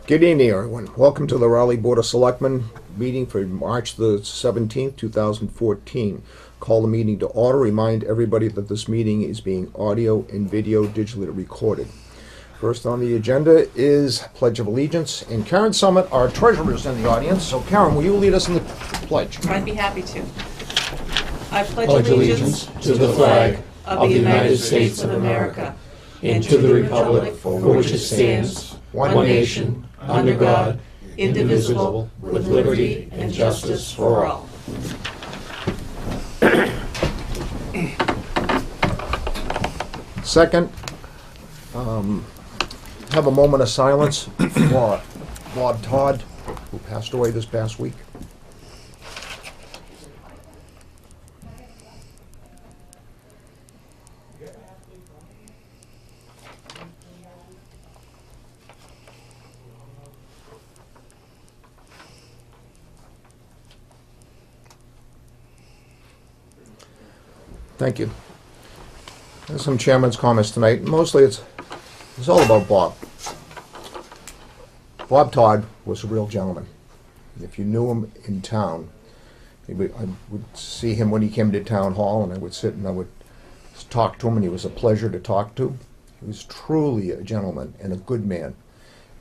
Good evening, everyone. Welcome to the Raleigh Board of Selectmen meeting for March the 17th, 2014. Call the meeting to order. Remind everybody that this meeting is being audio and video digitally recorded. First on the agenda is Pledge of Allegiance, and Karen Summit, our treasurer, is in the audience. So Karen, will you lead us in the pledge? I'd be happy to. I pledge allegiance to the flag of the United States of America and to the republic for which it stands, one nation, under God, indivisible, with liberty and justice for all. Second, have a moment of silence for Bob Todd, who passed away this past week. Thank you. There's some chairman's comments tonight. Mostly it's all about Bob. Bob Todd was a real gentleman. If you knew him in town, I would see him when he came to town hall, and I would sit and I would talk to him, and he was a pleasure to talk to. He was truly a gentleman and a good man.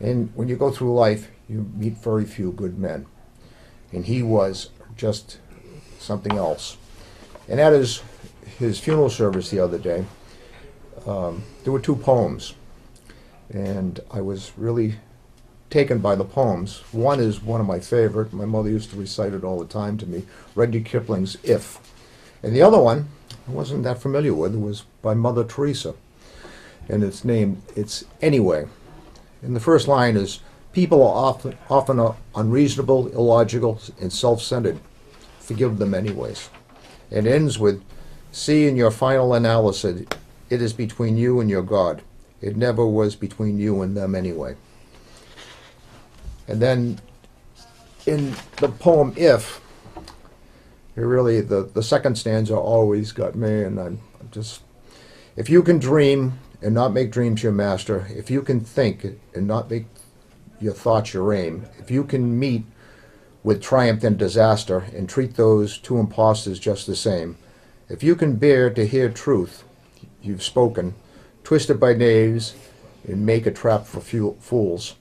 And when you go through life, you meet very few good men. And he was just something else. And at his funeral service the other day, there were two poems, and I was really taken by the poems. One is one of my favorite. My mother used to recite it all the time to me, Rudyard Kipling's If. And the other one I wasn't that familiar with. It was by Mother Teresa, and it's Anyway. And the first line is, people are often unreasonable, illogical, and self-centered. Forgive them anyways. It ends with, see in your final analysis, it is between you and your God. It never was between you and them anyway. And then in the poem If, it really, the second stanza always got me, and I'm just, if you can dream and not make dreams your master, if you can think and not make your thoughts your aim, if you can meet with triumph and disaster and treat those two impostors just the same, if you can bear to hear truth you've spoken, twist it by knaves and make a trap for fools,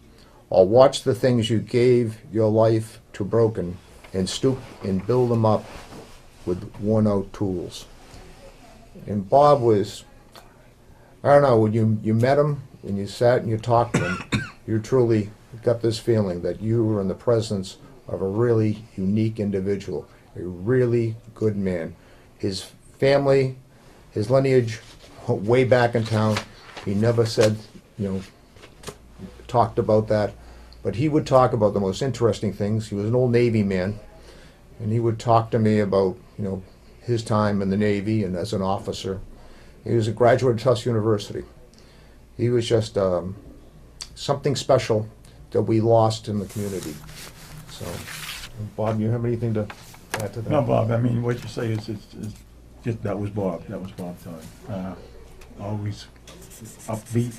or watch the things you gave your life to broken and stoop and build them up with worn out tools. And Bob was, I don't know, when you met him, when you sat and you talked to him, you truly got this feeling that you were in the presence of a really unique individual, a really good man. His family, his lineage, way back in town, he never said, talked about that, but he would talk about the most interesting things. He was an old Navy man, and he would talk to me about, his time in the Navy and as an officer. He was a graduate of Tufts University. He was just something special that we lost in the community. So, Bob, you have anything to add to that? No, Bob, I mean, what you say is just, that was Bob. That was Bob Todd. Always upbeat,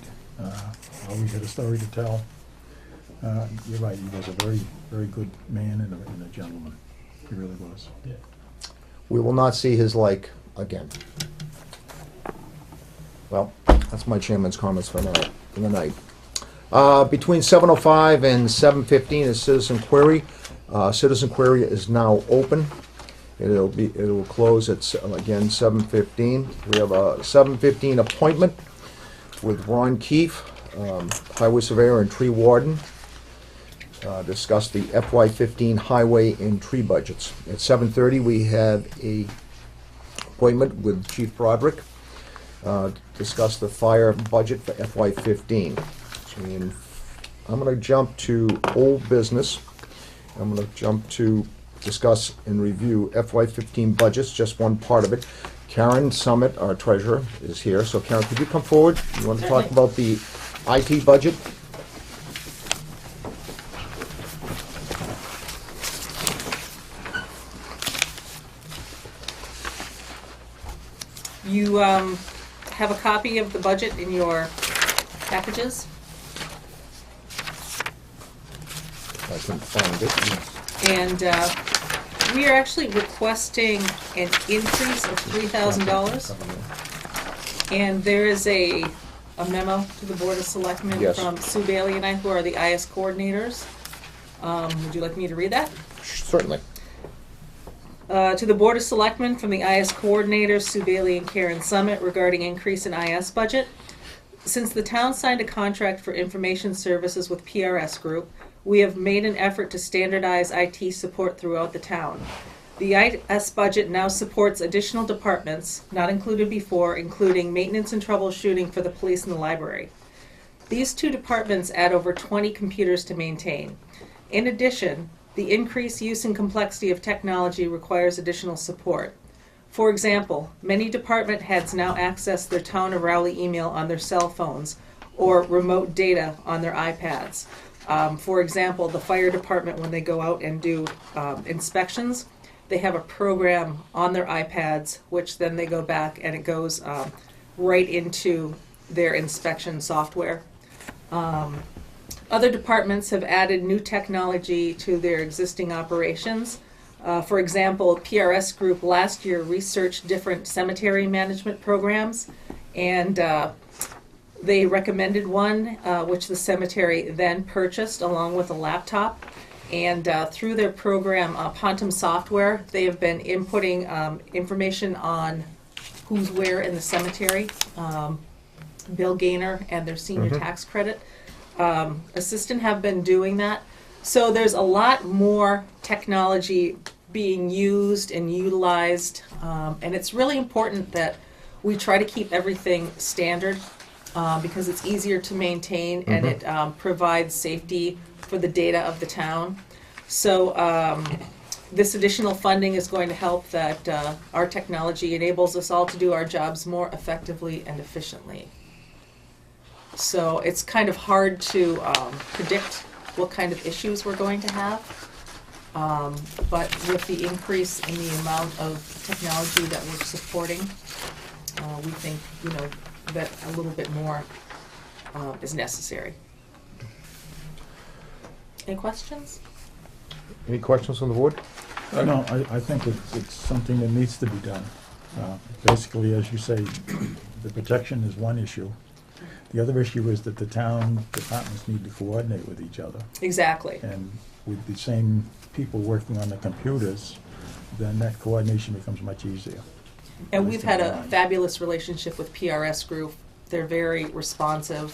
always had a story to tell. You're right, he was a very, very good man and a gentleman. He really was. Yeah. We will not see his like again. Well, that's my chairman's comments for the night. Between 7:05 and 7:15 is citizen query. Citizen query is now open. It will close at again 7:15. We have a 7:15 appointment with Ron Keefe, highway surveyor and tree warden. Discuss the FY15 highway and tree budgets. At 7:30 we have a appointment with Chief Broderick. Discuss the fire budget for FY15. And I'm going to jump to old business. I'm going to jump to discuss and review FY15 budgets, just one part of it. Karen Summit, our treasurer, is here. So Karen, could you come forward? You want to talk about the IT budget? You have a copy of the budget in your packages. I can find it. And we are actually requesting an increase of $3,000. And there is a memo to the Board of Selectmen Yes. from Sue Bailey and I, who are the IS coordinators. Would you like me to read that? Certainly. To the Board of Selectmen from the IS coordinators, Sue Bailey and Karen Summit, regarding increase in IS budget. Since the town signed a contract for information services with PRS Group, we have made an effort to standardize IT support throughout the town. The IS budget now supports additional departments, not included before, including maintenance and troubleshooting for the police and the library. These two departments add over 20 computers to maintain. In addition, the increased use and complexity of technology requires additional support. For example, many department heads now access their Town of Rowley email on their cell phones or remote data on their iPads. For example, the fire department, when they go out and do inspections, they have a program on their iPads, which then they go back and it goes right into their inspection software. Other departments have added new technology to their existing operations. For example, PRS Group last year researched different cemetery management programs, and they recommended one, which the cemetery then purchased along with a laptop. And through their program, Pontum Software, they have been inputting information on who's where in the cemetery, Bill Gaynor and their senior tax credit. Assistant have been doing that. So there's a lot more technology being used and utilized, and it's really important that we try to keep everything standard because it's easier to maintain and it provides safety for the data of the town. So this additional funding is going to help that our technology enables us all to do our jobs more effectively and efficiently. So it's kind of hard to predict what kind of issues we're going to have. But with the increase in the amount of technology that we're supporting, we think, that a little bit more is necessary. Any questions? Any questions on the board? No, I think it's something that needs to be done. Basically, as you say, the protection is one issue. The other issue is that the town departments need to coordinate with each other. Exactly. And with the same people working on the computers, then that coordination becomes much easier. And we've had a fabulous relationship with PRS Group. They're very responsive,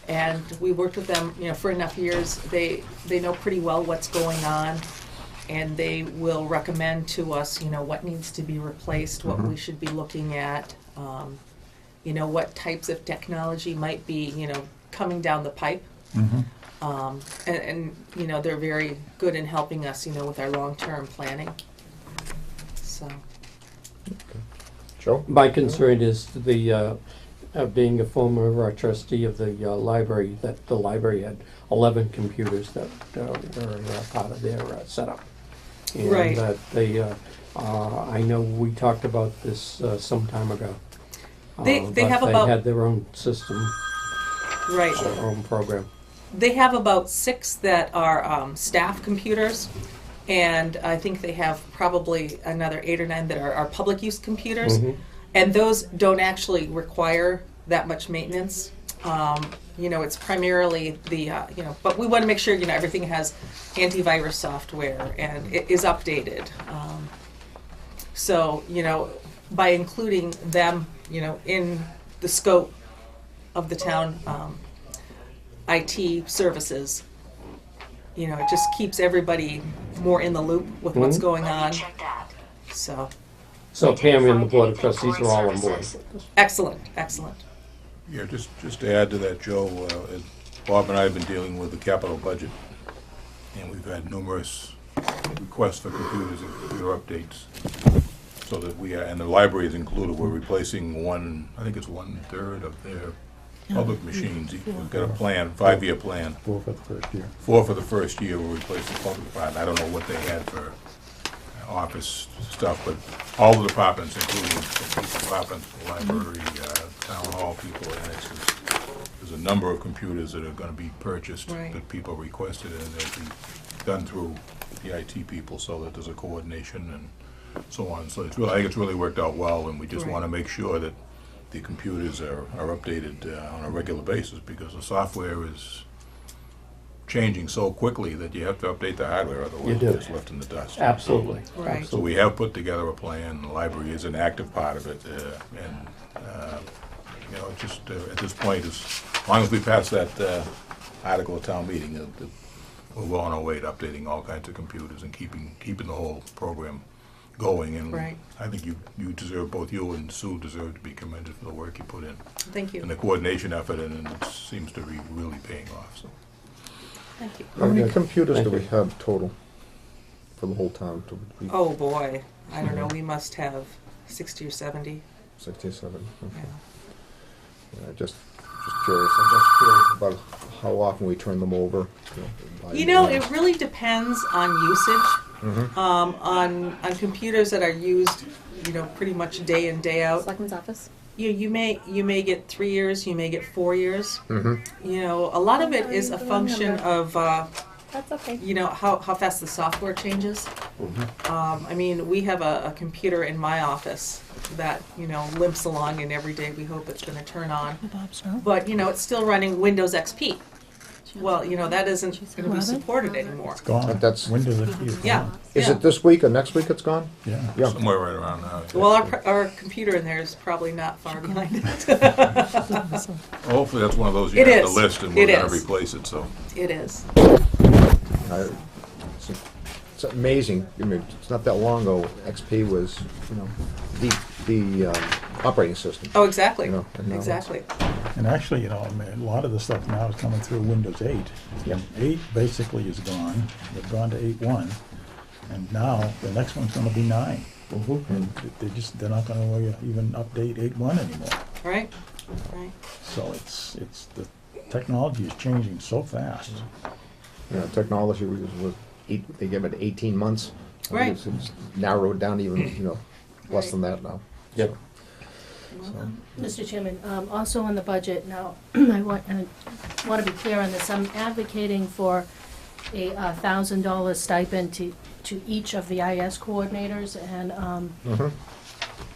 and we worked with them, for enough years. They know pretty well what's going on, and they will recommend to us, what needs to be replaced, what we should be looking at, what types of technology might be, coming down the pipe. And they're very good in helping us, with our long-term planning. So. Joe? My concern is the, being a former trustee of the library, that the library had 11 computers that were part of their setup. And Right. that they, I know we talked about this some time ago. They have but about- they had their own system, Right. their own program. They have about 6 that are staff computers, and I think they have probably another 8 or 9 that are public use computers, and those don't actually require that much maintenance. It's primarily the, but we want to make sure, everything has antivirus software and it is updated. So, by including them, in the scope of the town IT services, it just keeps everybody more in the loop with what's going on. So, So Pam and the Board of Trustees are all on board. excellent, excellent. Yeah, just to add to that, Joe, Bob and I have been dealing with the capital budget, and we've had numerous requests for computers and computer updates, so that and the library is included. We're replacing I think it's 1/3 of their public machines. We've got a plan, 5-year plan. 4 for the first year. 4 for the first year, we'll replace the public part. I don't know what they had for office stuff, but all the departments, including the police department, the library, town hall people, and it's just there's a number of computers that are gonna be purchased Right. that people requested, and they'll be done through the IT people, so that there's a coordination and so on. So it's really, I think it's really worked out well, and we just Right. wanna make sure that the computers are updated on a regular basis, because the software is changing so quickly that you have to update the hardware, otherwise do. it's just left in the dust. Absolutely. Right. So we have put together a plan, the library is an active part of it, you know, just at this point, as long as we pass that article at town meeting, we're well on our way to updating all kinds of computers and keeping the whole program going. And Right. I think you deserve, both you and Sue deserve to be commended for the work you put in. Thank And you. the coordination effort, and it seems to be really paying off, so. Thank you. How many Very good. computers do Thank we you. have total for the whole town? Oh, boy. I don't know. We must have 60 or 70. 67. Okay. Yeah. Yeah, just curious. I'm just curious about how often we turn them over. By You know, email. it really depends on usage. Mhm. On computers that are used, you know, pretty much day in, day out. Selectmen's office. You may get 3 years, you may get 4 years. Mhm. You know, a lot of it is a function of That's okay. you know how fast the software changes. I mean, we have a computer in my office that you know limps along, and every day we hope it's going to turn on. But you know, it's still running Windows XP. Well, you know that isn't going to be supported anymore. It's gone. That's- Windows XP is Yeah. gone. Is Yeah. it this week or next week it's gone? Yeah. Yeah. Somewhere right around now. yeah. Well, our computer in there is probably not far behind it. Hopefully, that's one of those you It have to is. list, and we're It gonna is. replace it, so. It is. I- It's amazing. I mean, it's not that long ago, XP was, you know, the operating system. Oh, exactly. You know, and now it's- Exactly. And actually, you know, I mean, a lot of the stuff now is coming through Windows 8. Yeah. 8 basically is gone. They've gone to 8.1. And now the next one's gonna be 9. Mhm. And they're not gonna even update 8.1 anymore. Right. Right. So the technology is changing so fast. You know, technology was they give it 18 months. I think Right. It's narrowed down even, you know, less than that now. Yep. Mr. Chairman, also on the budget now, I want to be clear on this. I'm advocating for a $1,000 stipend to each of the IS coordinators, and Mhm.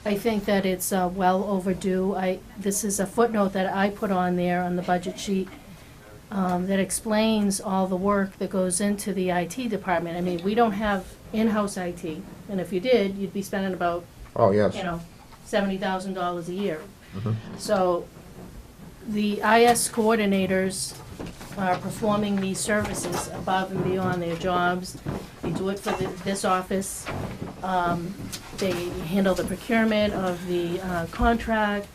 I think that it's well overdue. This is a footnote that I put on there on the budget sheet that explains all the work that goes into the IT department. I mean, we don't have in-house IT, and if you did, you'd be spending about, Oh, yes. you know, $70,000 a year. Mhm. So the IS coordinators are performing these services above and beyond their jobs. They do it for this office. They handle the procurement of the contract.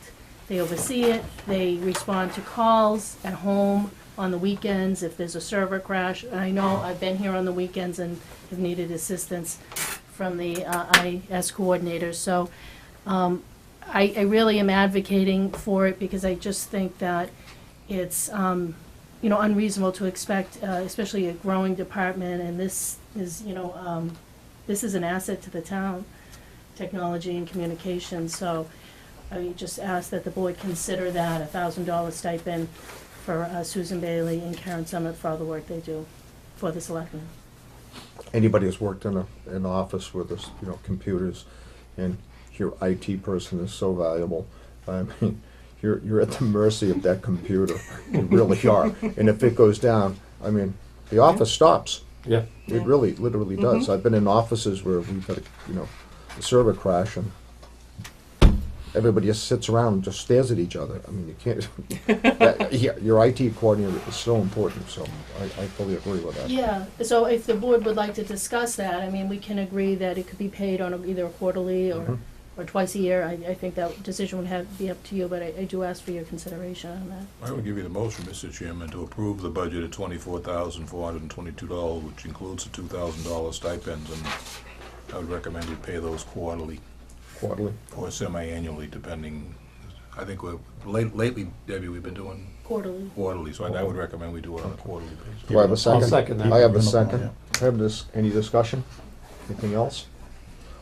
They oversee it. They respond to calls at home on the weekends if there's a server crash. And I know I've been here on the weekends and have needed assistance from the IS coordinators. So I really am advocating for it because I just think that it's, you know, unreasonable to expect, especially a growing department, and this is, you know, this is an asset to the town, technology and communication. So I just ask that the board consider that $1,000 stipend for Susan Bailey and Karen Summit for all the work they do for the selectmen. Anybody who's worked in an office with us, you know, computers, and your IT person is so valuable. I mean, you're at the mercy of that computer. You really are. And if it goes down, I mean, the office stops. Yeah. It really, literally does. I've been in offices where we've had, you know, a server crash, and everybody just sits around and just stares at each other. I mean, you can't. Yeah, your IT coordinator is so important. So I fully agree with that. Yeah, so if the board would like to discuss that, I mean, we can agree that it could be paid on either a quarterly or twice a year. I think that decision would be up to you, but I do ask for your consideration on that. I would give you the motion, Mr. Chairman, to approve the budget at $24,422, which includes the $2,000 stipends, and I would recommend you pay those quarterly Quarterly. or semi-annually, depending. I think lately, Debbie, we've been doing Quarterly. quarterly, so I would recommend we do it on a quarterly basis. Do I have a second? second that. I have a Yeah. second. Have this, any discussion? Anything else?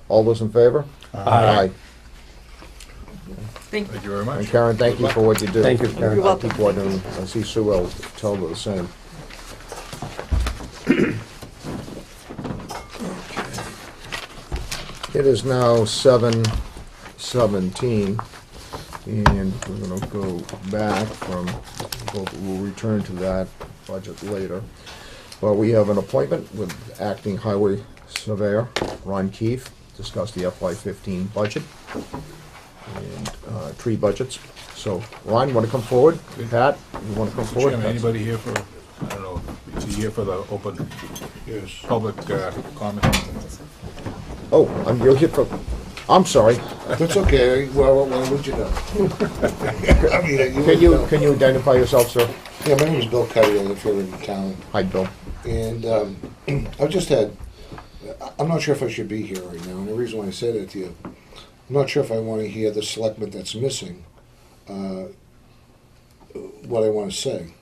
All those in favor? Aye. Okay. Thank you. Thank you very much. And Karen, thank you for what you do. Thank you, Karen. You're welcome. I keep wondering, I see Sue will tell her the same. It is now 7:17, and we're gonna go back from, we'll return to that budget later. Well, we have an appointment with acting highway surveyor, Ron Keefe, discuss the FY15 budget and tree budgets. So, Ron, want to come forward? Pat, you want to come Mr. forward? Chairman, anybody here for, I don't know, is he here for the open public comment? Oh, you're here for, I'm sorry. That's okay. Well, why would you know? I mean, Can you identify yourself, sir? Yeah, my name is Bill Cuddy. I live here in town. Hi, Bill. And I've just had, I'm not sure if I should be here right now. And the reason why I said it to you, I'm not sure if I want to hear the selectment that's missing what I want to say.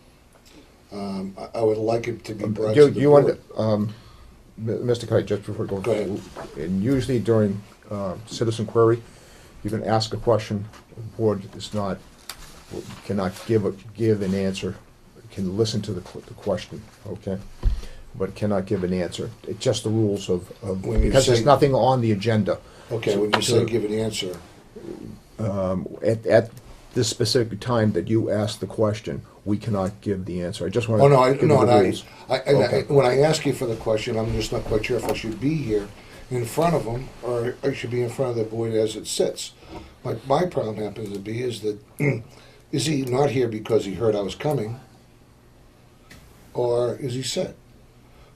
I would like it to be brought to the You board. want, Mr. Kite, just before going. Go ahead. And usually during citizen query, you can ask a question, the board is not, cannot give an answer, can listen to the question, okay? But cannot give an answer. It's just the rules of, When you because there's say- nothing on the agenda. Okay, when you say give an answer, At this specific time that you ask the question, we cannot give the answer. I just want to. oh no, I, give you no, the and rules. I, when I ask you for the question, I'm just not quite sure if I should be here in front of them or I should be in front of the board as it sits. My problem happens to be is that is he not here because he heard I was coming, or is he sick?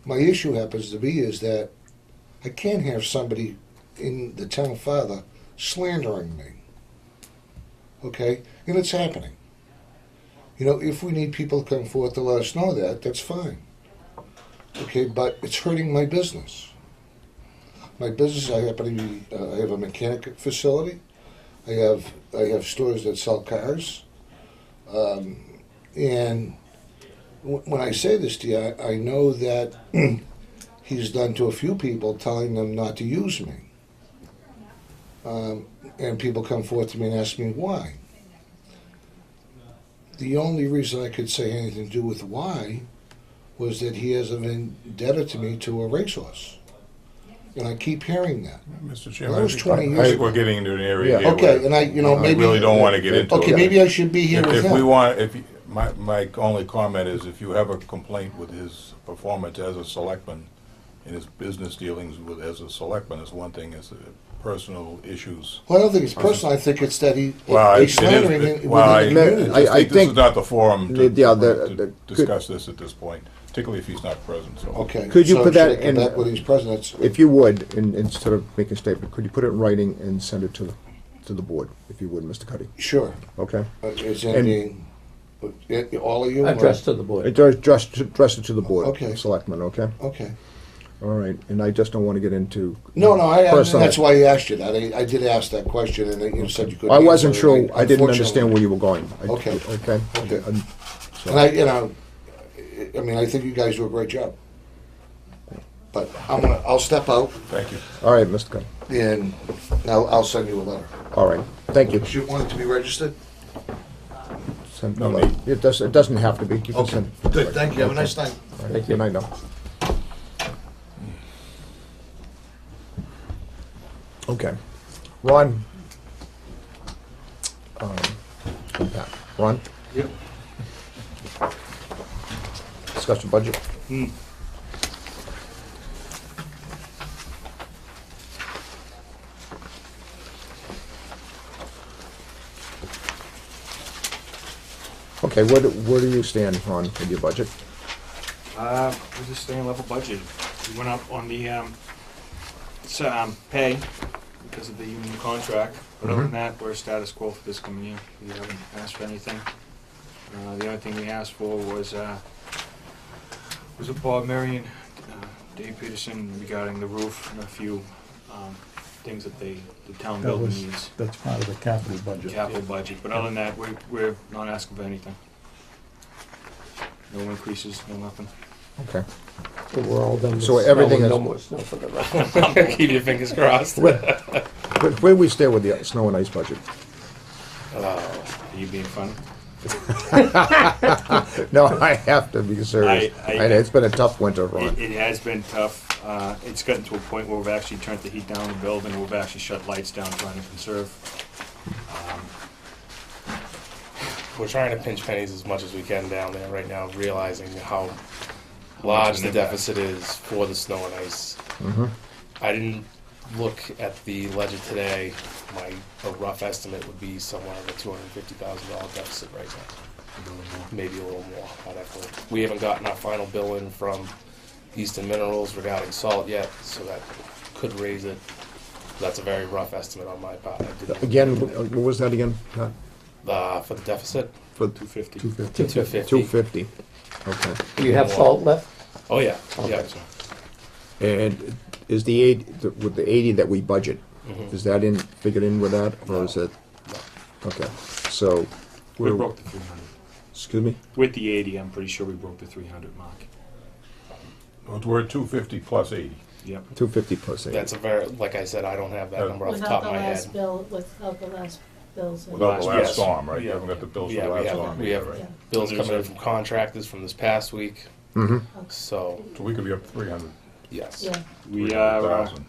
My issue happens to be is that I can't have somebody in the town father slandering me. Okay, and it's happening. You know, if we need people to come forth to let us know that, that's fine. Okay, but it's hurting my business. My business, I happen to be, I have a mechanic facility. I have stores that sell cars. And when I say this to you, I know that he's done to a few people telling them not to use me. And people come forth to me and ask me why. The only reason I could say anything to do with why was that he has an vendetta to me to a racehorse. And I keep hearing that. Mr. Chairman, That was 20 I years think ago. we're getting into an area Yeah. here Okay, where and I I maybe. really don't want to get into it. Okay, maybe I should be here with If we him. want, my only comment is if you have a complaint with his performance as a selectman in his business dealings with, as a selectman, is one thing, as personal issues. Well, I don't think it's personal. I think it's that Well, he's slandering within the community. I I think this think- is not the forum to Yeah, to discuss this at this point, particularly if he's not present, so. Okay. Could you so put should that I come in- back when he's president? If you would, instead of making a statement, could you put it in writing and send it to the board, if you would, Mr. Cuddy? Sure. Okay? Is And- ending, all of you? or- Address to the board. Address it to the board. Okay. Selectmen, okay? Okay. All right, and I just don't want to get into. No, personal. that's why I asked you that. I did ask that question, and you said you couldn't. I wasn't answer sure, it. I didn't understand Unfortunately. where you were going. Okay. Okay? Okay. So- And I think you guys do a great job. But I'll step out, Thank you. All right, Mr. Cuddy. and I'll send you a letter. All right, thank you. Do you want it to be registered? Send No a letter. need. It doesn't have to be. You can send. Good, thank you. Have a nice night. All right, Thank you. Good night now. Okay. Ron. Pat. Ron? Yep. Discuss the budget. Okay, where do you stand, Ron, with your budget? We're just staying level budget. We went up on the pay because of the union contract, but other than that, we're status quo for this coming year. We haven't asked for anything. The only thing we asked for was a Bob Marion, Dave Peterson regarding the roof and a few things that the town building needs. That's part of the capital budget. Capital budget, but other than that, we're not asking for anything. No increases, no nothing. Okay. We're all done with So everything snow and is- no more snow for the rest. Keep your fingers crossed. Where do we stay with the snow and ice budget? Are you being funny? No, I have to be serious. And it's been a tough winter, Ron. It has been tough. It's gotten to a point where we've actually turned the heat down in the building. We've actually shut lights down, trying to conserve. We're trying to pinch pennies as much as we can down there right now, realizing how large the deficit is for the snow and ice. I didn't look at the ledger today. A rough estimate would be somewhere of a $250,000 deficit right now. Maybe a little more. We haven't gotten our final bill in from Eastern Minerals regarding salt yet, so that could raise it. That's a very rough estimate on my part. Again, what was that again? For the deficit? For 250. 250. 250. Okay. Do you have salt left? Oh, yeah. Okay. Yeah. And is the 80, with the 80 that we budget, is that figured in with that, or is it? Okay, so We broke the 300. excuse me. With the 80, I'm pretty sure we broke the 300 mark. We're at 250 plus 80. Yep. 250 plus 80. That's a very, like I said, I don't have that number off the top of my head. Without the last bills. Without the last Yes. storm, right? You Yeah. haven't got the bills for Yeah, the we last have, storm. we have Yeah. bills coming in from contractors from this past week, Mm-hmm. so, So we could be up to 300. yes. Yeah, We are. 300,000.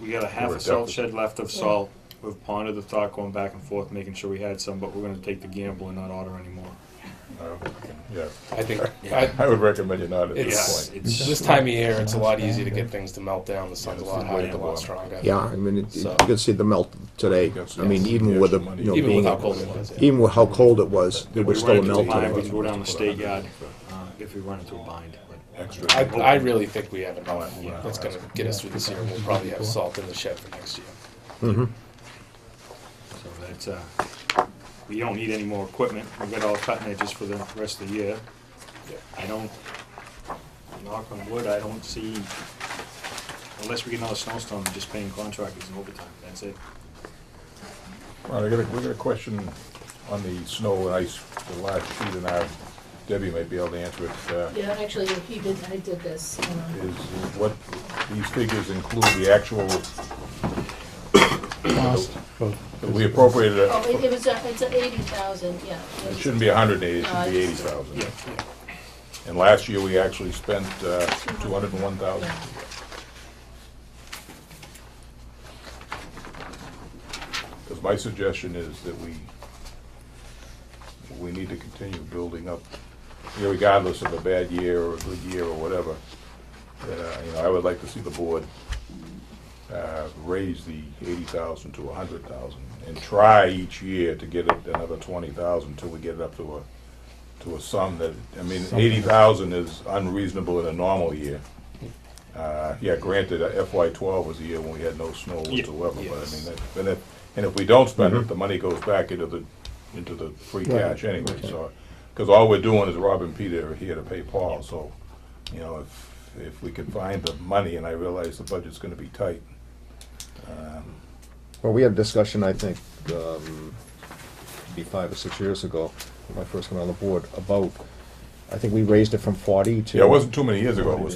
We got a half We're a salt deficit. shed left of salt. We've pondered the thought going back and forth, making sure we had some, but we're gonna take the gamble and not order anymore. Yeah, I think, I would recommend you not at It's- this point. It's this time of year, it's a lot easier to get things to melt down, the sun's a lot higher, a lot stronger. Yeah, I mean, So- you can see the melt today. I mean, even with the, you know, Even being, with how cold it was, yeah. even with how cold it was, there If we was run still a into a melt bind, we today. can go down the state yard, if we run into a bind, but. Extra. I really think we have enough that's gonna get us through this year, and we'll probably have salt in the shed for next year. Mm-hmm. So that's, we don't need any more equipment. We've got all cutting edges for the rest of the year. I don't, knock on wood, I don't see, unless we get another snowstorm, just paying contractors and overtime, that's it. All right, we got a question on the snow and ice, the last sheet in our, Debbie might be able to answer it. yeah, actually, I did this. Is what, these figures include the actual, Cost for- we appropriated it, Oh, it was, it's 80,000, yeah. it shouldn't be 180, it should be 80,000. Yeah. And last year, we actually spent 201,000. Yeah. Because my suggestion is that we need to continue building up, you know, regardless of a bad year or a good year or whatever. You know, I would like to see the board raise the 80,000 to 100,000 and try each year to get it another 20,000 until we get it up to a sum that, I mean, 80,000 is unreasonable in a normal year. Yeah, granted, FY12 was a year when we had no snow whatsoever, but I mean, and if we don't spend it, the money goes back into the free cash anyway, so, because all we're doing is robbing Peter here to pay Paul, so, you know, if we can find the money, and I realize the budget's gonna be tight. Well, we had a discussion, I think, maybe 5 or 6 years ago, when I first came on the board, about, I think we raised it from 40 to. Yeah, it wasn't too many years ago, it was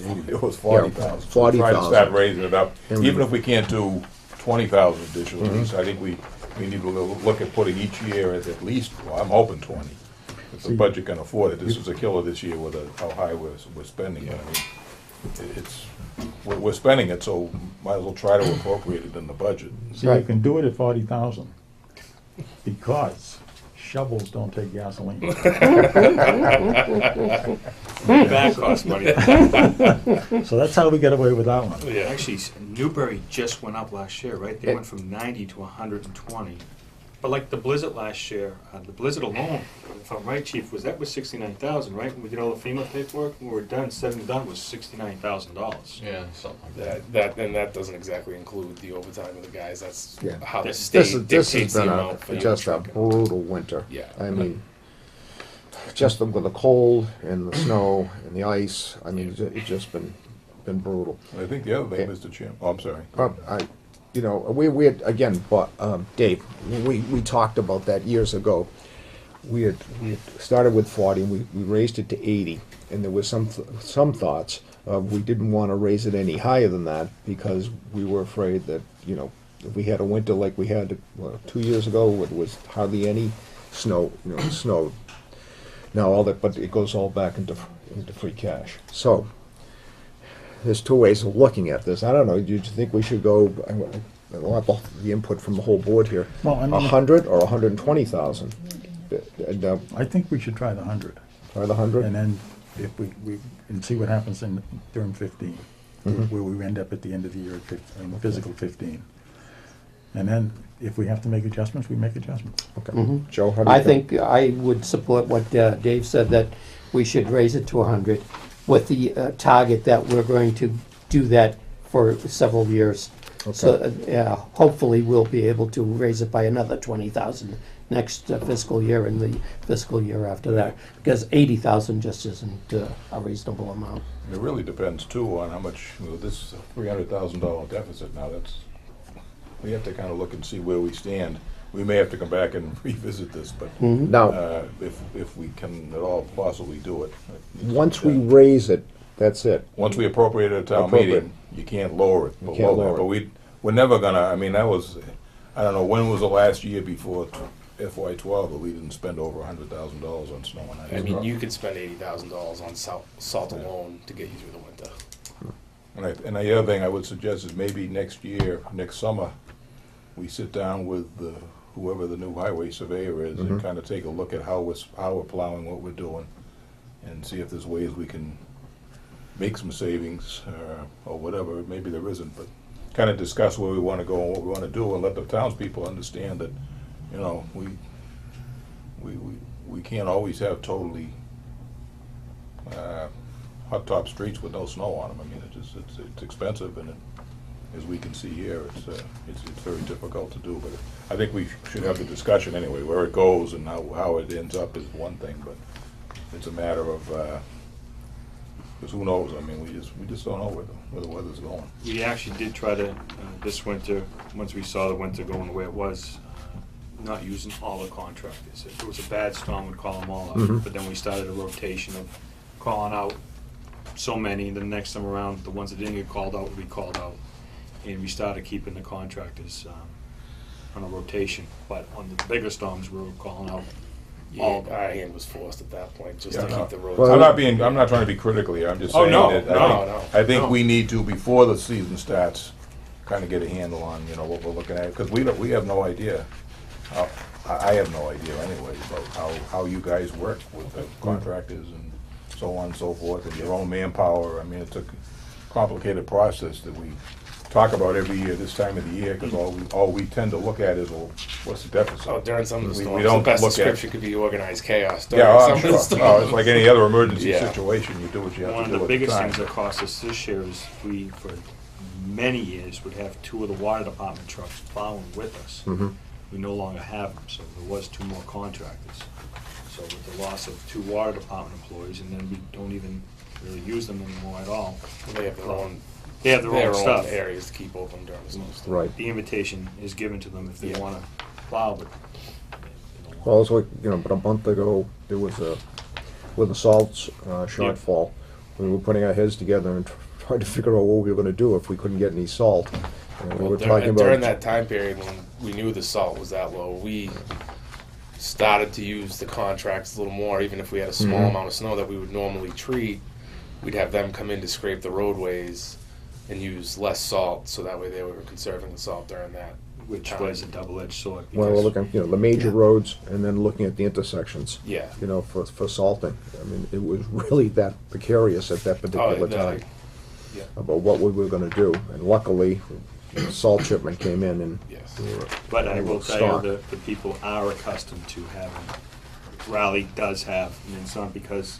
40,000. So we tried to 40,000. start raising it up, And even we- if we can't do 20,000 additional, at least I think we need to look at putting each year at least, well, I'm hoping 20. If the budget can afford it, this is a killer this year with how high we're spending it, I mean, we're spending it, so might as well try to appropriate it in the budget. See, you can do it at 40,000, because shovels don't take gasoline. That costs money. So that's how we get away with that one. Actually, Newbury just went up last year, right? They went from 90 to 120. But like the blizzard last year, the blizzard alone, if I'm right, Chief, was 69,000, right? When we did all the FEMA paperwork, when we were done, said and done, was $69,000. Yeah, something like that. That doesn't exactly include the overtime of the guys, that's Yeah. how the This state This has dictates the been amount for just a trucking. brutal winter. Yeah. I mean, just with the cold and the snow and the ice, I mean, it's just been brutal. I think the other thing, Mr. Chairman, oh, I'm sorry. You know, we had, again, but, Dave, we talked about that years ago. We had started with 40, we raised it to 80, and there was some thoughts, we didn't want to raise it any higher than that, because we were afraid that, you know, if we had a winter like we had 2 years ago, it was hardly any snow, it snowed. Now all that, but it goes all back into free cash. So there's two ways of looking at this. I don't know. Do you think we should go? I want the input from the whole board here. Well, I mean, 100 or 120,000. I think we should try the 100. Try the 100. And then if we and see what happens during 15, where we end up at the end of the year at 15, physical 15. And then if we have to make adjustments, we make adjustments. Okay. Joe, how do you I think I would support what Dave said, that we should raise it to 100 with the target that we're going to do that for several years. So hopefully we'll be able to raise it by another 20,000 next fiscal year and the fiscal year after that, because 80,000 just isn't a reasonable amount. It really depends too on how much, this is a $300,000 deficit now, we have to kind of look and see where we stand. We may have to come back and revisit this, but Now, if we can at all possibly do it. once we raise it, that's it. Once we appropriate it at a town Appropriate. meeting, you can't lower it below can't lower that. it. But we're never gonna, I mean, that was, I don't know, when was the last year before FY12 that we didn't spend over $100,000 on snow and ice? I mean, you could spend $80,000 on salt alone to get you through the winter. And the other thing I would suggest is maybe next year, next summer, we sit down with whoever the new highway surveyor is and kind of take a look at how we're plowing, what we're doing, and see if there's ways we can make some savings or whatever. Maybe there isn't, but kind of discuss where we want to go and what we want to do, and let the townspeople understand that, we can't always have totally hot top streets with no snow on them. I mean, it's expensive, and as we can see here, it's very difficult to do. But I think we should have the discussion anyway. Where it goes and how it ends up is one thing, but it's a matter of because who knows? I mean, we just don't know where the weather's going. We actually did try to, this winter, once we saw the winter going the way it was, not using all the contractors. If it was a bad storm, we'd call them all out. But then we started a rotation of calling out so many, and the next time around, the ones that didn't get called out would be called out. And we started keeping the contractors on a rotation. But on the bigger storms, we were calling out all of them. Our hand was forced at that point just to Yeah, keep the roads. Well, I'm not trying to be critical here. I'm just Oh, saying no, that no, I think no. we need to, before the season starts, kind of get a handle on what we're looking at, because we have no idea. I have no idea anyway about how you guys work with the contractors and so on and so forth, and your own manpower. I mean, it's a complicated process that we talk about every year this time of the year, because all we tend to look at is, well, what's the deficit? Oh, during some of the We storms, don't the best look at- description could be organized chaos. During Yeah, some I'm of the sure. storms. Oh, it's like any other emergency Yeah. situation. You do what you have One to of do the at the biggest time. things that cost us this year is we, for many years, would have two of the water department trucks plowing with us. We no longer have them, so there was two more contractors. So with the loss of two water department employees, and then we don't even really use them anymore at all. They have their own. They have their own stuff. areas to keep open during the snowstorm. Right. The invitation is given to them if they Yeah. wanna plow, but they don't Well, want. it's like, but a month ago, there was with the salt shortfall, we were putting our heads together and trying to figure out what we were gonna do if we couldn't get any salt. And we Well, were talking about. during that time period when we knew the salt was that low, we started to use the contracts a little more. Even if we had a small amount of snow that we would normally treat, we'd have them come in to scrape the roadways and use less salt, so that way they were conserving the salt during that. Which was a double-edged sword. Well, we're because looking, the major roads, and then looking at the intersections, Yeah. for salting. I mean, it was really that precarious at that particular time Yeah. about what we were gonna do. And luckily, the salt shipment came in and Yes. we were But I able will to tell stock. you, the people are accustomed to having, Raleigh does have, and it's not because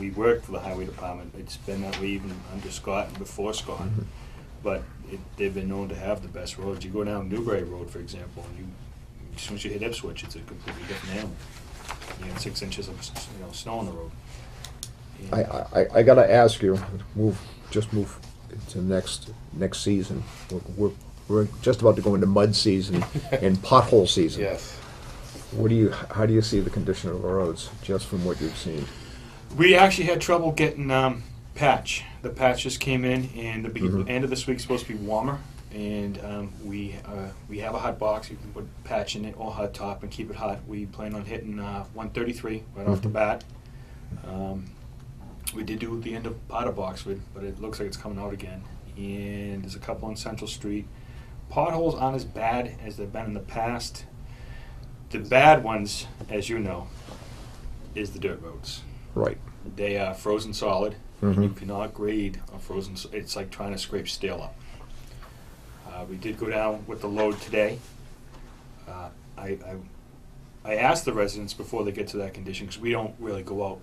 we work for the highway department, it's been that way even under Scott and before Scott. But they've been known to have the best roads. You go down Newbury Road, for example, and as soon as you hit Ipswich, it's a completely different animal. You have 6 inches of snow on the road. And I gotta ask you, move to next season. We're just about to go into mud season and pothole season. Yes. How do you see the condition of the roads, just from what you've seen? We actually had trouble getting patch. The patch just came in, and the end of this week's supposed to be warmer. and we have a hot box. You can put patch in it or hot top and keep it hot. We plan on hitting 133 right off the bat. We did do the end of part of Boxwood, but it looks like it's coming out again. And there's a couple on Central Street. Potholes aren't as bad as they've been in the past. The bad ones, as you know, is the dirt roads. Right. They are frozen solid. Mhm. You cannot grade a frozen. It's like trying to scrape steel up. We did go down with the load today. I asked the residents before they get to that condition, because we don't really go out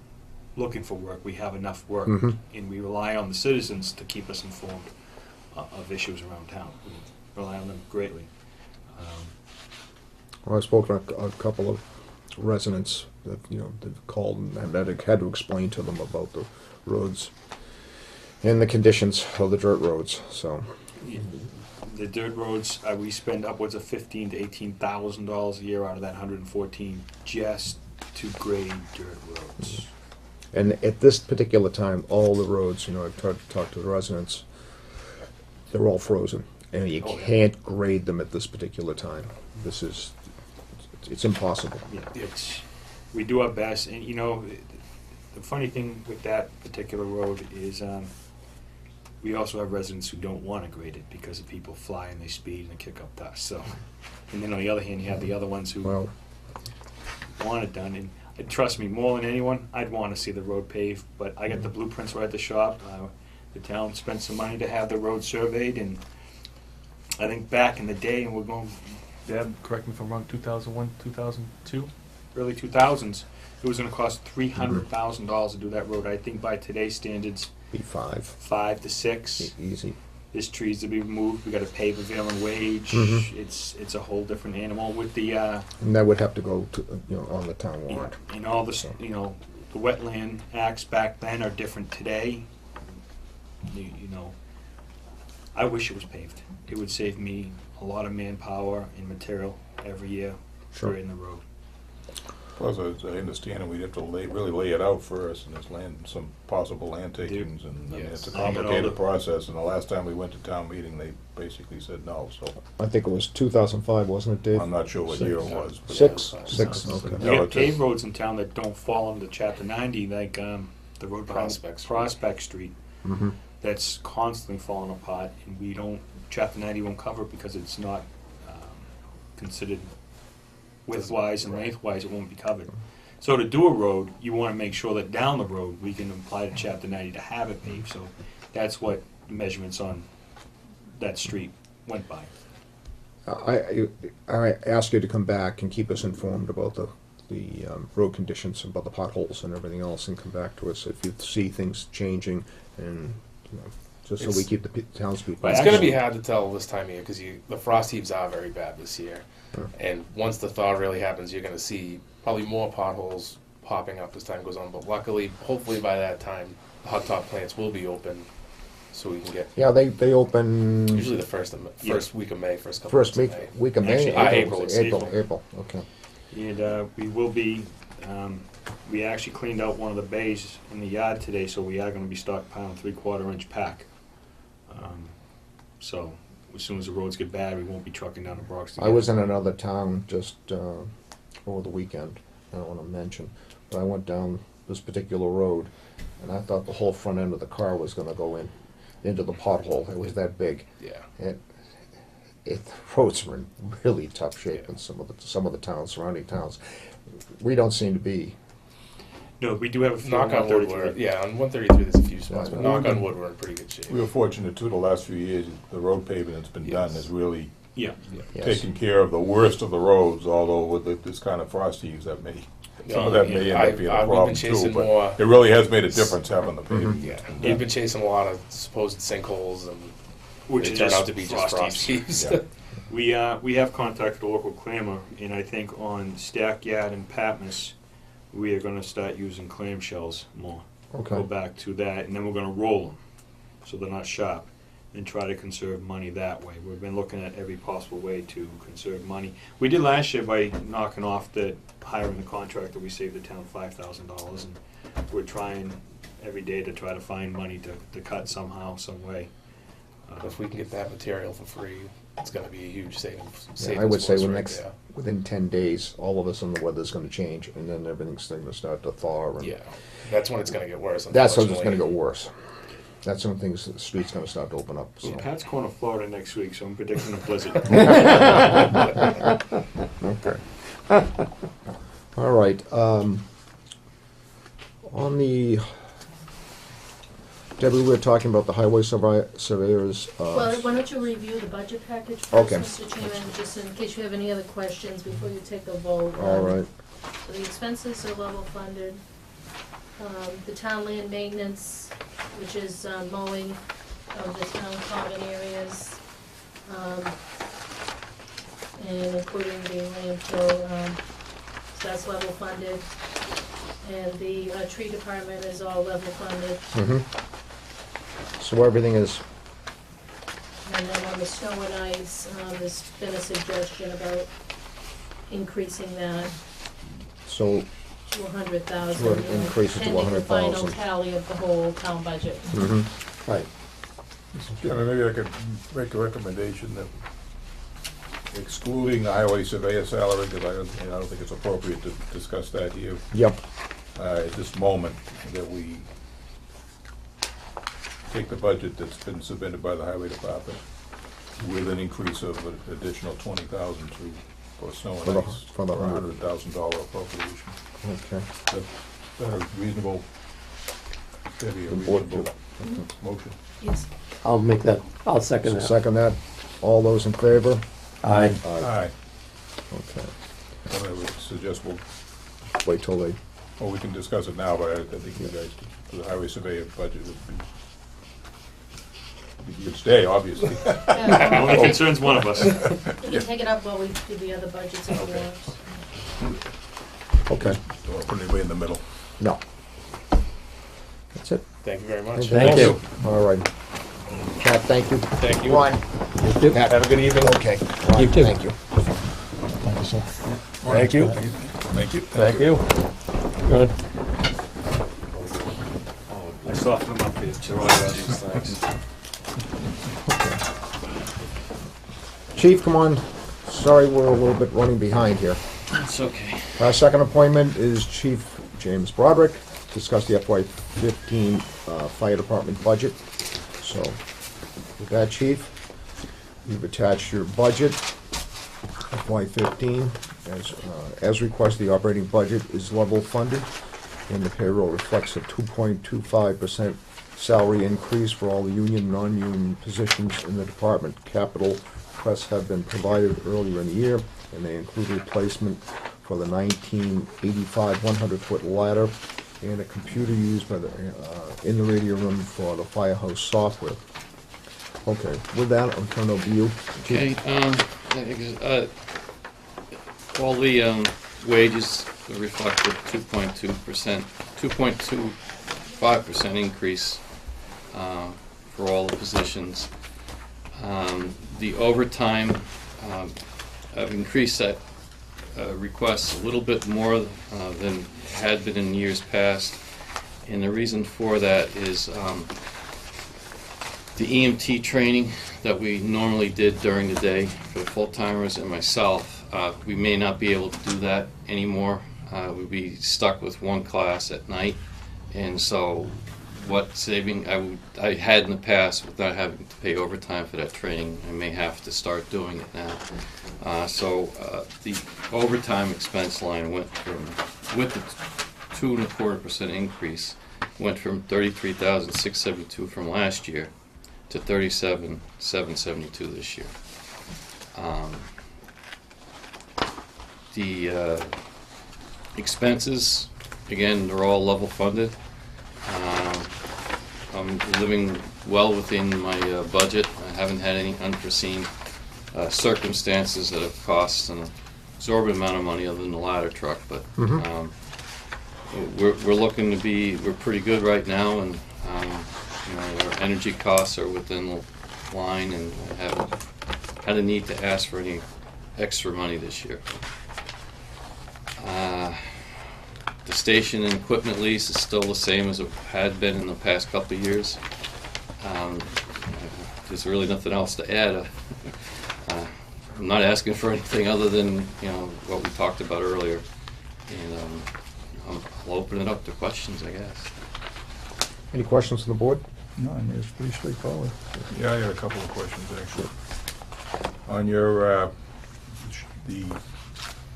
looking for work. We have enough work, Mhm. and we rely on the citizens to keep us informed of issues around town. We rely on them greatly. Well, I've spoken to a couple of residents that, they've called and that I had to explain to them about the roads and the conditions of the dirt roads, so. The dirt roads, we spend upwards of $15,000 to $18,000 a year out of that 114 just to grade dirt roads. And at this particular time, all the roads, I've tried to talk to the residents, they're all frozen. And you Oh, yeah. can't grade them at this particular time. It's impossible. Yeah, we do our best, and the funny thing with that particular road is we also have residents who don't want to grade it because of people fly and they speed and they kick up dust. So, and then on the other hand, you have the other ones who Well, want it done. And trust me, more than anyone, I'd want to see the road paved. But I got the blueprints right at the shop. The town spent some money to have the road surveyed, and I think back in the day, and we're going, Deb, correct me if I'm wrong, 2001, 2002, early 2000s, it was going to cost $300,000 to do that road. I think by today's standards, be 5, 5 to 6. easy. There's trees to be removed. We got to pay prevailing wage. Mhm. It's a whole different animal with the And that would have to go to, on the town warrant. and all the the wetland acts back then are different today. I wish it was paved. It would save me a lot of manpower and material every year Sure. for in the road. Plus, as I understand it, we'd have to really lay it out first, and there's some possible land takings, and I mean, it's a Yes. I got all complicated the- process, and the last time we went to town meeting, they basically said no, so I think it was 2005, wasn't it, Dave? I'm not sure what year it was. but- 6? Yeah. 6, okay. We Yeah, got it's paved a- roads in town that don't fall under Chapter 90, like the road behind Prospect Street. Prospect Street. Mhm. That's constantly falling apart, and we don't, Chapter 90 won't cover it because it's not considered width-wise and length-wise, it won't be covered. So to do a road, you want to make sure that down the road, we can apply to Chapter 90 to have it paved, so that's what the measurements on that street went by. I ask you to come back and keep us informed about the road conditions, about the potholes and everything else, and come back to us if you see things changing, and, just so we It's- keep the townspeople. It's going to be hard to tell this time of year because the frost heaves are very bad this year. And once the thaw really happens, you're going to see probably more potholes popping up as time goes on. But luckily, hopefully by that time, the hot top plants will be open so we can get Yeah, they open usually the first week of May, first couple first weeks week of May. week of May. Actually, April, it's April. Okay. And we will be, we actually cleaned out one of the bays in the yard today, so we are gonna be stockpiling 3/4 inch pack. So, as soon as the roads get bad, we won't be trucking down to Broxton. I was in another town just over the weekend. I don't want to mention, but I went down this particular road, and I thought the whole front end of the car was going to go into the pothole. It was that big. Yeah. The roads are in really tough shape in some of the towns, surrounding towns. We don't seem to be. No, we do have a few Knock on wood, 133. on 133 there's a few spots, Yeah. but knock on wood, we're in pretty good shape. We were fortunate too, the last few years, the road paving that's been done has really Yeah, Yes. taken care of the worst of the roads, although with this kind of frost heaves, some of that may end up being a we've been problem chasing too, more. but it really has made a difference having the paving. Yeah, we've been chasing a lot of supposed sinkholes, and which they is turned just out to be just frost frost heaves. heaves. Yeah. We have contacted the local clamor, and I think on Stackyard and Patmos, we are gonna start using clamshells more. Okay. Go back to that, and then we're gonna roll them, so they're not sharp, and try to conserve money that way. We've been looking at every possible way to conserve money. We did last year by knocking off hiring the contractor, we saved the town $5,000, and we're trying every day to try to find money to cut somehow, some way. If we can get that material for free, it's gonna be a huge savings. Yeah, I would say right within 10 days, all of a sudden the weather's gonna change, and then everything's gonna start to thaw. And Yeah, that's when it's gonna get worse. that's when it's gonna unfortunately. go worse. That's when the street's gonna start to open up, so. Well, Pat's going to Florida next week, so I'm predicting a blizzard. Okay. All right, on the, Debbie, we were talking about the highway surveyors. Well, why don't you review the budget package first, Okay. Mr. Chairman, just in case you have any other questions before you take a vote. All right, So the expenses are level funded. The town land maintenance, which is mowing of the town common areas, and including the landfill, so that's level funded. And the tree department is all level funded. so everything is, And then on the snow and ice, there's been a suggestion about increasing that so, to 100,000. So increase it to Pending the final 100,000. tally of the whole town budget. right, Chairman, maybe I could make a recommendation that excluding the highway surveyor salary, because I don't think it's appropriate to discuss that here yep, at this moment, that we take the budget that's been submitted by the highway department with an increase of an additional 20,000 for snow For and the- ice, for the for $100,000 appropriation. okay. Is that a reasonable, Debbie, a The board reasonable do. motion? Yes. I'll make that, I'll second So that. second that, all those in favor? Aye. Aye. Okay, Then I would suggest wait till they, well, we can discuss it now, but I think you guys, for the highway surveyor budget would be, you could stay, obviously. Yeah, Only concerns one of us. we can take it up while we do the other budgets if you Okay. want. okay, Don't want to put anybody in the middle. no. That's it. Thank you very much. Thank you. All right. Pat, thank you. Thank you. Ron. Pat, have a good evening. Okay. Ron, You too. Thank you. Thank you, sir. Thank you. Thank you. Thank you. Good. I softened them up for you, Roy. Thanks. Chief, come on. Sorry, we're a little bit running behind here. It's okay. Our second appointment is Chief James Broderick. Discuss the FY15 Fire Department budget. So, with that, Chief, you've attached your budget, FY15. As requested, the operating budget is level funded, and the payroll reflects a 2.25% salary increase for all the union and non-union positions in the department. Capital requests have been provided earlier in the year, and they include replacement for the 1985 100-foot ladder and a computer used by the, in the radio room for the firehouse software. Okay, with that, I'll turn it over to you. Chief. Okay, all the wages reflect a 2.2%, 2.25% increase for all the positions. The overtime, I've increased that request a little bit more than had been in years past, and the reason for that is the EMT training that we normally did during the day for the full-timers and myself, we may not be able to do that anymore. We'd be stuck with one class at night, and so what saving I had in the past without having to pay overtime for that training, I may have to start doing it now. So the overtime expense line went from, with the 2.25% increase, went from $33,672 from last year to $37,772 this year. The expenses, again, they're all level funded. I'm living well within my budget. I haven't had any unforeseen circumstances that have cost an exorbitant amount of money other than the ladder truck, but we're looking to be, we're pretty good right now, and you know, our energy costs are within the line, and I haven't had a need to ask for any extra money this year. The station and equipment lease is still the same as it had been in the past couple of years. there's really nothing else to add. I'm not asking for anything other than, what we talked about earlier. And I'll open it up to questions, I guess. Any questions from the board? No, I mean, it's pretty straightforward. Yeah, I got a couple of questions, actually. On your, the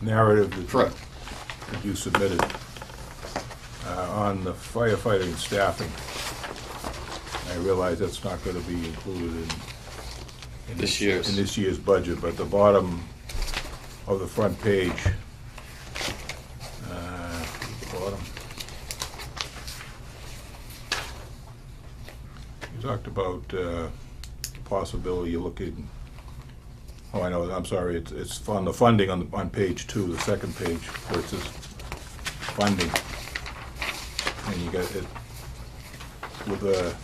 narrative Correct. that you submitted, on the firefighting staffing, I realize that's not gonna be included in This year's. in this year's budget, but at the bottom of the front page, bottom, you talked about possibility you're looking. Oh, I know. I'm sorry. It's on the funding on page 2, the second page, where it says funding, and you got it with a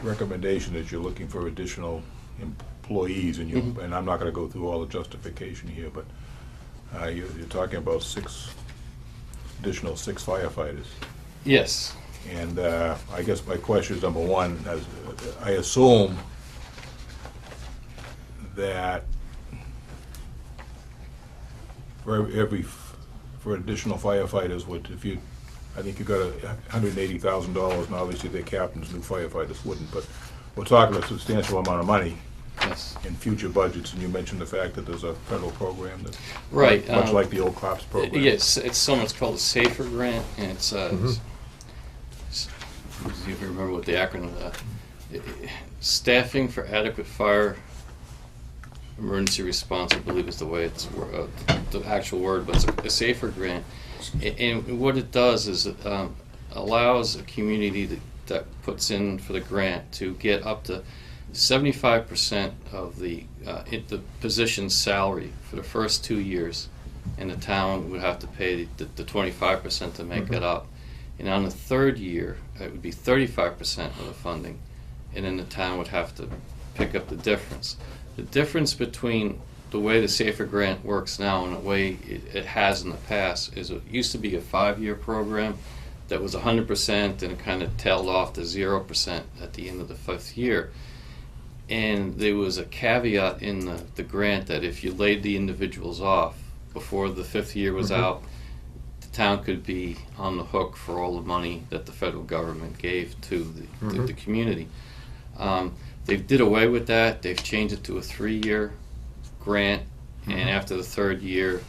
recommendation that you're looking for additional employees, and and I'm not going to go through all the justification here, but you're talking about 6 firefighters. Yes. And I guess my question is, number one, I assume that for additional firefighters, I think you got $180,000, and obviously they're captains, new firefighters wouldn't, but we're talking a substantial amount of money Yes. in future budgets, and you mentioned the fact that there's a federal program that, Right. much like the old cops program. Yes, it's someone's called a SAFER grant, and it's, if you remember what the acronym Staffing for Adequate Fire Emergency Response, I believe is the way it's the actual word, but it's a SAFER grant. And what it does is it allows a community that puts in for the grant to get up to 75% of the position's salary for the first 2 years, and the town would have to pay the 25% to make it up. And on the third year, it would be 35% of the funding, and then the town would have to pick up the difference. The difference between the way the SAFER grant works now and the way it has in the past is it used to be a 5-year program that was 100%, and it kind of tailed off to 0% at the end of the 5th year. And there was a caveat in the grant that if you laid the individuals off before the 5th year was out, the town could be on the hook for all the money that the federal government gave to the community. They did away with that. They've changed it to a 3-year grant, and after the 3rd year,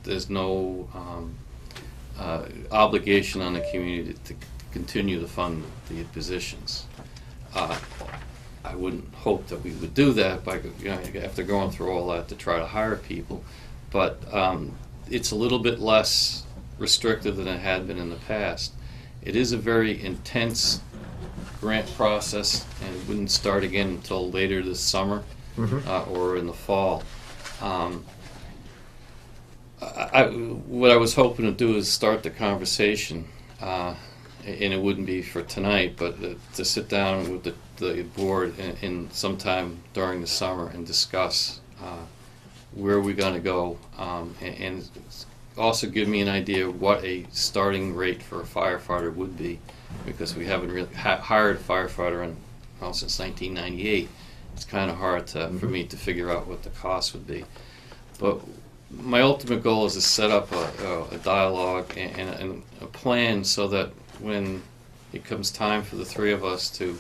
there's no obligation on the community to continue to fund the positions. I wouldn't hope that we would do that by after going through all that to try to hire people, but it's a little bit less restrictive than it had been in the past. It is a very intense grant process, and it wouldn't start again until later this summer or in the fall. What I was hoping to do is start the conversation, and it wouldn't be for tonight, but to sit down with the board in sometime during the summer and discuss where we're going to go, and also give me an idea of what a starting rate for a firefighter would be, because we haven't really hired a firefighter since 1998. It's kind of hard for me to figure out what the cost would be. But my ultimate goal is to set up a dialogue and a plan so that when it comes time for the 3 of us to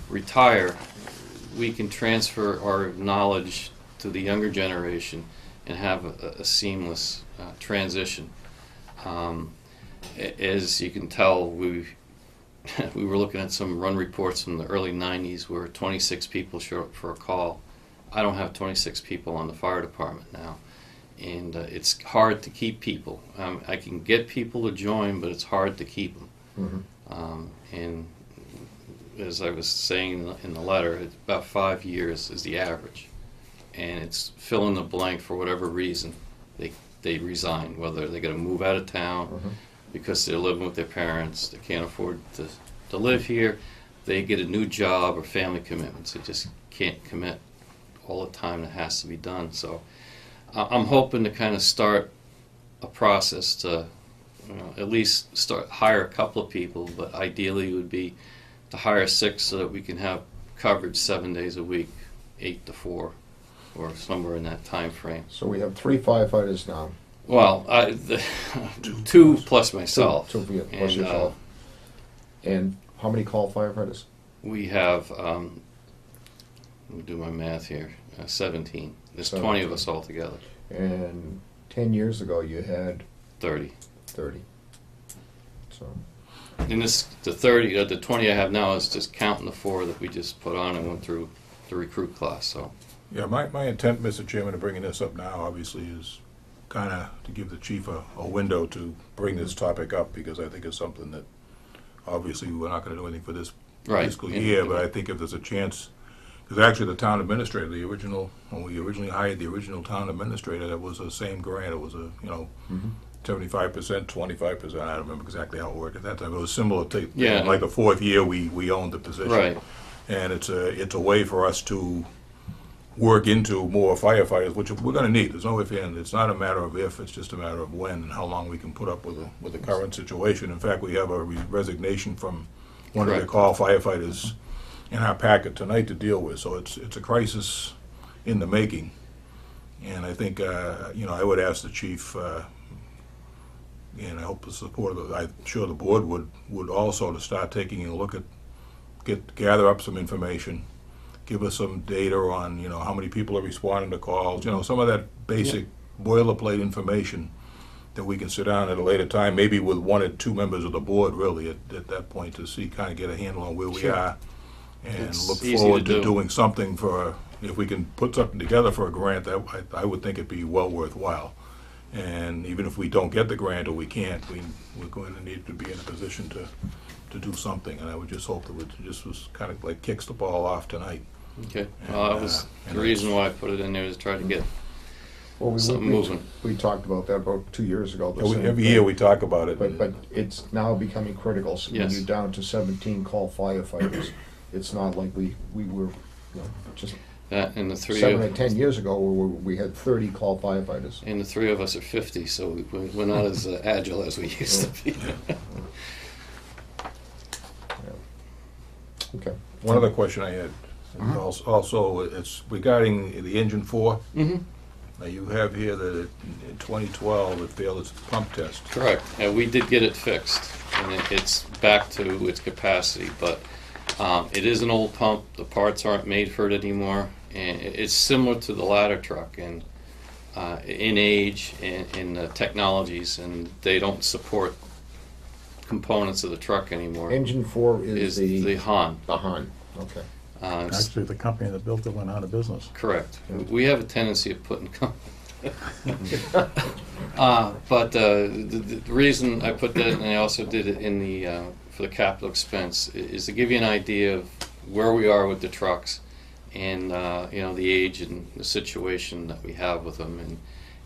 retire, we can transfer our knowledge to the younger generation and have a seamless transition. As you can tell, we were looking at some run reports from the early 90s where 26 people showed up for a call. I don't have 26 people on the fire department now, and it's hard to keep people. I can get people to join, but it's hard to keep them. And as I was saying in the letter, it's about 5 years is the average, and it's fill in the blank for whatever reason they resign, whether they're going to move out of town because they're living with their parents, they can't afford to live here, they get a new job or family commitments, they just can't commit all the time that has to be done. So I'm hoping to kind of start a process to at least hire a couple of people, but ideally it would be to hire 6 so that we can have coverage 7 days a week, 8 to 4, or somewhere in that time frame. So we have 3 firefighters now. Well, two plus myself. Two plus And, yourself. And how many call firefighters? We have, let me do my math here, 17. There's 20 of us altogether. And 10 years ago you had 30. 30. So, And the 20 I have now is just counting the 4 that we just put on and went through the recruit class. So Yeah, my intent, Mr. Chairman, of bringing this up now, obviously, is kind of to give the chief a window to bring this topic up, because I think it's something that, obviously, we're not going to do anything for this Right. fiscal year, but I think if there's a chance, because actually the town administrator, when we originally hired the original town administrator, that was the same grant. It was 75%, 25%, I don't remember exactly how it worked at that time. It was similar to, Yeah. like the fourth year we owned the position. Right. And it's a way for us to work into more firefighters, which we're gonna need. There's no if and. It's not a matter of if, it's just a matter of when and how long we can put up with the current situation. In fact, we have a resignation from one of the Correct. call firefighters in our packet tonight to deal with. So it's a crisis in the making. And I think, I would ask the chief, and I hope the support of I'm sure the board would also, to start taking a look at, gather up some information, give us some data on, how many people are responding to calls, some of that basic boilerplate information that we can sit down at a later time, maybe with 1 or 2 members of the board, really, at that point, to see, kind of get a handle on where we Sure. are, and It's look easy forward to to do. doing something if we can put something together for a grant, that I would think it'd be well worthwhile. And even if we don't get the grant, or we can't, we're going to need to be in a position to do something, and I would just hope that it just was kind of like kicks the ball off tonight. Okay. And, Well, that was and the reason why I put it in there, to try to get well, something moving. we talked about that about 2 years ago. the same Every thing. year we talk about it. But it's now becoming critical. So when Yes. you're down to 17 call firefighters, it's not like we were just That and the 3 7 or of 10 years ago where we had 30 call firefighters. and the 3 of us are 50, so we're not as agile as we used to be. Okay. One other question I had, also, it's regarding the engine 4. Mm-hmm. Now, you have here that in 2012, it failed its pump test. Correct. And we did get it fixed, and it's back to its capacity. But it is an old pump. The parts aren't made for it anymore, and it's similar to the ladder truck in age and in technologies, and they don't support components of the truck anymore. Engine 4 is the Han. the Han. Okay. It's Actually, the company that built it went out of business. correct. We have a tendency of putting but the reason I put that, and I also did it in the for the capital expense, is to give you an idea of where we are with the trucks, and the age and the situation that we have with them. And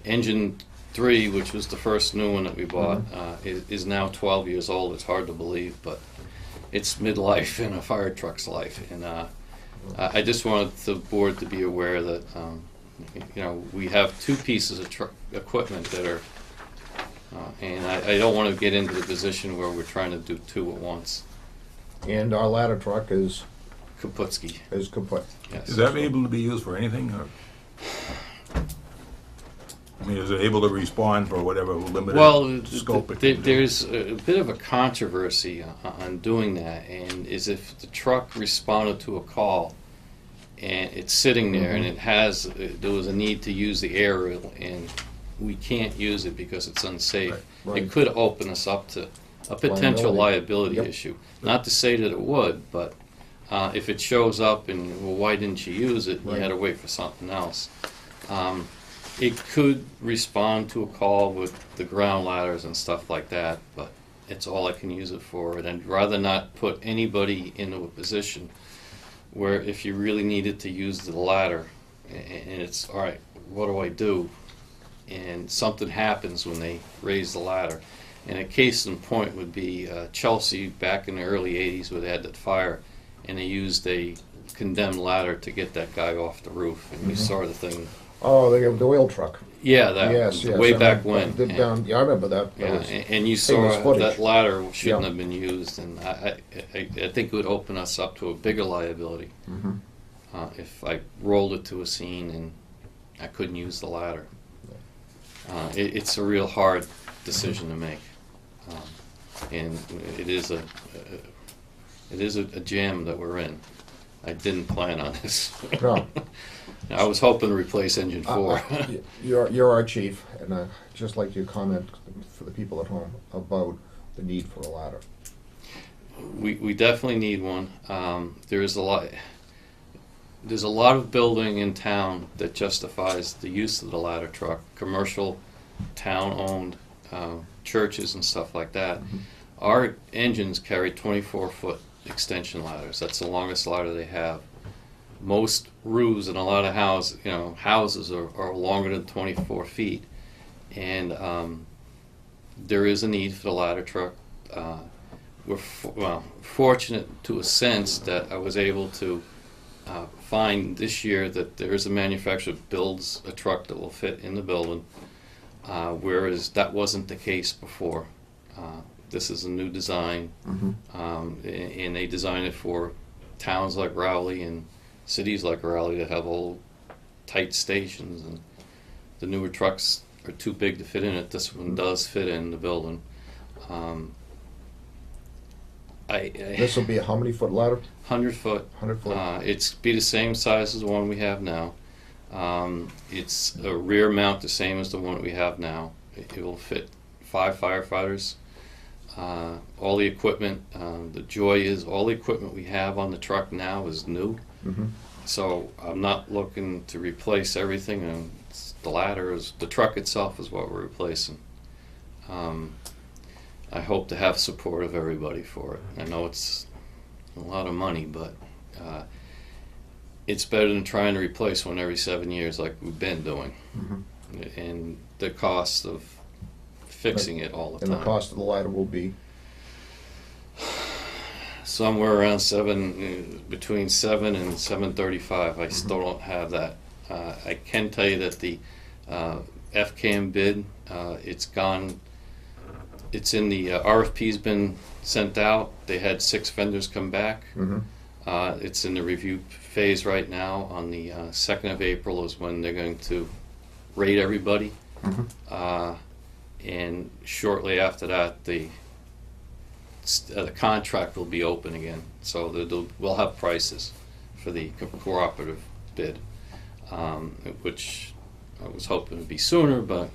engine 3, which was the first new one that we bought, is now 12 years old. It's hard to believe, but it's midlife in a fire truck's life. And I just wanted the board to be aware that we have 2 pieces of truck equipment that are, and I don't want to get into the position where we're trying to do 2 at once. And our ladder truck is Kaputski, kaput. yes. Is that able to be used for anything, or? I mean, is it able to respond for whatever limited Well, scope it can do? there's a bit of a controversy on doing that, and is if the truck responded to a call and it's sitting there and there was a need to use the aerial and we can't use it because it's unsafe, Right. it could open us up to a potential liability Yep. issue. Not to say that it would, but if it shows up and, well, why didn't you use it? You Right. had to wait for something else. It could respond to a call with the ground ladders and stuff like that, but it's all I can use it for. And I'd rather not put anybody into a position where if you really needed to use the ladder, and it's, all right, what do I do? And something happens when they raise the ladder. And a case in point would be Chelsea back in the early 80s, where they had that fire, and they used a condemned ladder to get that guy off the roof. And we saw the thing Oh, the oil truck. Yeah, that, Yes, yes. way I back remember- when. Down, yeah, I remember that. That Yeah, was and you famous saw footage. that ladder shouldn't Yeah. have been used, and I think it would open us up to a bigger liability Mhm. if I rolled it to a scene and I couldn't use the ladder. It's a real hard decision to make, and it is a jam that we're in. I didn't plan on this. No. I was hoping to replace engine 4. You're our chief, and I'd just like you to comment for the people at home about the need for a ladder. We definitely need one. There's a lot of building in town that justifies the use of the ladder truck. Commercial, town-owned churches and stuff like that. Mm-hmm. Our engines carry 24-foot extension ladders. That's the longest ladder they have. Most roofs in a lot of houses are longer than 24 feet, and there is a need for the ladder truck. We're fortunate to a sense that I was able to find this year that there is a manufacturer that builds a truck that will fit in the building, whereas that wasn't the case before. This is a new design, and they designed it for towns like Rowley and cities like Raleigh that have old tight stations, and the newer trucks are too big to fit in it. This one does fit in the building. This will be a how many foot ladder? 100 foot. 100 foot. It's be the same size as the one we have now. It's a rear mount the same as the one that we have now. It will fit 5 firefighters. All the equipment, the joy is all the equipment we have on the truck now is new. Mm-hmm. So I'm not looking to replace everything, and the ladder is, the truck itself is what we're replacing. I hope to have support of everybody for it. I know it's a lot of money, but it's better than trying to replace one every 7 years like we've been doing. Mm-hmm. And the cost of fixing it all the And time. the cost of the ladder will be? Somewhere around between 7 and 735. I still don't have that. I can tell you that the FCAM bid, it's gone. It's in the RFP's been sent out. They had 6 vendors come back. Mm-hmm. It's in the review phase right now. On the 2nd of April is when they're going to rate everybody. Mm-hmm. And shortly after that, the contract will be open again. So we'll have prices for the cooperative bid, which I was hoping to be sooner, but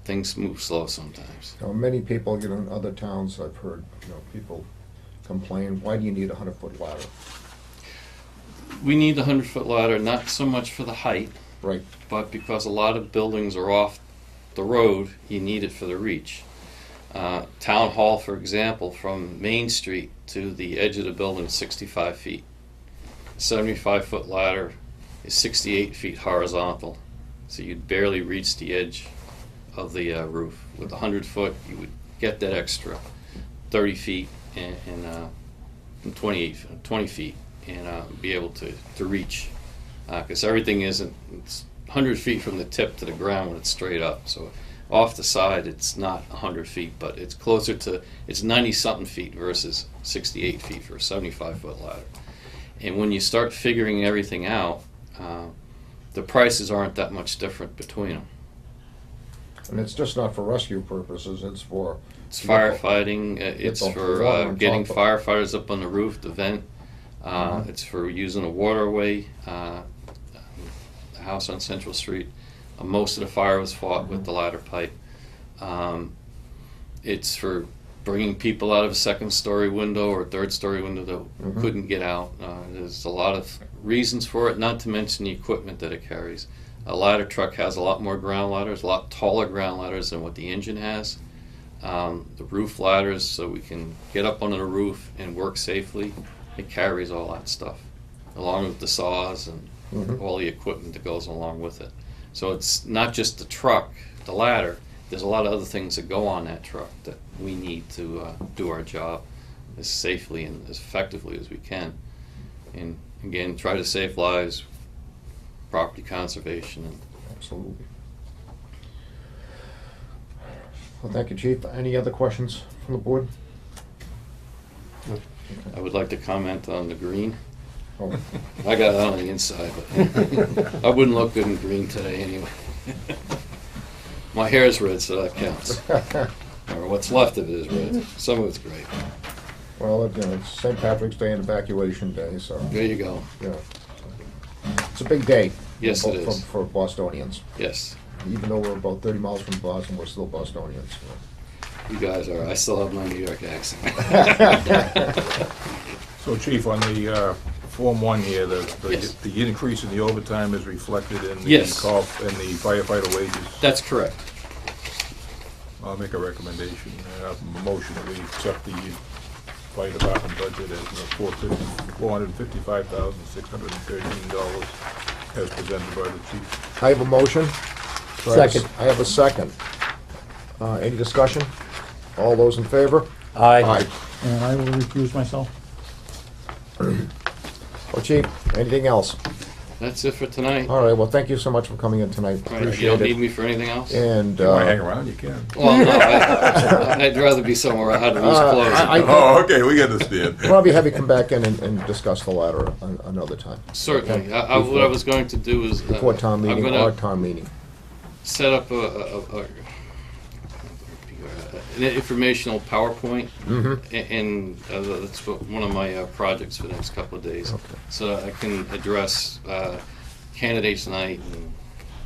things move slow sometimes. Now, many people, in other towns, I've heard, people complain, why do you need a 100-foot ladder? We need the 100-foot ladder, not so much for the height, Right. but because a lot of buildings are off the road, you need it for the reach. Town Hall, for example, from Main Street to the edge of the building is 65 feet. 75-foot ladder is 68 feet horizontal, so you'd barely reach the edge of the roof. With 100-foot, you would get that extra 30 feet and 20 feet and be able to reach, because everything isn't, it's 100 feet from the tip to the ground when it's straight up. So off the side, it's not 100 feet, but it's closer to, it's 90-something feet versus 68 feet for a 75-foot ladder. And when you start figuring everything out, the prices aren't that much different between them. And it's just not for rescue purposes, it's for... It's firefighting, it's the for water on getting top of- firefighters up on the roof to vent. It's for using a waterway. The house on Central Street, most of the fire was fought with the ladder pipe. It's for bringing people out of a second-story window or third-story window that couldn't get out. There's a lot of reasons for it, not to mention the equipment that it carries. A ladder truck has a lot more ground ladders, a lot taller ground ladders than what the engine has. The roof ladders, so we can get up onto the roof and work safely. It carries all that stuff, along with the saws and all the equipment that goes along with it. So it's not just the truck, the ladder. There's a lot of other things that go on that truck that we need to do our job as safely and as effectively as we can. And again, try to save lives. property conservation. And Absolutely. Well, thank you, Chief. Any other questions from the board? I would like to comment on the green. Oh, I got it on the inside, but I wouldn't look good in green today anyway. My hair is red, so that counts. Or what's left of it is red. Some of it's gray. well, you know, it's St. Patrick's Day and Evacuation Day, so, There you go. yeah. It's a big day. Yes, it is. For Bostonians. Yes, Even though we're about 30 miles from Boston, we're still Bostonians. you guys are. I still have my New York accent. So Chief, on the Form 1 here, Yes. the increase in the overtime is reflected in the Yes. call, in the firefighter wages? That's correct. I'll make a recommendation, a motion that we accept the fire department budget at $455,613 as presented by the chief. I have a motion. Second. I have a second. Any discussion? All those in favor? Aye. And I will recuse myself. Well, Chief, anything else? That's it for tonight. All right, well, thank you so much for coming in tonight. All right, you Appreciate don't it. need me for anything else? And, If you want to hang around, you can. Well, no, I'd rather be somewhere I had to lose clothes. Oh, okay, we understand. probably have you come back in and discuss the latter another time. Certainly. Okay. What I was going to do is Before town I'm meeting going or to town meeting. set up an informational PowerPoint, and that's one of my projects for the next couple of days. Okay. So I can address candidates night and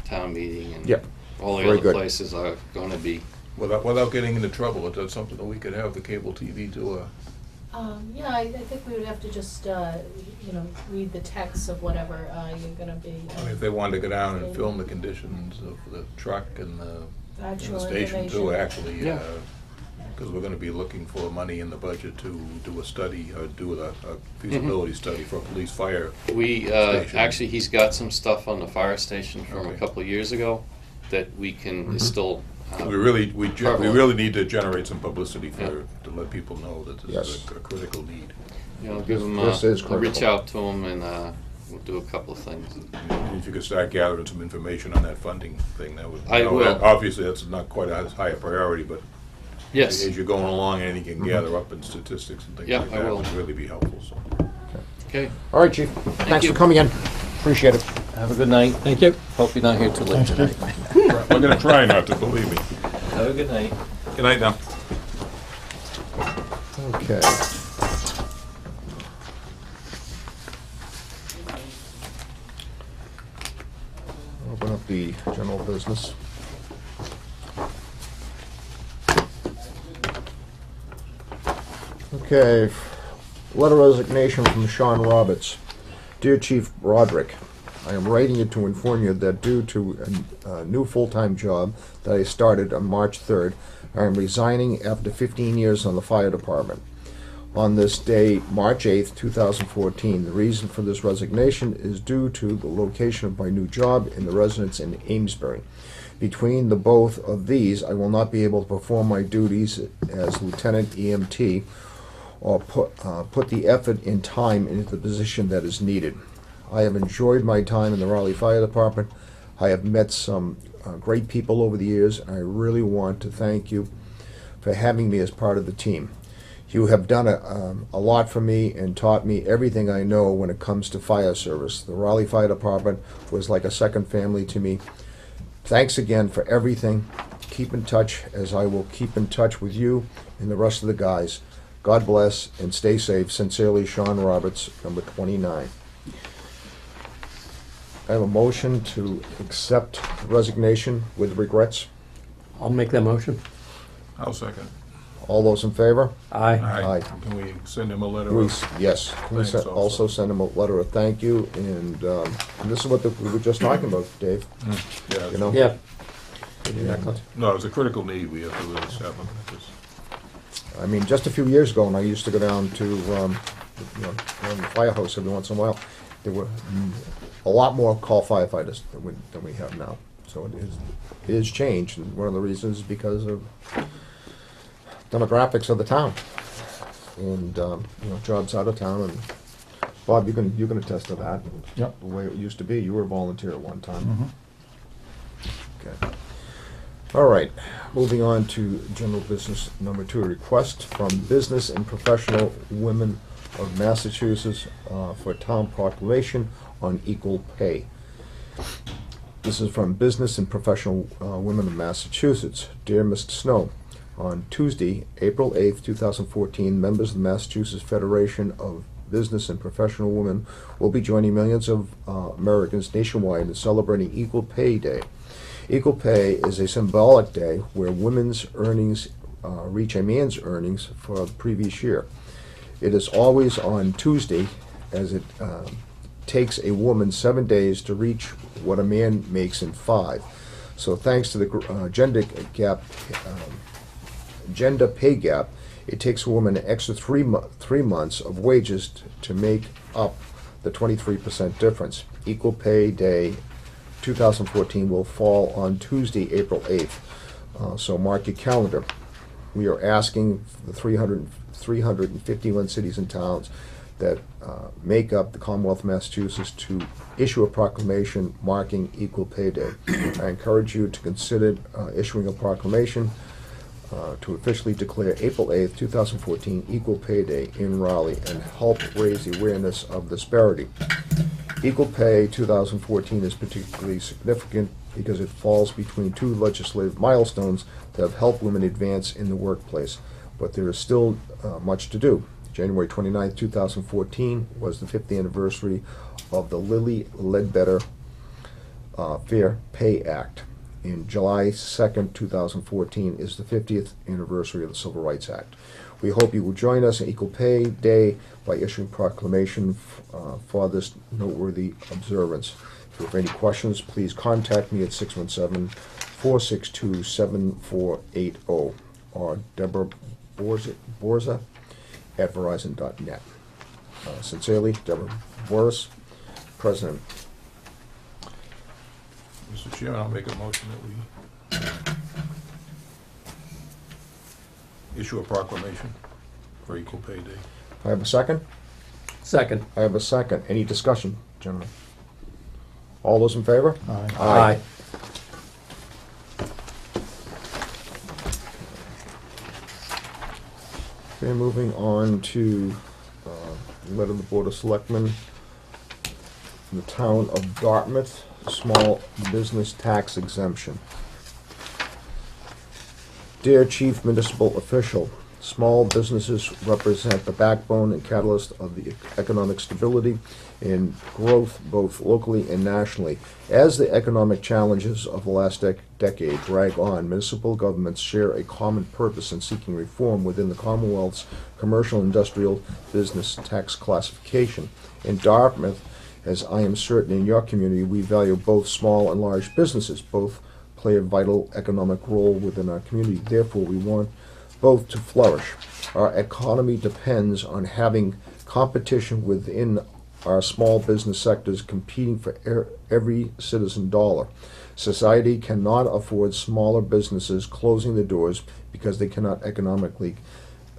town meeting and Yep. all the Very other good. places are going to be. Without getting into trouble, is that something that we could have the cable TV do? Yeah, I think we would have to just, read the text of whatever you're gonna be. I mean, if they wanted to go down and film the conditions of the truck and the Actual station too, information. actually, Yeah. because we're gonna be looking for money in the budget to do a study, or do a feasibility study for a police fire. We Station. actually, he's got some stuff on the fire station from a Okay. couple of years ago that we can is still. We really prevalent. need to generate some publicity to let people know that this is Yes. a critical need. Give him. This is I'll reach critical. out to him and we'll do a couple of things. And if you could start gathering some information on that funding thing, that would. I will. Obviously, that's not quite as high a priority, but Yes. as you're going along, and you can gather up in statistics and things Yeah, like I that, will. would really be helpful, so. Okay. All right, Chief. Thanks you. for coming in. Appreciate it. Have a good night. Thank you. Hope you're not here too late tonight. We're gonna try not to, believe me. Have a good night. Good night now. Okay. Open up the general business. Okay, letter of resignation from Sean Roberts. Dear Chief Roderick, I am writing you to inform you that due to a new full-time job that I started on March 3rd, I am resigning after 15 years on the fire department. On this day, March 8th, 2014, the reason for this resignation is due to the location of my new job and the residence in Amesbury. Between the both of these, I will not be able to perform my duties as Lieutenant EMT or put the effort and time into the position that is needed. I have enjoyed my time in the Raleigh Fire Department. I have met some great people over the years, and I really want to thank you for having me as part of the team. You have done a lot for me and taught me everything I know when it comes to fire service. The Raleigh Fire Department was like a second family to me. Thanks again for everything. Keep in touch, as I will keep in touch with you and the rest of the guys. God bless and stay safe. Sincerely, Sean Roberts, number 29. I have a motion to accept resignation with regrets. I'll make that motion. I'll second. All those in favor? Aye. Aye. Can we send him a letter? Yes. Can we Thanks also send him a letter of thank you, and this is what we were just talking about, Dave, Yeah. you know? Yeah. No, it's a critical need, we have to really step on it. I mean, just a few years ago, when I used to go down to, around the firehouse every once in a while, there were a lot more call firefighters than we have now. So it is changed, and one of the reasons is because of demographics of the town, and jobs out of town, and Bob, you can attest to that. Yep. The way it used to be, you were a volunteer at one time. Mhm. Okay. All right, moving on to general business number 2, a request from Business and Professional Women of Massachusetts for a town proclamation on equal pay. This is from Business and Professional Women of Massachusetts. Dear Mr. Snow, on Tuesday, April 8th, 2014, members of the Massachusetts Federation of Business and Professional Women will be joining millions of Americans nationwide in celebrating Equal Pay Day. Equal pay is a symbolic day where women's earnings reach a man's earnings for the previous year. It is always on Tuesday, as it takes a woman 7 days to reach what a man makes in 5. So thanks to the gender pay gap, it takes a woman an extra 3 months of wages to make up the 23% difference. Equal Pay Day 2014 will fall on Tuesday, April 8th. So mark your calendar. We are asking the 351 cities and towns that make up the Commonwealth of Massachusetts to issue a proclamation marking Equal Pay Day. I encourage you to consider issuing a proclamation to officially declare April 8th, 2014 Equal Pay Day in Raleigh and help raise the awareness of disparity. Equal Pay 2014 is particularly significant because it falls between 2 legislative milestones that have helped women advance in the workplace, but there is still much to do. January 29, 2014 was the 5th anniversary of the Lilly Ledbetter Fair Pay Act. In July 2nd, 2014 is the 50th anniversary of the Civil Rights Act. We hope you will join us on Equal Pay Day by issuing proclamation for this noteworthy observance. If you have any questions, please contact me at 617-462-7480 or Deborah Borza at verizon.net. Sincerely, Deborah Boris, President. Mr. Chairman, I'll make a motion that we issue a proclamation for Equal Pay Day. I have a second? Second. I have a second. Any discussion, gentlemen? All those in favor? Aye. Okay, moving on to letter of the Board of Selectmen, the town of Dartmouth, small business tax exemption. Dear Chief Municipal Official, small businesses represent the backbone and catalyst of the economic stability and growth both locally and nationally. As the economic challenges of the last decade drag on, municipal governments share a common purpose in seeking reform within the Commonwealth's commercial industrial business tax classification. In Dartmouth, as I am certain in your community, we value both small and large businesses. Both play a vital economic role within our community. Therefore, we want both to flourish. Our economy depends on having competition within our small business sectors competing for every citizen dollar. Society cannot afford smaller businesses closing their doors because they cannot economically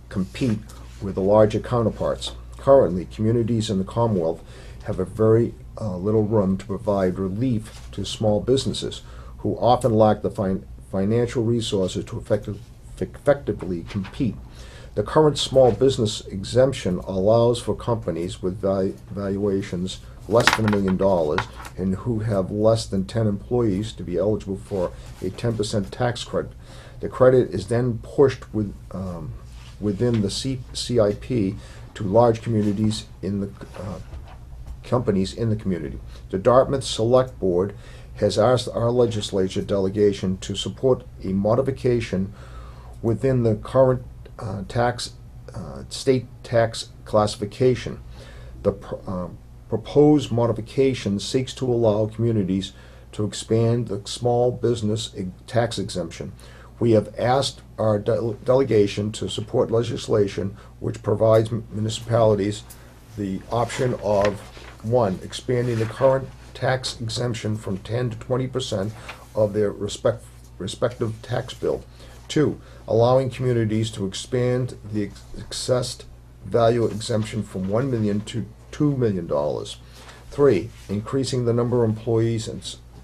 compete with the larger counterparts. Currently, communities in the Commonwealth have a very little room to provide relief to small businesses who often lack the financial resources to effectively compete. The current small business exemption allows for companies with valuations less than $1 million and who have less than 10 employees to be eligible for a 10% tax credit. The credit is then pushed within the CIP to large communities in the companies in the community. The Dartmouth Select Board has asked our legislature delegation to support a modification within the current state tax classification. The proposed modification seeks to allow communities to expand the small business tax exemption. We have asked our delegation to support legislation which provides municipalities the option of 1, expanding the current tax exemption from 10 to 20% of their respective tax bill. 2, allowing communities to expand the assessed value exemption from $1 million to $2 million. 3, increasing the number of employees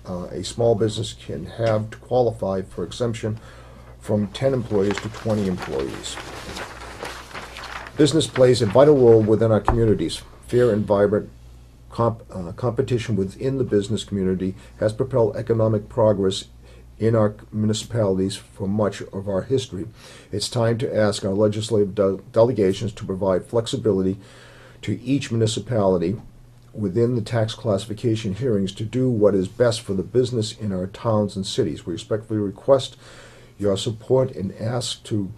a small business can have to qualify for exemption from 10 employees to 20 employees. Business plays a vital role within our communities. Fair and vibrant competition within the business community has propelled economic progress in our municipalities for much of our history. It's time to ask our legislative delegations to provide flexibility to each municipality within the tax classification hearings to do what is best for the business in our towns and cities. We respectfully request your support and ask to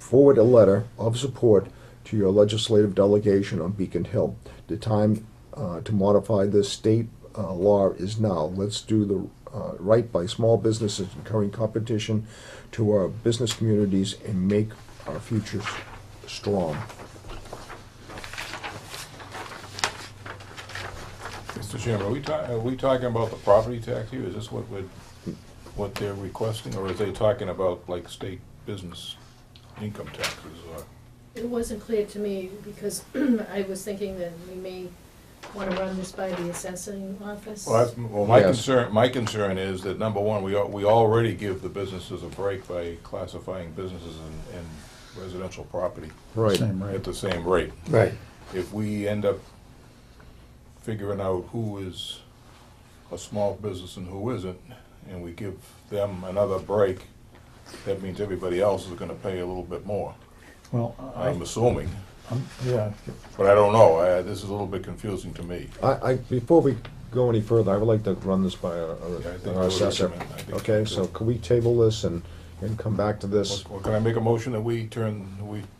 forward a letter of support to your legislative delegation on Beacon Hill. The time to modify this state law is now. Let's do the right by small businesses, encouraging competition to our business communities and make our futures strong. Mr. Chairman, are we talking about the property tax here? Is this what they're requesting, or is they talking about like state business income taxes? Or? It wasn't clear to me because I was thinking that we may want to run this by the assessing office. Well, my Yes. concern is that, number one, we already give the businesses a break by classifying businesses and residential property Right. Same rate. at the same rate. Right. If we end up figuring out who is a small business and who isn't, and we give them another break, that means everybody else is gonna pay a little bit more, Well, I'm assuming. yeah, But I don't know, this is a little bit confusing to me. Before we go any further, I would like to run this by I think our I would assessor. recommend- I think Okay, so, so too. could we table this and come back to this? Well, can I make a motion that we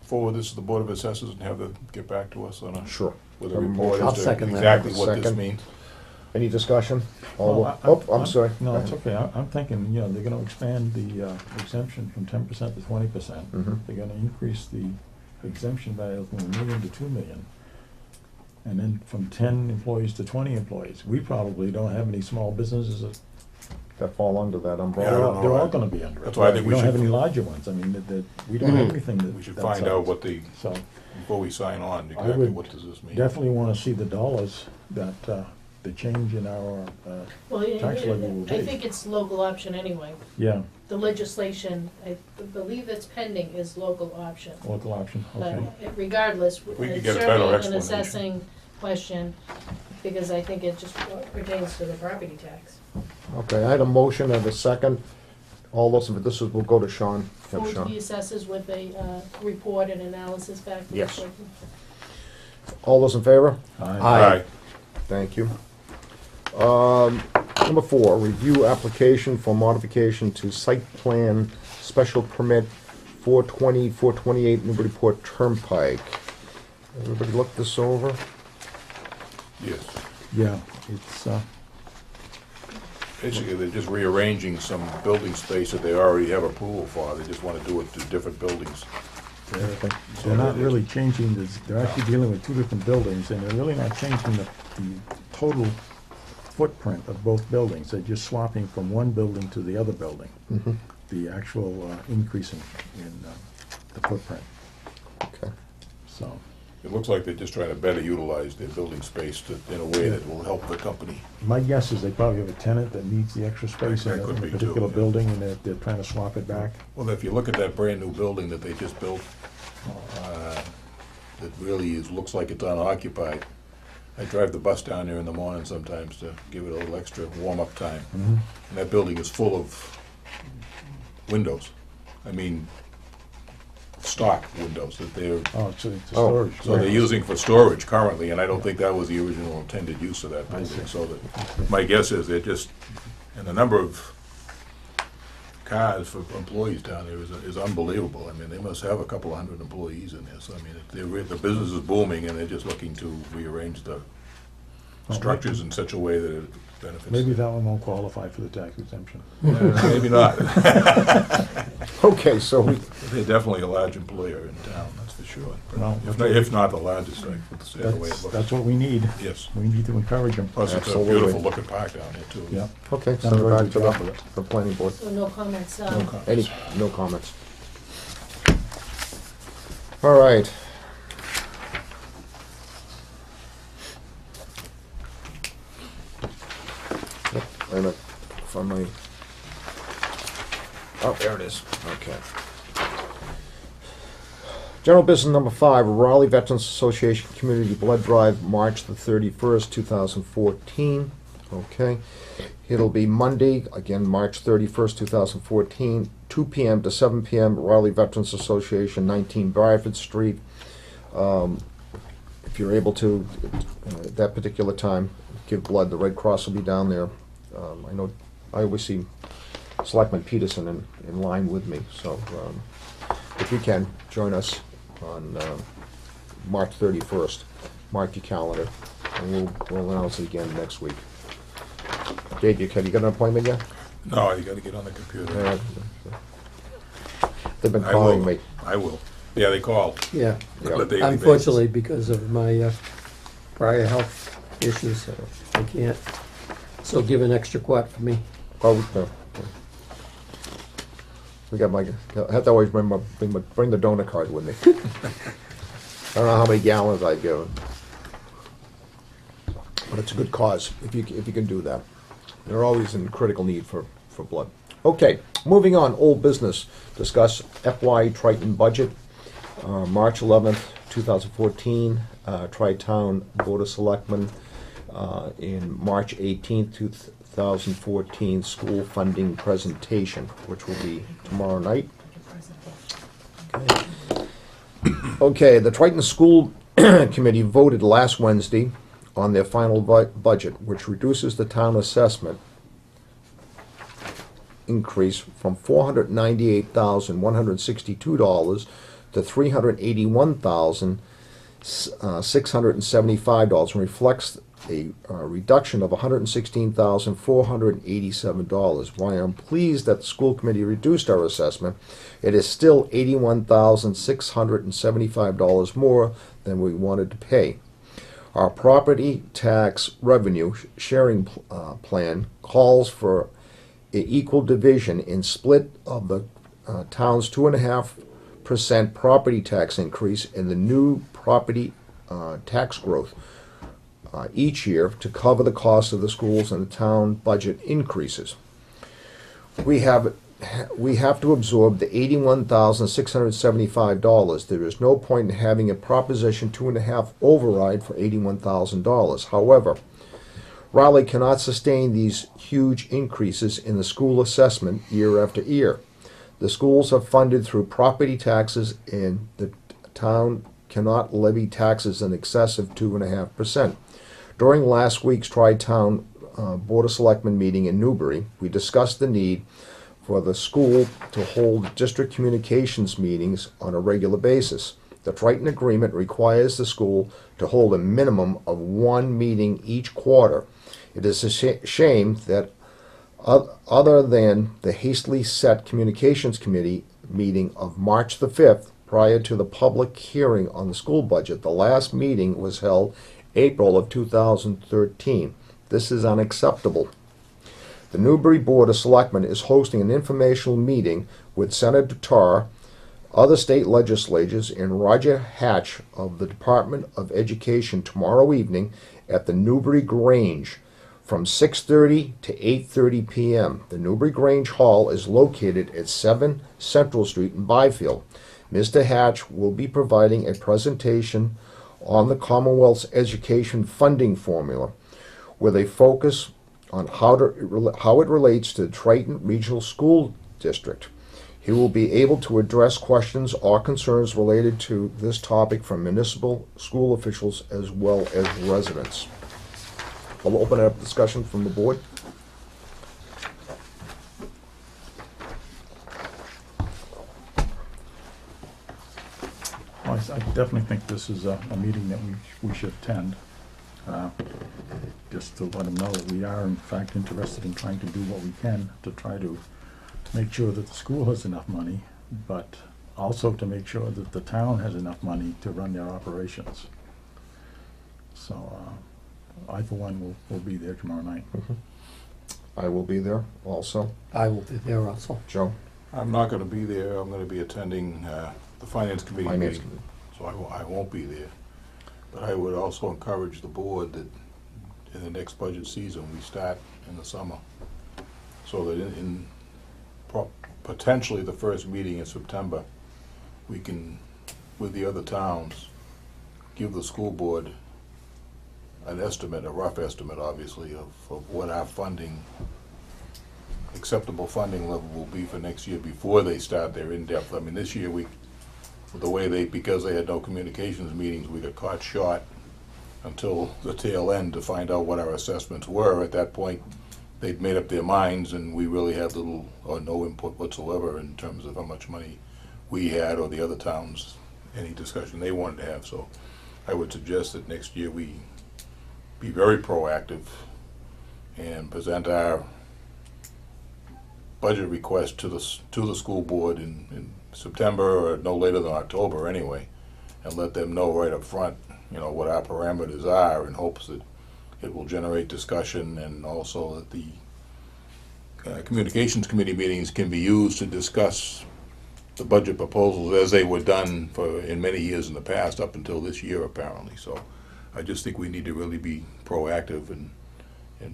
forward this to the Board of Assessors and have them get back to us on a, Sure. with a Have a report motion. I'll as to second that. exactly what this Second. means? Any discussion? Well, I'm sorry. No, it's okay. I'm thinking, you know, they're gonna expand the exemption from 10% to 20%. Mhm. They're gonna increase the exemption value from $1 million to $2 million. And then from 10 employees to 20 employees. We probably don't have any small businesses That fall under that Yeah, I umbrella? don't know. they're all gonna be under it. That's why I think we don't have should- any larger ones. I mean, we don't have anything that. We should that find out size. what the, So before we sign on, I exactly would what does this mean? definitely wanna see the dollars that, the change in our, Well, tax levy will I be. think it's local option anyway. yeah, The legislation, I believe that's pending, is local option. local option, But okay. regardless, we could it's get a better certainly an explanation. assessing question, because I think it just pertains to the property tax. Okay, I had a motion and a second. All those, we'll go to Sean. Have Forward to Sean. the assessors with a report and analysis back to the Yes. selectmen. All those in favor? Aye. Thank you. Number 4, review application for modification to site plan special permit 428 Newburyport Turnpike. Everybody look this over? Yes. Yeah, it's, Basically, they're just rearranging some building space that they already have approval for. They just want to do it to different buildings. they're not really changing this, they're actually dealing with two different buildings, and they're really not changing the total footprint of both buildings. They're just swapping from one building to the other building. Mm-hmm. The actual increase in the footprint, Okay. so. It looks like they're just trying to better utilize their building space in a way that will help the company. My guess is they probably have a tenant that needs the extra space in That could a be too, particular yeah. building, and they're trying to swap it back. Well, if you look at that brand-new building that they just built, that really looks like it's unoccupied. I drive the bus down there in the morning sometimes to give it a little extra warm-up time. Mhm. And that building is full of windows. I mean, stock windows that they're, Oh, it's a Oh, storage. so they're using for storage currently, and I don't think that was the original intended use of that I building. see. So that, my guess is they're just, and the number of cars for employees down there is unbelievable. I mean, they must have a couple of hundred employees in there. So, I mean, the business is booming, and they're just looking to rearrange the structures in such a way that it benefits. Maybe that one won't qualify for the tax exemption. Maybe not. Okay, so They're definitely a large employer in town, that's for sure. Well, If not the largest, I would say the way it looks. That's what we need. Yes. We need to encourage them. Plus, it's a Absolutely. beautiful looking park down there, too. Yeah. okay, Done a send it very back good to job with it. the planning board. So no comments. No comments. All right. wait a minute, from my, oh, there it is, okay. General business number 5, Raleigh Veterans Association Community Blood Drive, March the 31st, 2014. Okay. It'll be Monday, again, March 31st, 2014, 2 p.m. to 7 p.m., Raleigh Veterans Association, 19 Bradford Street. If you're able to, at that particular time, give blood, the Red Cross will be down there. I know I always see Selectman Peterson in line with me, so if you can, join us on March 31st. Mark your calendar, and we'll announce it again next week. Jade, have you got an appointment yet? No, you gotta get on the computer. They've been I calling will. me. I will. Yeah, they called. Yeah, Yeah. On a daily basis. unfortunately, because of my prior health issues, I can't. So give an extra quart for me. Oh, no. We got my. I have to always bring the donut card with me. I don't know how many gallons I've given, but it's a good cause if you can do that. They're always in critical need for blood. Okay, moving on. Old business. Discuss FY Triton budget. March 11th, 2014. Tri-Town Board of Selectmen. In March 18th, 2014, school funding presentation, which will be tomorrow night. Okay, the Triton School Committee voted last Wednesday on their final budget, which reduces the town assessment increase from $498,162 to $381,675, and reflects a reduction of $116,487. While I'm pleased that the school committee reduced our assessment, it is still $81,675 more than we wanted to pay. Our property tax revenue sharing plan calls for an equal division in split of the town's 2.5% property tax increase and the new property tax growth each year to cover the cost of the schools and the town budget increases. We have to absorb the $81,675. There is no point in having a Proposition 2.5 override for $81,000. However, Raleigh cannot sustain these huge increases in the school assessment year after year. The schools are funded through property taxes, and the town cannot levy taxes in excess of 2.5%. During last week's Tri-Town Board of Selectmen meeting in Newbury, we discussed the need for the school to hold district communications meetings on a regular basis. The Triton Agreement requires the school to hold a minimum of one meeting each quarter. It is a shame that other than the hastily set communications committee meeting of March the 5th, prior to the public hearing on the school budget, the last meeting was held April of 2013. This is unacceptable. The Newbury Board of Selectmen is hosting an informational meeting with Senator Tarr, other state legislators, and Roger Hatch of the Department of Education tomorrow evening at the Newbury Grange from 6:30 to 8:30 p.m. The Newbury Grange Hall is located at 7 Central Street in Byfield. Mr. Hatch will be providing a presentation on the Commonwealth's education funding formula with a focus on how it relates to the Triton Regional School District. He will be able to address questions or concerns related to this topic from municipal school officials as well as residents. I'll open up discussion from the board. Well, I definitely think this is a meeting that we should attend. Just to let them know that we are in fact interested in trying to do what we can to try to make sure that the school has enough money, but also to make sure that the town has enough money to run their operations. So I, for one, will be there tomorrow night. Mm-hmm. I will be there also. I will be there also. Joe? I'm not gonna be there. I'm gonna be attending the Finance Committee Finance meeting, Committee. so I won't be there. But I would also encourage the board that in the next budget season, we start in the summer so that potentially the first meeting in September, we can, with the other towns, give the school board an estimate, a rough estimate, obviously, of what our funding, acceptable funding level will be for next year before they start their in-depth. I mean, this year, because they had no communications meetings, we got caught short until the tail end to find out what our assessments were. At that point, they'd made up their minds, and we really had little or no input whatsoever in terms of how much money we had or the other towns, any discussion they wanted to have. So I would suggest that next year we be very proactive and present our budget request to the school board in September or no later than October anyway, and let them know right up front, what our parameters are, in hopes that it will generate discussion, and also that the communications committee meetings can be used to discuss the budget proposals as they were done in many years in the past, up until this year apparently. So I just think we need to really be proactive in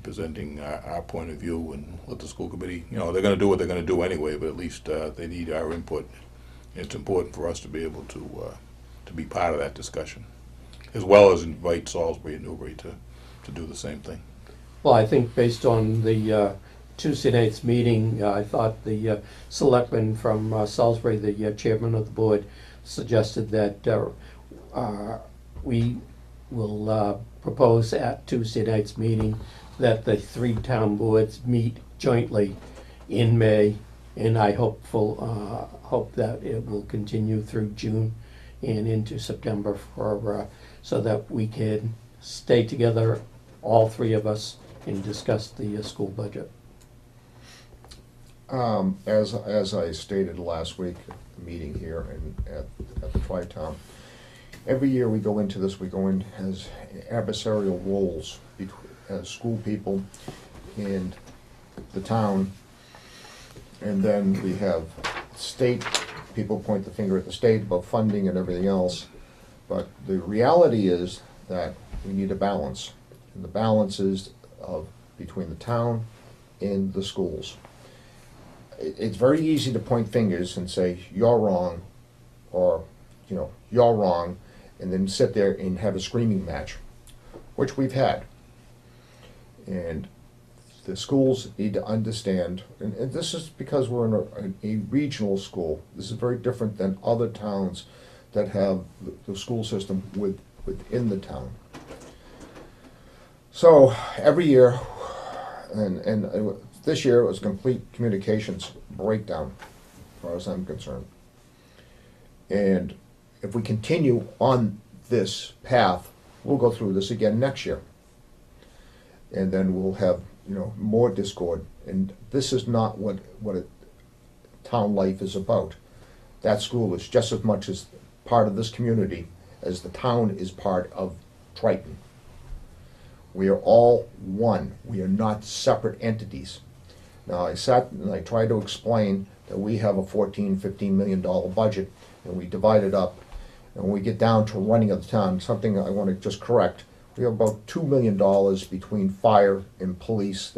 presenting our point of view, and let the school committee, they're going to do what they're going to do anyway, but at least they need our input. It's important for us to be able to be part of that discussion, as well as invite Salisbury and Newbury to do the same thing. Well, I think based on the Tuesday night's meeting, I thought the selectman from Salisbury, the chairman of the board, suggested that we will propose at Tuesday night's meeting that the three town boards meet jointly in May, and I hope that it will continue through June and into September so that we can stay together, all three of us, and discuss the school budget. As I stated last week at the meeting here at the Tri-Town, every year we go into this, we go in as adversarial roles as school people and the town, and then we have state people point the finger at the state about funding and everything else. But the reality is that we need a balance, and the balance is between the town and the schools. It's very easy to point fingers and say you're wrong, or you're wrong, and then sit there and have a screaming match, which we've had. And the schools need to understand, and this is because we're in a regional school. This is very different than other towns that have the school system within the town. So every year, and this year it was complete communications breakdown, as far as I'm concerned. And if we continue on this path, we'll go through this again next year. And then we'll have, more discord. And this is not what a town life is about. That school is just as much as part of this community as the town is part of Triton. We are all one. We are not separate entities. Now, I sat and I tried to explain that we have a $14–15 million budget, and we divide it up. And when we get down to running of the town, something I want to just correct, we have about $2 million between fire and police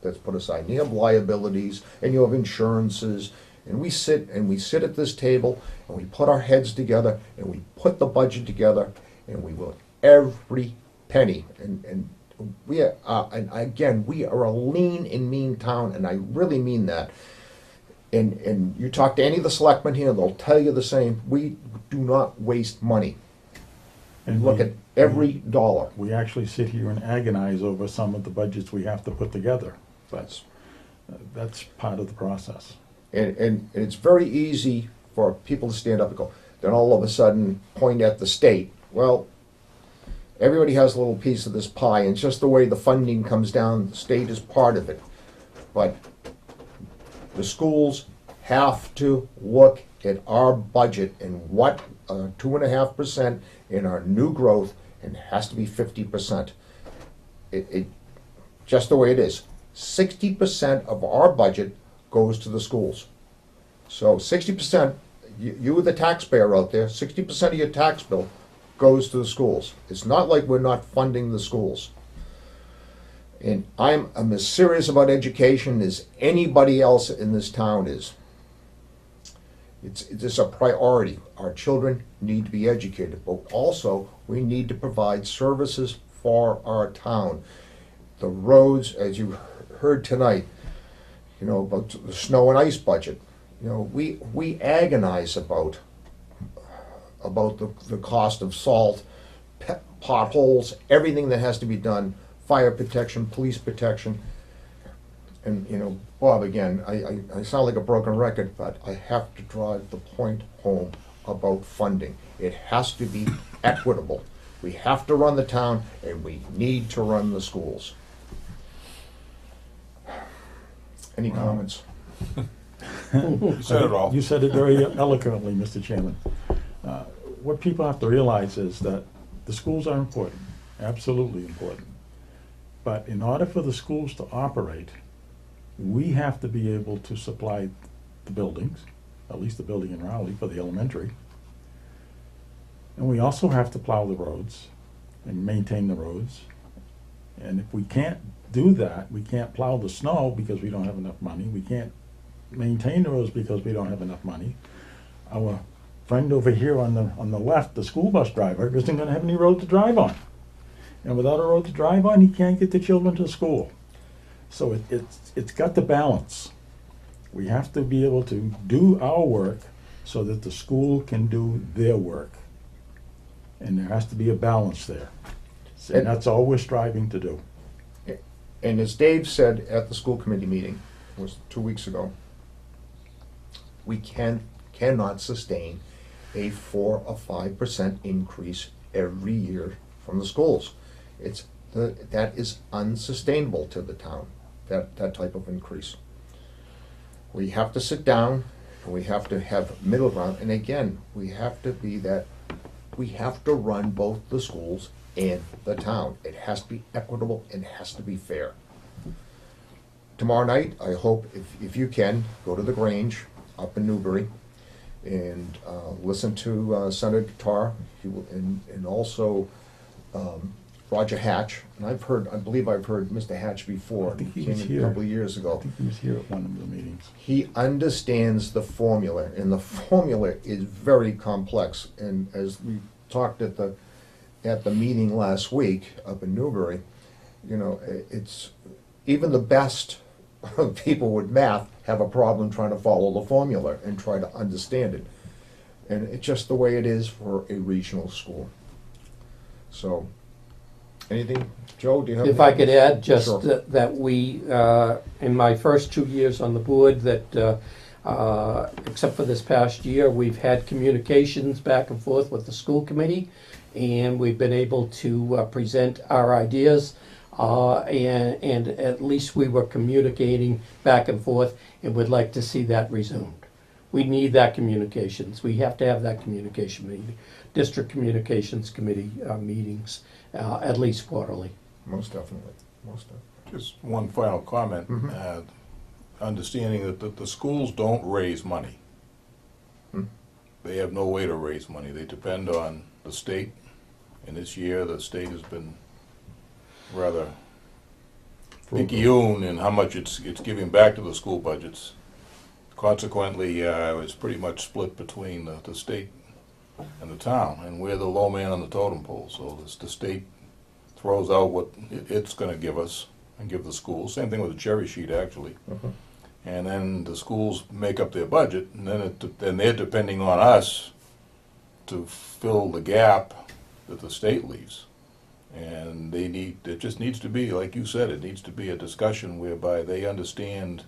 that's put aside. And you have liabilities, and you have insurances, and we sit at this table, and we put our heads together, and we put the budget together, and we will every penny. And we are, and again, we are a lean and mean town, and I really mean that. And you talk to any of the selectmen here, they'll tell you the same. We do not waste money. And Look at every dollar. We actually sit here and agonize over some of the budgets we have to put together. That's part of the process. And it's very easy for people to stand up and go, then all of a sudden point at the state. Well, everybody has a little piece of this pie, and it's just the way the funding comes down, the state is part of it. But the schools have to look at our budget and what 2.5% in our new growth, and it has to be 50%. It just the way it is. 60% of our budget goes to the schools. So 60%, you the taxpayer out there, 60% of your tax bill goes to the schools. It's not like we're not funding the schools. And I'm as serious about education as anybody else in this town is. It's a priority. Our children need to be educated, but also we need to provide services for our town. The roads, as you heard tonight, you know, about the snow and ice budget. You know, we agonize about the cost of salt, potholes, everything that has to be done, fire protection, police protection. And, you know, Bob, again, I sound like a broken record, but I have to drive the point home about funding. It has to be equitable. We have to run the town, and we need to run the schools. Any comments? You said it all. You said it very eloquently, Mr. Chairman. What people have to realize is that the schools are important, absolutely important. But in order for the schools to operate, we have to be able to supply the buildings, at least the building in Raleigh for the elementary. And we also have to plow the roads and maintain the roads. And if we can't do that, we can't plow the snow because we don't have enough money. We can't maintain the roads because we don't have enough money. Our friend over here on the left, the school bus driver, isn't going to have any road to drive on. And without a road to drive on, he can't get the children to school. So it's got to balance. We have to be able to do our work so that the school can do their work. And there has to be a balance there. And that's all we're striving to do. And as Dave said at the school committee meeting, it was 2 weeks ago, we cannot sustain a 4 or 5% increase every year from the schools. That is unsustainable to the town, that type of increase. We have to sit down, and we have to have middle ground, and again, we have to run both the schools and the town. It has to be equitable and it has to be fair. Tomorrow night, I hope, if you can, go to the Grange up in Newbury and listen to Senator Tarr and also Roger Hatch. And I believe I've heard Mr. Hatch before. I think he came was in here a couple of years ago. I think he was here at one of the meetings. He understands the formula, and the formula is very complex. And as we talked at the meeting last week up in Newbury, you know, it's even the best people with math have a problem trying to follow the formula and try to understand it. And it's just the way it is for a regional school. So, anything, Joe, do you have? If I could add just Sure. that we, in my first 2 years on the board, that except for this past year, we've had communications back and forth with the school committee, and we've been able to present our ideas, and at least we were communicating back and forth, and would like to see that resumed. We need that communications. We have to have that communication meeting, district communications committee meetings, at least quarterly. Most definitely, most definitely. Just one final comment. Understanding that the schools don't raise money. They have no way to raise money. They depend on the state. And this year, the state has been rather picayune in how much it's giving back to the school budgets. Consequently, it's pretty much split between the state and the town, and we're the low man on the totem pole. So the state throws out what it's going to give us and give the schools. Same thing with the cherry sheet, actually. And then the schools make up their budget, and then they're depending on us to fill the gap that the state leaves. And it just needs to be, like you said, it needs to be a discussion whereby they understand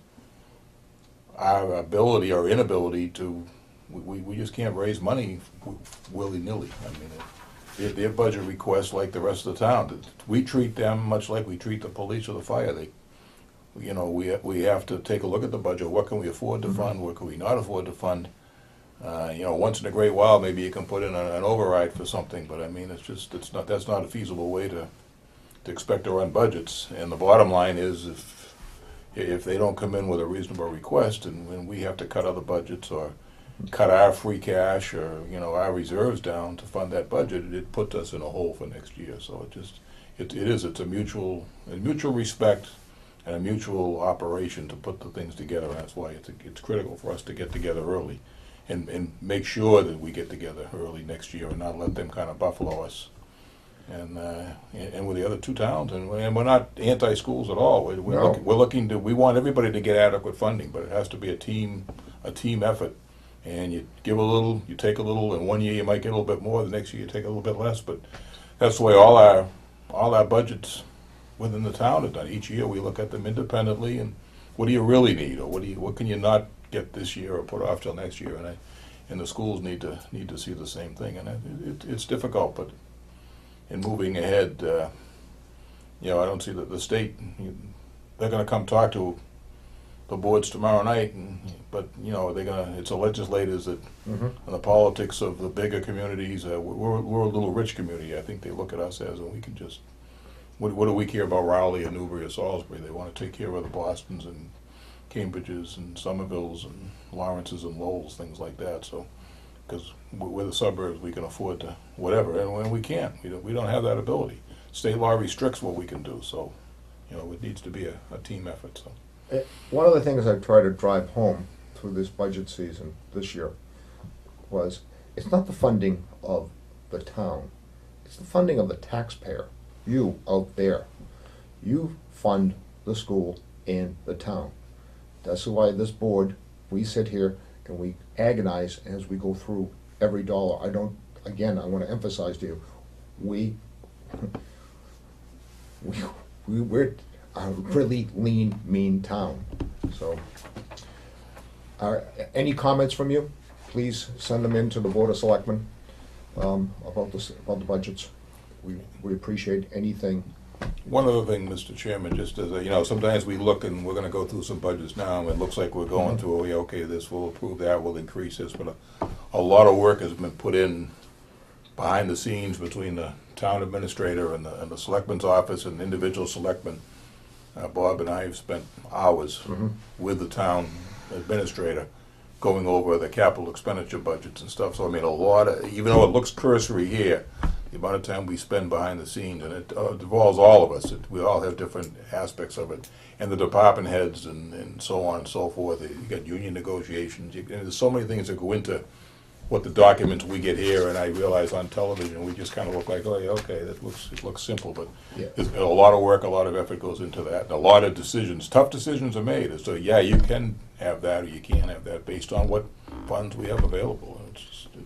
our ability or inability to, we just can't raise money willy-nilly. I mean, their budget requests, like the rest of the town, we treat them much like we treat the police or the fire. We have to take a look at the budget. What can we afford to fund? What can we not afford to fund? Once in a great while, maybe you can put in an override for something, but I mean, that's not a feasible way to expect to run budgets. And the bottom line is, if they don't come in with a reasonable request, and when we have to cut other budgets or cut our free cash or our reserves down to fund that budget, it puts us in a hole for next year. So it is, it's a mutual respect and a mutual operation to put the things together, and that's why it's critical for us to get together early and make sure that we get together early next year and not let them kind of buffalo us. And with the other two towns, and we're not anti-schools at all. We're looking to, we want everybody to get adequate funding, but it has to be a team effort. And you give a little, you take a little, and one year you might get a little bit more, the next year you take a little bit less, but that's the way all our budgets within the town are done. Each year we look at them independently, and what do you really need, or what can you not get this year or put off till next year? And the schools need to see the same thing, and it's difficult, but in moving ahead, I don't see that the state, they're going to come talk to the boards tomorrow night, but it's the legislators that, and the politics of the bigger communities. We're a little rich community. I think they look at us as, and we can just, what do we care about Raleigh or Newbury or Salisbury? They want to take care of the Bostons and Cambridges and Somervilles and Lawrences and Lowells, things like that. So, because we're the suburbs, we can afford to whatever, and when we can't, we don't have that ability. State law restricts what we can do, so it needs to be a team effort. So One of the things I try to drive home through this budget season this year was, it's not the funding of the town, it's the funding of the taxpayer. You out there, you fund the school and the town. That's why this board, we sit here and we agonize as we go through every dollar. I want to emphasize to you, we're a really lean, mean town. So, any comments from you? Please send them in to the Board of Selectmen about the budgets. We appreciate anything. one other thing, Mr. Chairman, just as sometimes we look and we're going to go through some budgets now, and it looks like we're going through, okay, this will approve that, will increase this, but a lot of work has been put in behind the scenes between the town administrator and the selectman's office and individual selectmen. Bob and I have spent hours with the town administrator going over the capital expenditure budgets and stuff. So I mean, a lot of, even though it looks cursory here, the amount of time we spend behind the scenes, and it involves all of us. We all have different aspects of it, and the department heads and so on and so forth. You got union negotiations. And there's so many things that go into what the documents we get here, and I realize on television we just kind of look like, oh yeah, okay, it looks simple, but there's a lot of work, a lot of effort goes into that, and a lot of decisions, tough decisions are made. So yeah, you can have that or you can't have that based on what funds we have available.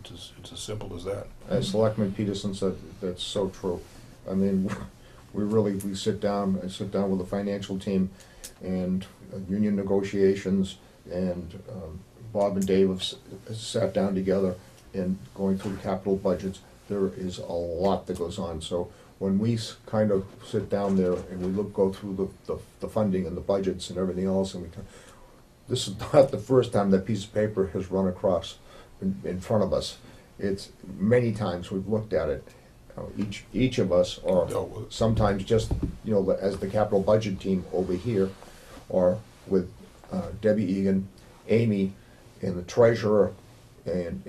It's as simple as that. As Selectman Peterson said, that's so true. I mean, we sit down, I sit down with the financial team and union negotiations, and Bob and Dave have sat down together and going through capital budgets. There is a lot that goes on. So when we kind of sit down there and we go through the funding and the budgets and everything else, and this is not the first time that piece of paper has run across in front of us. It's many times we've looked at it, each of us, or sometimes just as the capital budget team over here, or with Debbie Egan, Amy, and the treasurer, and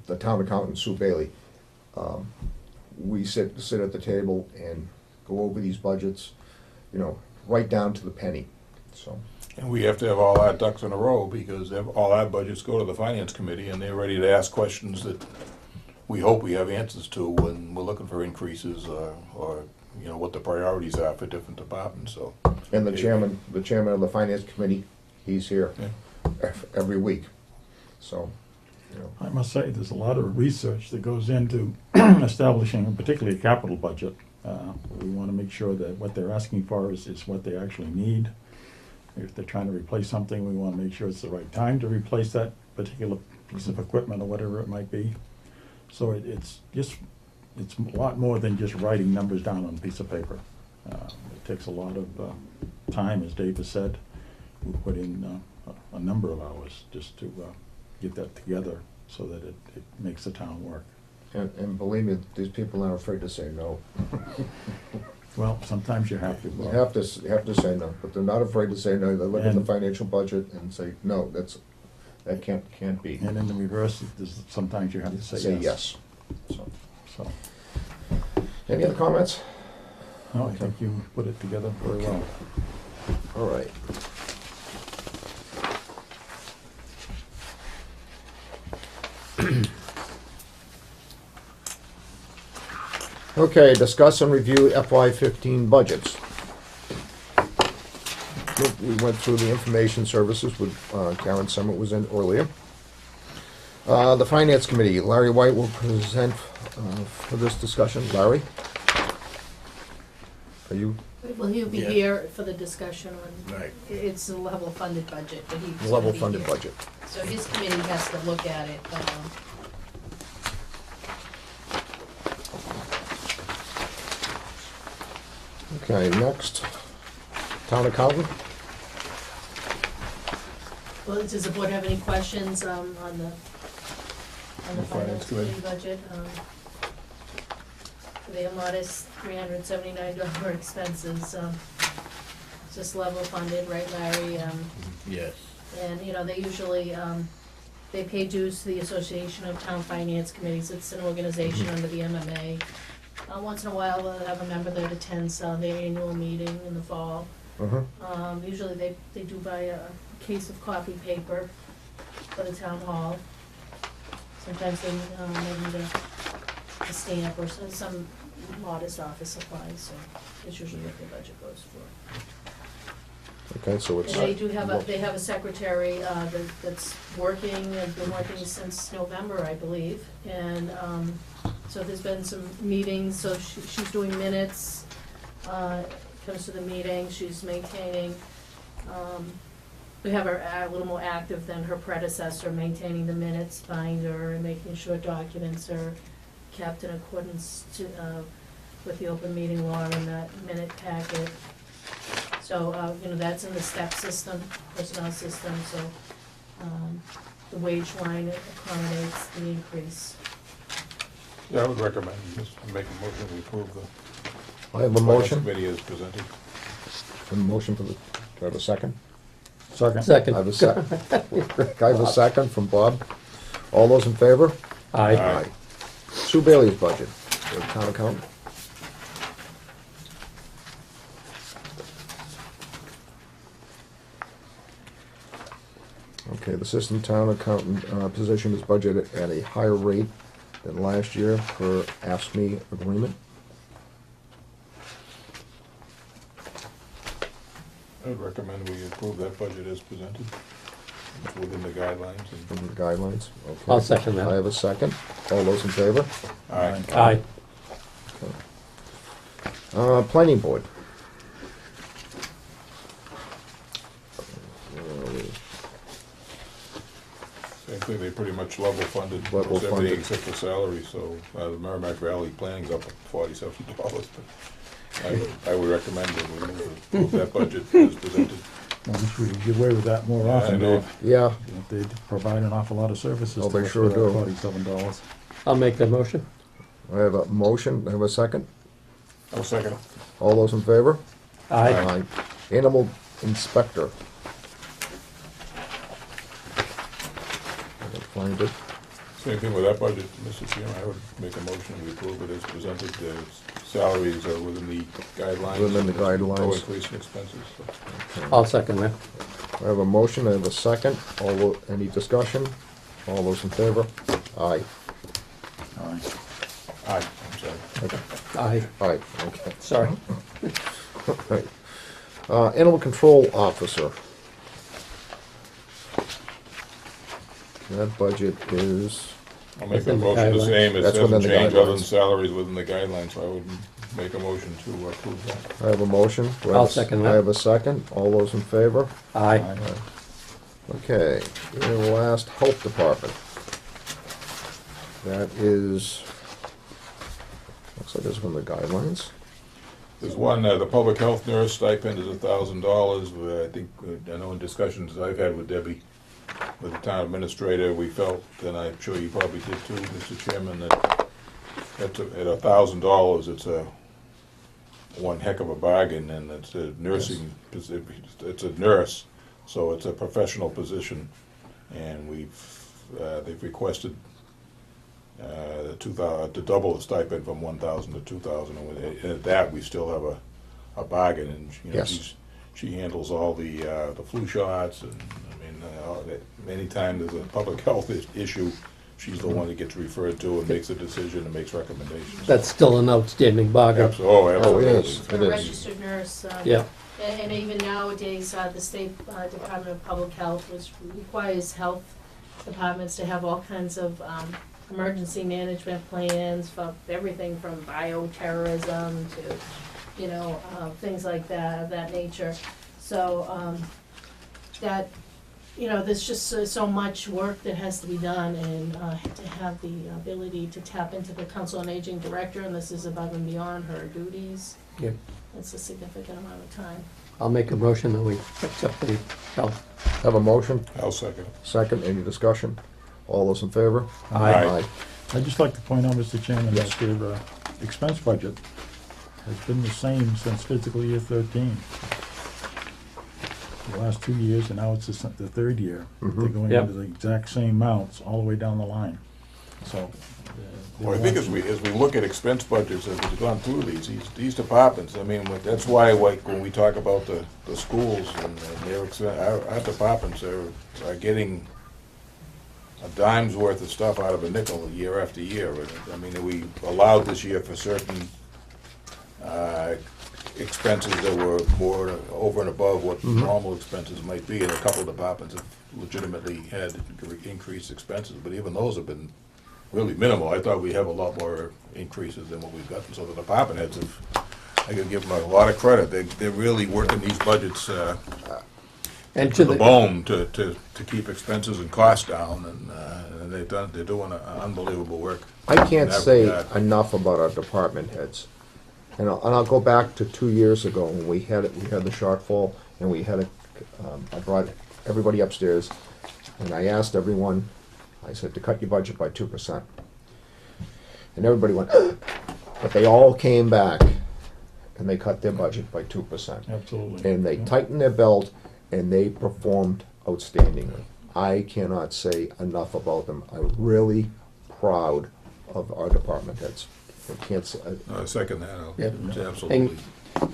the town accountant Sue Bailey. We sit at the table and go over these budgets, right down to the penny. So. And we have to have all our ducks in a row, because all our budgets go to the finance committee, and they're ready to ask questions that we hope we have answers to when we're looking for increases or what the priorities are for different departments. So. And the chairman of the finance committee, he's here every week. So. I must say, there's a lot of research that goes into establishing, particularly a capital budget. We want to make sure that what they're asking for is what they actually need. If they're trying to replace something, we want to make sure it's the right time to replace that particular piece of equipment or whatever it might be. So it's a lot more than just writing numbers down on a piece of paper. It takes a lot of time, as Dave has said. We put in a number of hours just to get that together so that it makes the town work. And believe me, these people aren't afraid to say no. Well, sometimes you have to. You have to say no, but they're not afraid to say no. They look at the financial budget and say, no, that can't be. And in the reverse, sometimes you have to say yes. yes. So. Any other comments? No, I think you put it together very well. All right. Okay, discuss and review FY15 budgets. We went through the information services with Karen Summit was in earlier. The Finance Committee, Larry White will present for this discussion. Larry? Are you Well, he'll be Yeah. here for the discussion on, Right. it's a level funded budget, but he's gonna level be funded here. budget? So his committee has to look at it. Okay, next, Town Accountant? Well, does the board have any questions on the finance committee budget? For the modest $379 expenses, just level funded, right, Larry? Yes. And, you know, they usually, they pay dues to the Association of Town Finance Committees. It's an organization under the MMA. Once in a while, they'll have a member that attends their annual meeting in the fall. Usually they do buy a case of copy paper for the town hall. Sometimes they need a stamp or some modest office supplies, so it's usually what their budget goes for. Okay, so it's. And they do have they have a secretary that's working, and been working since November, I believe. And so there's been some meetings, so she's doing minutes, comes to the meeting, she's maintaining. We have her a little more active than her predecessor, maintaining the minutes binder and making sure documents are kept in accordance to, with the open meeting law in that minute packet. So, you know, that's in the step system, personnel system, so the wage line accommodates the increase. Yeah, I would recommend just make a motion to approve the I have a Finance motion. Committee as presented. A motion for the, do I have a second? Second. I have a second. I have a second from Bob. All those in favor? Aye. Sue Bailey's budget, the town accountant. Okay, the assistant town accountant position is budgeted at a higher rate than last year per ASME agreement. I would recommend we approve that budget as presented. It's within the guidelines. From the guidelines. Okay. I'll second that. I have a second. All those in favor? Aye. Aye. Planning board. Same thing, they pretty much level funded, Level almost everything funded. except for salary, so the Merrimack Valley planning's up $47, but I would recommend that we approve that budget as presented. I wish we could get away with that more Yeah, I often, know. Dave. Yeah, They provide an awful lot of services Oh, to they us sure for do. that $47. I'll make that motion. I have a motion. I have a second. I'll second it. All those in favor? Aye. Animal inspector. I can find it. Same thing with that budget, Mr. Chairman, I would make a motion, we approve it as presented. The salaries are within the guidelines. Within the guidelines. No increase in expenses. So. I'll second that. I have a motion. I have a second. Any discussion? All those in favor? Aye. Aye. Aye, I'm sorry. Aye. Aye, okay. Sorry. Right. Animal control officer. That budget is, I'll make a Within the motion the guidelines. same, it That's doesn't within the change other than guidelines. salaries within the guidelines, so I would make a motion to approve that. I have a motion. Do I have I'll a s- second that. I have a second. All those in favor? Aye. Okay, and the last, health department. That is, looks like it's from the guidelines. There's one, the public health nurse stipend is $1,000, I think, I know in discussions I've had with Debbie, with the town administrator, we felt, and I'm sure you probably did too, Mr. Chairman, that at $1,000, it's one heck of a bargain, and it's a nursing, it's a nurse, so it's a professional position, and they've requested to double the stipend from 1,000 to 2,000, and at that, we still have a bargain, and, you know, Yes. she handles all the flu shots, and, I mean, anytime there's a public health issue, she's the one that gets referred to and makes a decision and makes recommendations. That's still an outstanding bargain. Absolutely. Oh, it is. For It a is. registered nurse. Yeah. And even nowadays, the State Department of Public Health, which requires health departments to have all kinds of emergency management plans for everything from bioterrorism to, you know, things like that, of that nature. So that, you know, there's just so much work that has to be done, and to have the ability to tap into the Council on Aging Director, and this is above and beyond her duties. Yeah. It's a significant amount of time. I'll make a motion that we accept the health. Have a motion? I'll second. Second, any discussion? All those in favor? Aye. I'd just like to point out, Mr. Chairman, Yes. that their expense budget has been the same since fiscal year 13. The last 2 years, and now it's the third year. Mhm. They're going Yep. into the exact same amounts all the way down the line. So. Well, I think as we look at expense budgets, as we've gone through these departments, I mean, that's why, like, when we talk about the schools and our departments are getting a dime's worth of stuff out of a nickel year after year. And, I mean, we allowed this year for certain expenses that were more over and above what normal expenses might be, and a couple of departments have legitimately had increased expenses, but even those have been really minimal. I thought we'd have a lot more increases than what we've gotten, so the department heads have, I could give them a lot of credit. They're really working these budgets And to the bone to keep expenses and costs down, and they're doing unbelievable work. I can't That- say that- enough about our department heads. And I'll go back to 2 years ago when we had the shortfall, and I brought everybody upstairs, and I asked everyone, I said, to cut your budget by 2%. And everybody went, but they all came back, and they cut their budget by 2%. Absolutely. And they Yeah. tightened their belt, and they performed outstandingly. I cannot say enough about them. I'm really proud of our department heads. I can't say, Second that, Yeah. absolutely.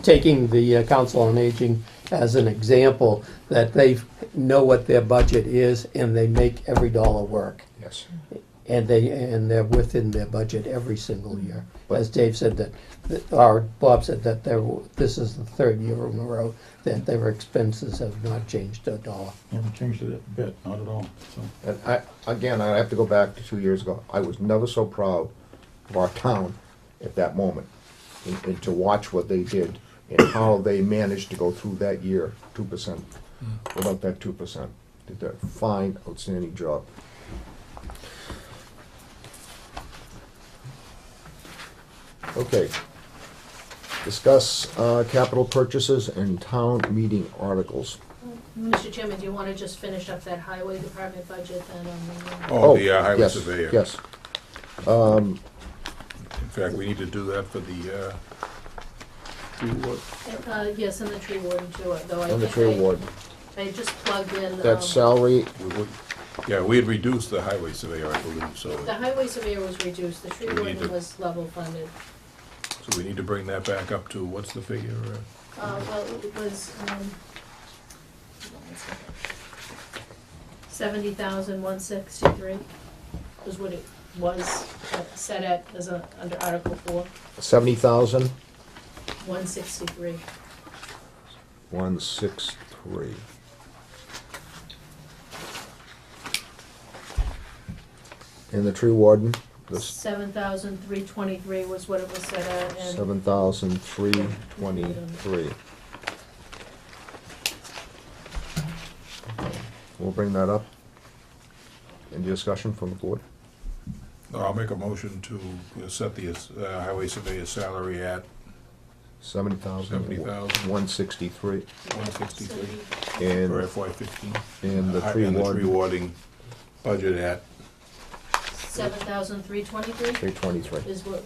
taking the Council on Aging as an example, that they know what their budget is and they make every dollar work. yes. And they're within their budget every single year. As Dave said or Bob said that this is the third year in a row that their expenses have not changed a dollar. Haven't changed it a bit, not at all, so. And I have to go back to 2 years ago. I was never so proud of our town at that moment, and to watch what they did and how they managed to go through that year, 2%, without that 2%. Did a fine, outstanding job. Okay. Discuss capital purchases and town meeting articles. Mr. Chairman, do you want to just finish up that highway department budget then on the? Oh, the highway yes, surveyor. Yes. In fact, we need to do that for the tree ward. Yes, and the tree warden too, though I On the think tree warden. I just plugged in. That salary, Yeah, we had reduced the highway surveyor, I believe, so The highway surveyor was reduced, the tree We need warden to- was level funded. we need to bring that back up to, what's the figure? Well, it was, 70,163 was what it was set at under Article 4, 70,000, 163. 163. And the tree warden, this 7,323 was what it was set at, and 7,323. We'll bring that up. Any discussion from the board? I'll make a motion to set the highway surveyor's salary at 70,000, 163. 163 And, for FY15. and the tree And the tree warden, warding budget at, 7,323 323. is what,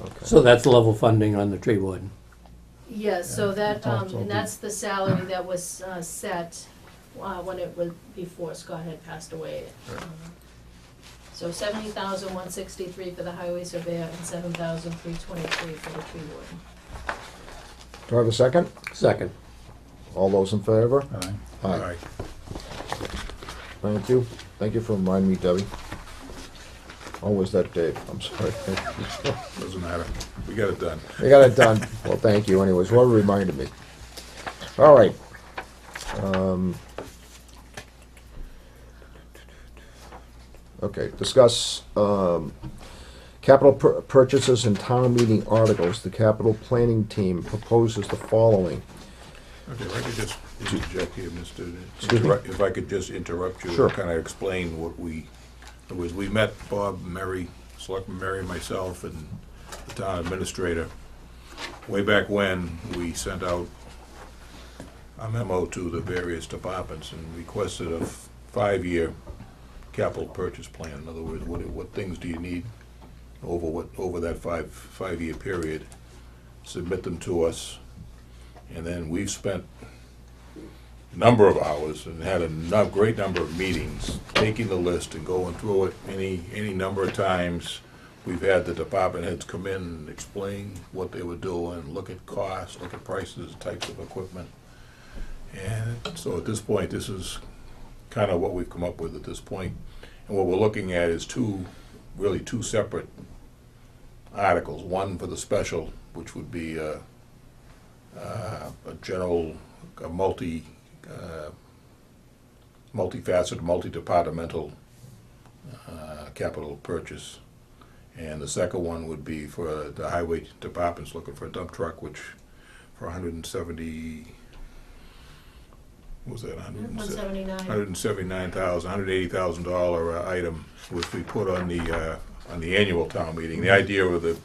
Okay. So that's level funding on the tree warden. yes, so that, It's also and that's the salary that was set when it was, before Scott had passed away. So 70,163 for the highway surveyor and 7,323 for the tree warden. Do I have a second? Second. All those in favor? Aye. All right. Thank you. Thank you for reminding me, Debbie. Oh, was that Dave? I'm sorry. Doesn't matter. We got it done. I got it done. Well, thank you anyways. Whoever reminded me. All right. Okay, discuss capital purchases and town meeting articles. The capital planning team proposes the following. Okay, if I could just interject here, Mr. Excuse me? If I could just interrupt you Sure. and kind of explain what it was we met Bob, Mary, Selectman Mary, myself, and the town administrator. Way back when, we sent out a memo to the various departments and requested a 5-year capital purchase plan. In other words, what things do you need over that five-year period? Submit them to us. And then we've spent a number of hours and had a great number of meetings, taking the list and going through it any number of times. We've had the department heads come in and explain what they were doing, look at costs, look at prices, types of equipment. And so at this point, this is kind of what we've come up with at this point. And what we're looking at is two separate articles. One for the special, which would be a general, multifaceted, multi-departmental capital purchase. And the second one would be for the highway department's looking for a dump truck, which for 170, what was that? 179. $179,000, $180,000 item, which we put on the annual town meeting. The idea of the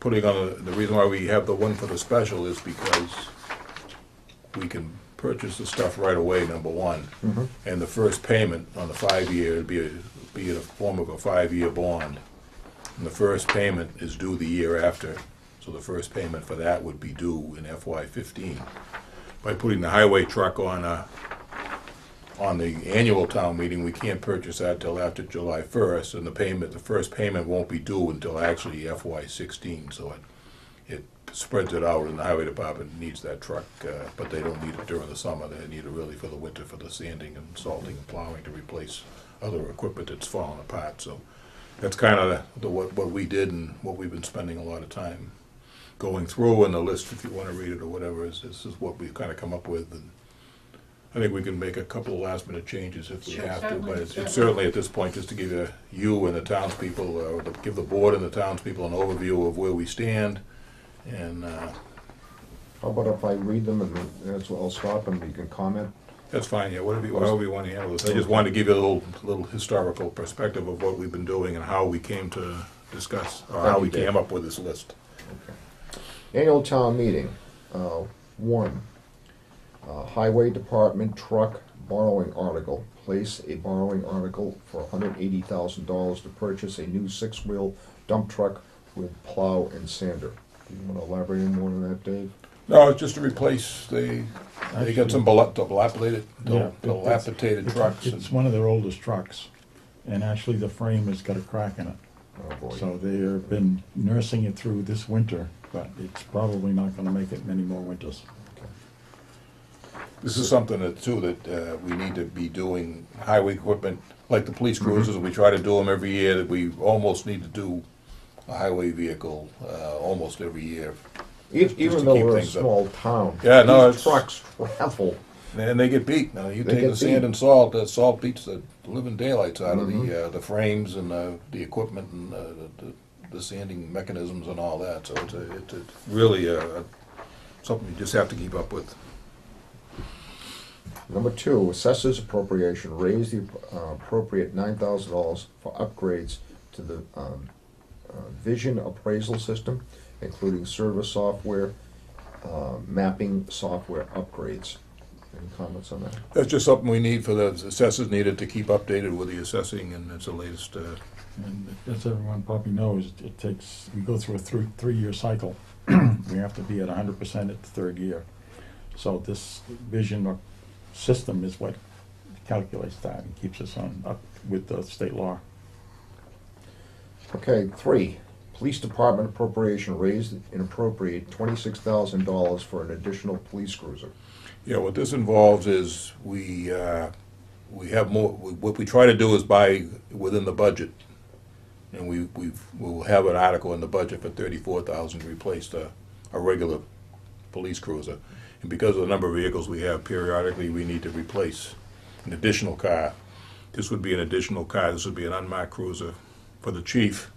reason why we have the one for the special is because we can purchase the stuff right away, number one. Mm-hmm. And the first payment on the 5-year would be in the form of a 5-year bond. And the first payment is due the year after. So the first payment for that would be due in FY15. By putting the highway truck on the annual town meeting, we can't purchase that till after July 1st, and the first payment won't be due until actually FY16. So it spreads it out, and the highway department needs that truck, but they don't need it during the summer. They need it really for the winter, for the sanding and salting and plowing to replace other equipment that's fallen apart. So that's kind of what we did and what we've been spending a lot of time going through. And the list, if you want to read it or whatever, this is what we've kind of come up with. And I think we can make a couple of last-minute changes if we Sure, have to, certainly, but it's certainly. certainly at this point, just to give you and the townspeople, or to give the board and the townspeople an overview of where we stand. And How about if I read them and that's I'll stop and you can comment? that's fine, yeah, however you want to handle this. I just wanted to give you a little historical perspective of what we've been doing and how we came to discuss, or how we came up with this list. Annual town meeting, one, highway department truck borrowing article. Place a borrowing article for $180,000 to purchase a new 6-wheel dump truck with plow and sander. Do you want to elaborate any more on that, Dave? No, it's just to replace, they got some dilapidated It's- trucks. It's one of their oldest trucks, and actually the frame has got a crack in it. Oh, boy. So they've been nursing it through this winter, but it's probably not gonna make it many more winters. This is something that we need to be doing, highway equipment, like the police cruisers, we try to do them every year, that we almost need to do a highway vehicle, almost every year. Just to Even though keep we're a things up. small town, Yeah, no, these trucks travel. And they get beat. Now, you They take get the sand beat. and salt, the salt beats the living daylights out of Mhm. the frames and the equipment and the sanding mechanisms and all that. So it's really something you just have to keep up with. Number two, assessors appropriation, raise the appropriate $9,000 for upgrades to the vision appraisal system, including service software, mapping software upgrades. Any comments on that? That's just something we need for the assessors needed to keep updated with the assessing, and it's the latest. And as everyone probably knows, we go through a three-year cycle. We have to be at 100% at the third year. So this vision system is what calculates that and keeps us up with the state law. Okay, 3, police department appropriation raised and appropriate $26,000 for an additional police cruiser. Yeah, what this involves is we have more, what we try to do is buy within the budget. And we'll have an article in the budget for $34,000 to replace a regular police cruiser. And because of the number of vehicles we have, periodically we need to replace an additional car. This would be an additional car. This would be an unmarked cruiser for the chief.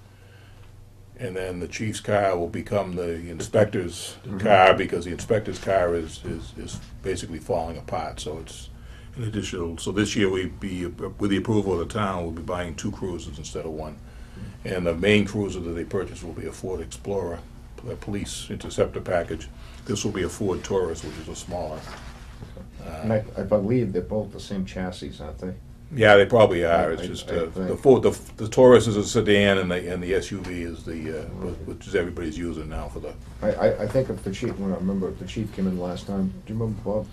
And then the chief's car will become the inspector's car, because the inspector's car is basically falling apart. So it's an additional, so this year with the approval of the town, we'll be buying 2 cruisers instead of 1. And the main cruiser that they purchase will be a Ford Explorer, a police interceptor package. This will be a Ford Taurus, which is a smaller. And I believe they're both the same chassis, aren't they? Yeah, they probably are. It's I just think. the Ford, the Taurus is a sedan, and the SUV is which is everybody's using now for the. I think if the chief, when I remember if the chief came in last time, do you remember Bob?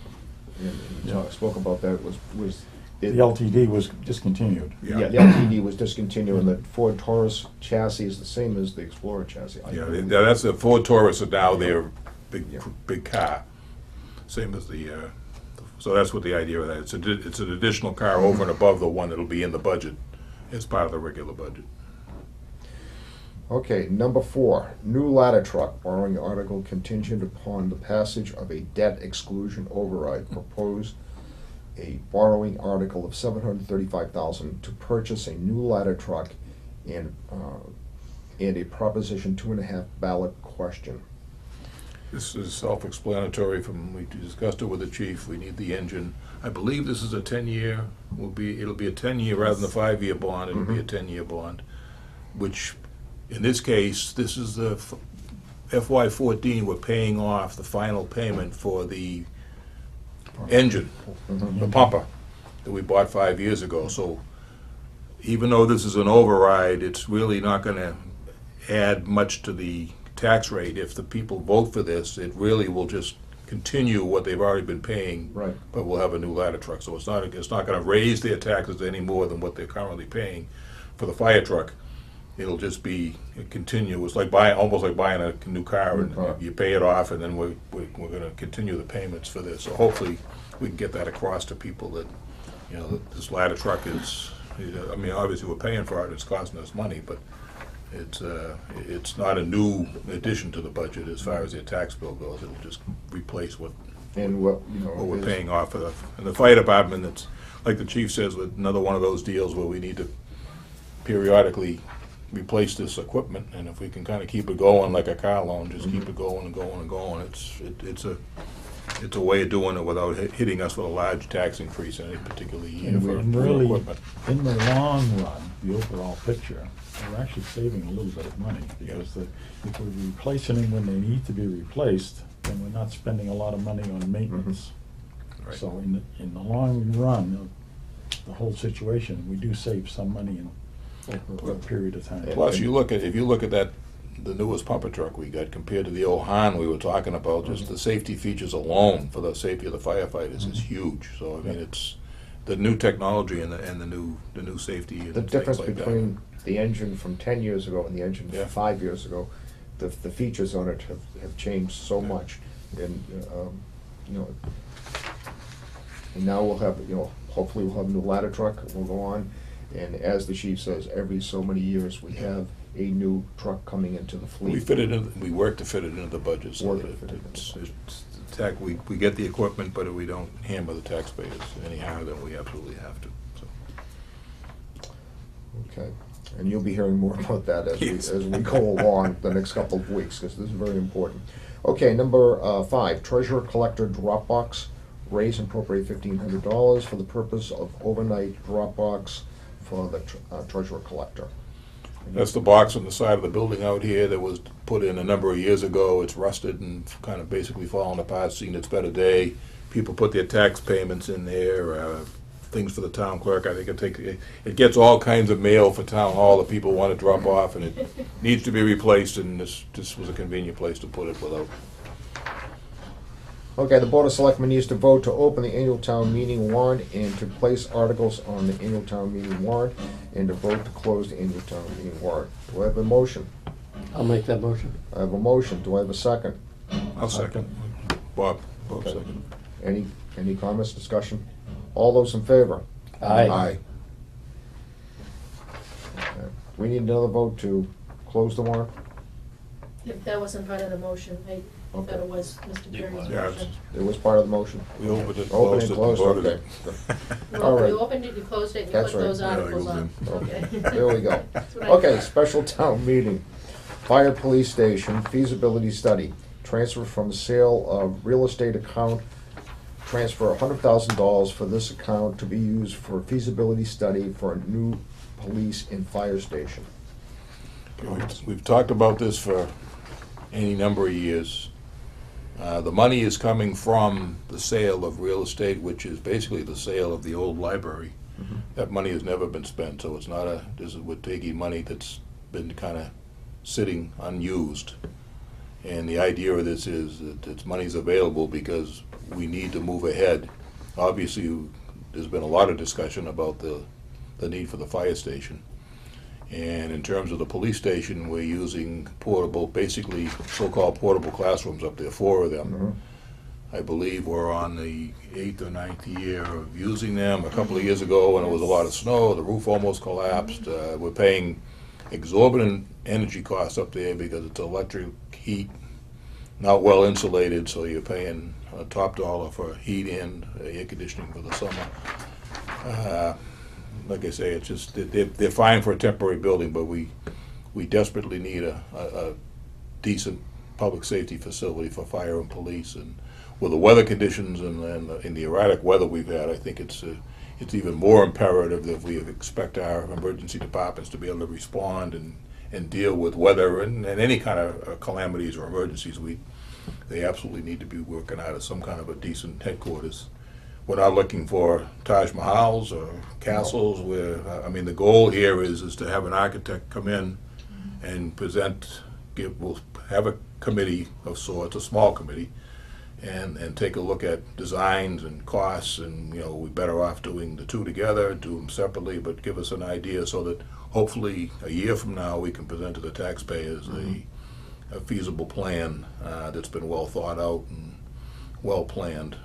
And spoke about that, was. The LTD was discontinued. Yeah, the LTD was discontinued, and the Ford Taurus chassis is the same as the Explorer chassis. I Yeah, believe. that's the Ford Taurus are now their Yeah. big car, same as the. So that's what the idea of that. It's an additional car over and above the one that'll be in the budget, as part of the regular budget. Okay, number 4, new ladder truck, borrowing article contingent upon the passage of a debt exclusion override. Proposed a borrowing article of $735,000 to purchase a new ladder truck and a Proposition 2.5 ballot question. This is self-explanatory from, we discussed it with the chief, we need the engine. I believe this is a 10-year, it'll be a 10-year rather than a 5-year bond, it'll be a 10-year bond, which, in this case, this is the FY14, we're paying off the final payment for the engine, the pumper, that we bought 5 years ago. So even though this is an override, it's really not gonna add much to the tax rate. If the people vote for this, it really will just continue what they've already been paying. Right. But we'll have a new ladder truck, so it's not gonna raise their taxes any more than what they're currently paying for the fire truck. It'll just be continuous, like almost like buying a new car, and you pay it off, and then we're gonna continue the payments for this. So hopefully we can get that across to people that, that this ladder truck is, I mean, obviously we're paying for it, it's costing us money, but it's not a new addition to the budget as far as their tax bill goes. It'll just replace what we're paying off for and the fire department. It's like the chief says, with another one of those deals where we need to periodically replace this equipment, and if we can kind of keep it going like a car loan, just keep it going and going and going. It's a way of doing it without hitting us with a large tax increase in any particular year And for really, equipment. in the long run, the overall picture, we're actually saving a little bit of money, because if we're replacing them when they need to be replaced, then we're not spending a lot of money on maintenance. Right. So in the long run, the whole situation, we do save some money over a period of time. Plus, if you look at that, the newest pumper truck we got compared to the old Han we were talking about, just the safety features alone for the safety of the firefighters is huge. So I mean, it's the new technology and the new safety. And The difference things like between the engine from 10 years ago and the engine Yeah. from 5 years ago, the features on it have changed so much, and and now we'll have, hopefully we'll have a new ladder truck, we'll go on, and as the chief says, every so many years we have a new truck coming into the fleet. we work to fit it into the budget so Work that to fit it into we get the equipment, but we don't hammer the taxpayers any higher than we absolutely have to. So. Okay, and you'll be hearing more about that Yes. as we go along the next couple of weeks, because this is very important. Okay, number 5, treasurer collector drop box, raise and appropriate $1,500 for the purpose of overnight drop box for the treasurer collector. That's the box on the side of the building out here that was put in a number of years ago. It's rusted and kind of basically fallen apart, seen its better day. People put their tax payments in there, things for the town clerk. I think it gets all kinds of mail for town hall that people want to drop off, and it needs to be replaced, and this was a convenient place to put it without. Okay, the Board of Selectmen needs to vote to open the annual town meeting warrant and to place articles on the annual town meeting warrant and to vote to close the annual town meeting warrant. Do I have a motion? I'll make that motion. I have a motion. Do I have a second? I'll second. Bob Okay. second. Any comments, discussion? All those in favor? Aye. Okay. We need another vote to close the warrant? If that wasn't part of the motion, I thought Okay. it was Mr. Jerry's Yeah, motion. It was part of the motion? We opened it, Open closed and it, and closed, voted okay. it. All right. You opened it, you closed it, and you That's put right. those Yeah, articles goes on. Okay, Okay. there we go. That's what I Okay, thought. special town meeting. Fire police station feasibility study. Transfer from sale of real estate account. Transfer $100,000 for this account to be used for feasibility study for a new police and fire station. We've talked about this for any number of years. The money is coming from the sale of real estate, which is basically the sale of the old library. That money has never been spent, so it's not we're taking money that's been kind of sitting unused. And the idea of this is that it's money's available because we need to move ahead. Obviously, there's been a lot of discussion about the need for the fire station. And in terms of the police station, we're using portable, basically so-called portable classrooms up there, 4 of them. I believe we're on the 8th or 9th year of using them. A couple of years ago, when it was a lot of snow, the roof almost collapsed. We're paying exorbitant energy costs up there because it's electric heat, not well insulated, so you're paying top dollar for heat and air conditioning for the summer. Like I say, it's just, they're fine for a temporary building, but we desperately need a decent public safety facility for fire and police. And with the weather conditions and the erratic weather we've had, I think it's even more imperative that we expect our emergency departments to be able to respond and deal with weather and any kind of calamities or emergencies. They absolutely need to be working out of some kind of a decent headquarters. We're not looking for Taj Mahals or castles. The goal here is to have an architect come in and present, we'll have a committee of sorts, a small committee, and take a look at designs and costs, and we're better off doing the two together, do them separately, but give us an idea so that hopefully a year from now we can present to the taxpayers a feasible plan that's been well thought out and well planned.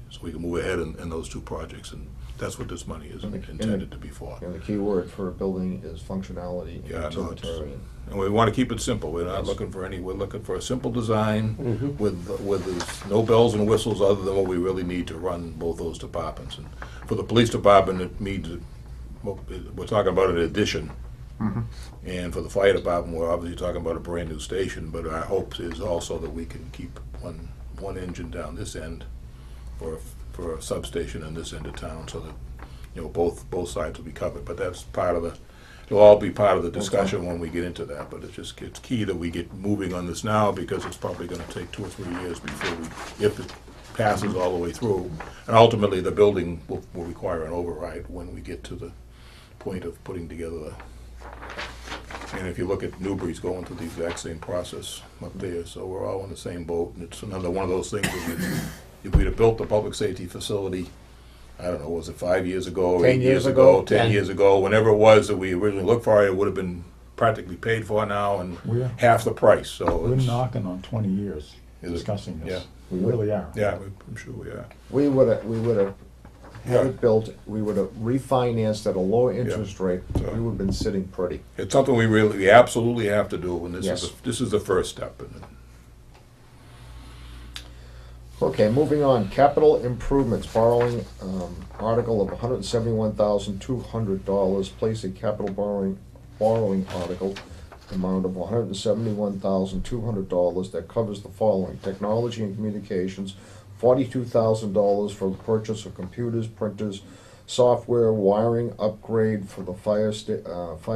So we can move ahead in those two projects, and that's what this money is intended to be for. And the key word for a building is functionality, Yeah, no, utilitarian. And we want to keep it simple. We're not looking for we're looking for a simple design with no bells and whistles other than what we really need to run both those departments. And for the police department, it means, we're talking about an addition. And for the fire department, we're obviously talking about a brand new station, but our hope is also that we can keep one engine down this end for a substation in this end of town, so that both sides will be covered. But that's it'll all be part of the discussion when we get into that. But it's key that we get moving on this now, because it's probably going to take 2 or 3 years before if it passes all the way through, and ultimately the building will require an override when we get to the point of putting together and if you look at Newbury's going through the exact same process up there, so we're all in the same boat. And it's another one of those things that if we'd have built the public safety facility, I don't know, was it 5 years ago, 10 8 years ago? 10 years ago, whenever it was that we originally looked for it would have been practically paid for now and half the price. So We're it's, knocking on 20 years Is it? discussing this. Yeah. We really are. yeah, I'm sure we are. We would have had Yeah. it built, we would have refinanced at a lower interest rate, So- we would have been sitting pretty. It's something we absolutely have to do, and Yes. this is the first step. Okay, moving on, capital improvements, borrowing, article of $171,200, place a capital borrowing article, amount of $171,200 that covers the following: technology and communications, $42,000 for the purchase of computers, printers, software, wiring upgrade for the fire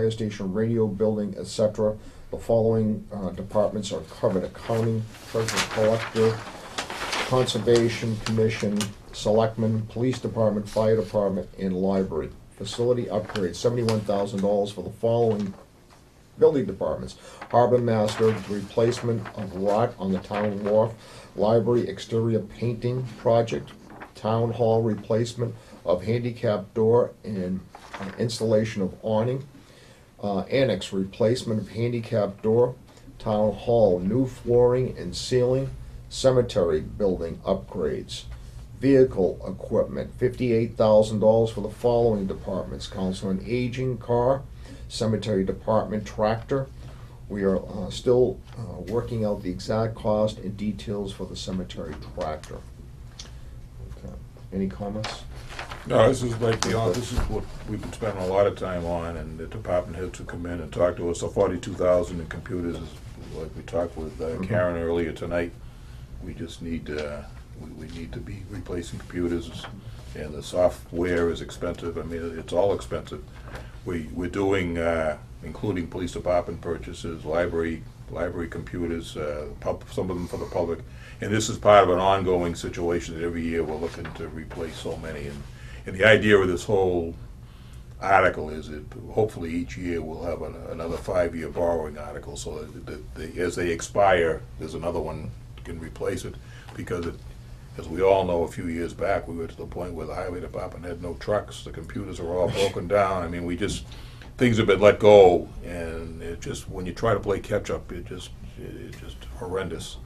station, radio building, etc. The following departments are covered: accounting, treasurer collector, Conservation Commission, Selectmen, Police Department, Fire Department, and Library. Facility upgrade, $71,000 for the following building departments: Harbor Master, replacement of rot on the town wharf, library exterior painting project, town hall replacement of handicap door and installation of awning, annex replacement of handicap door, town hall new flooring and ceiling, cemetery building upgrades, vehicle equipment, $58,000 for the following departments: council on aging car, cemetery department tractor. We are still working out the exact cost and details for the cemetery tractor. Okay. Any comments? No, this is like this is what we've been spending a lot of time on, and the department heads will come in and talk to us. So 42,000 in computers is like we talked with Karen earlier tonight. We just need we need to be replacing computers, and the software is expensive. I mean, it's all expensive. We're doing, including police department purchases, library computers, some of them for the public. And this is part of an ongoing situation that every year we're looking to replace so many. And the idea of this whole article is that hopefully each year we'll have another 5-year borrowing article, so that as they expire, there's another one that can replace it. Because as we all know, a few years back, we were to the point where the highway department had no trucks, the computers are all broken down. I mean, things have been let go, and it just, when you try to play catch-up, it's just horrendous.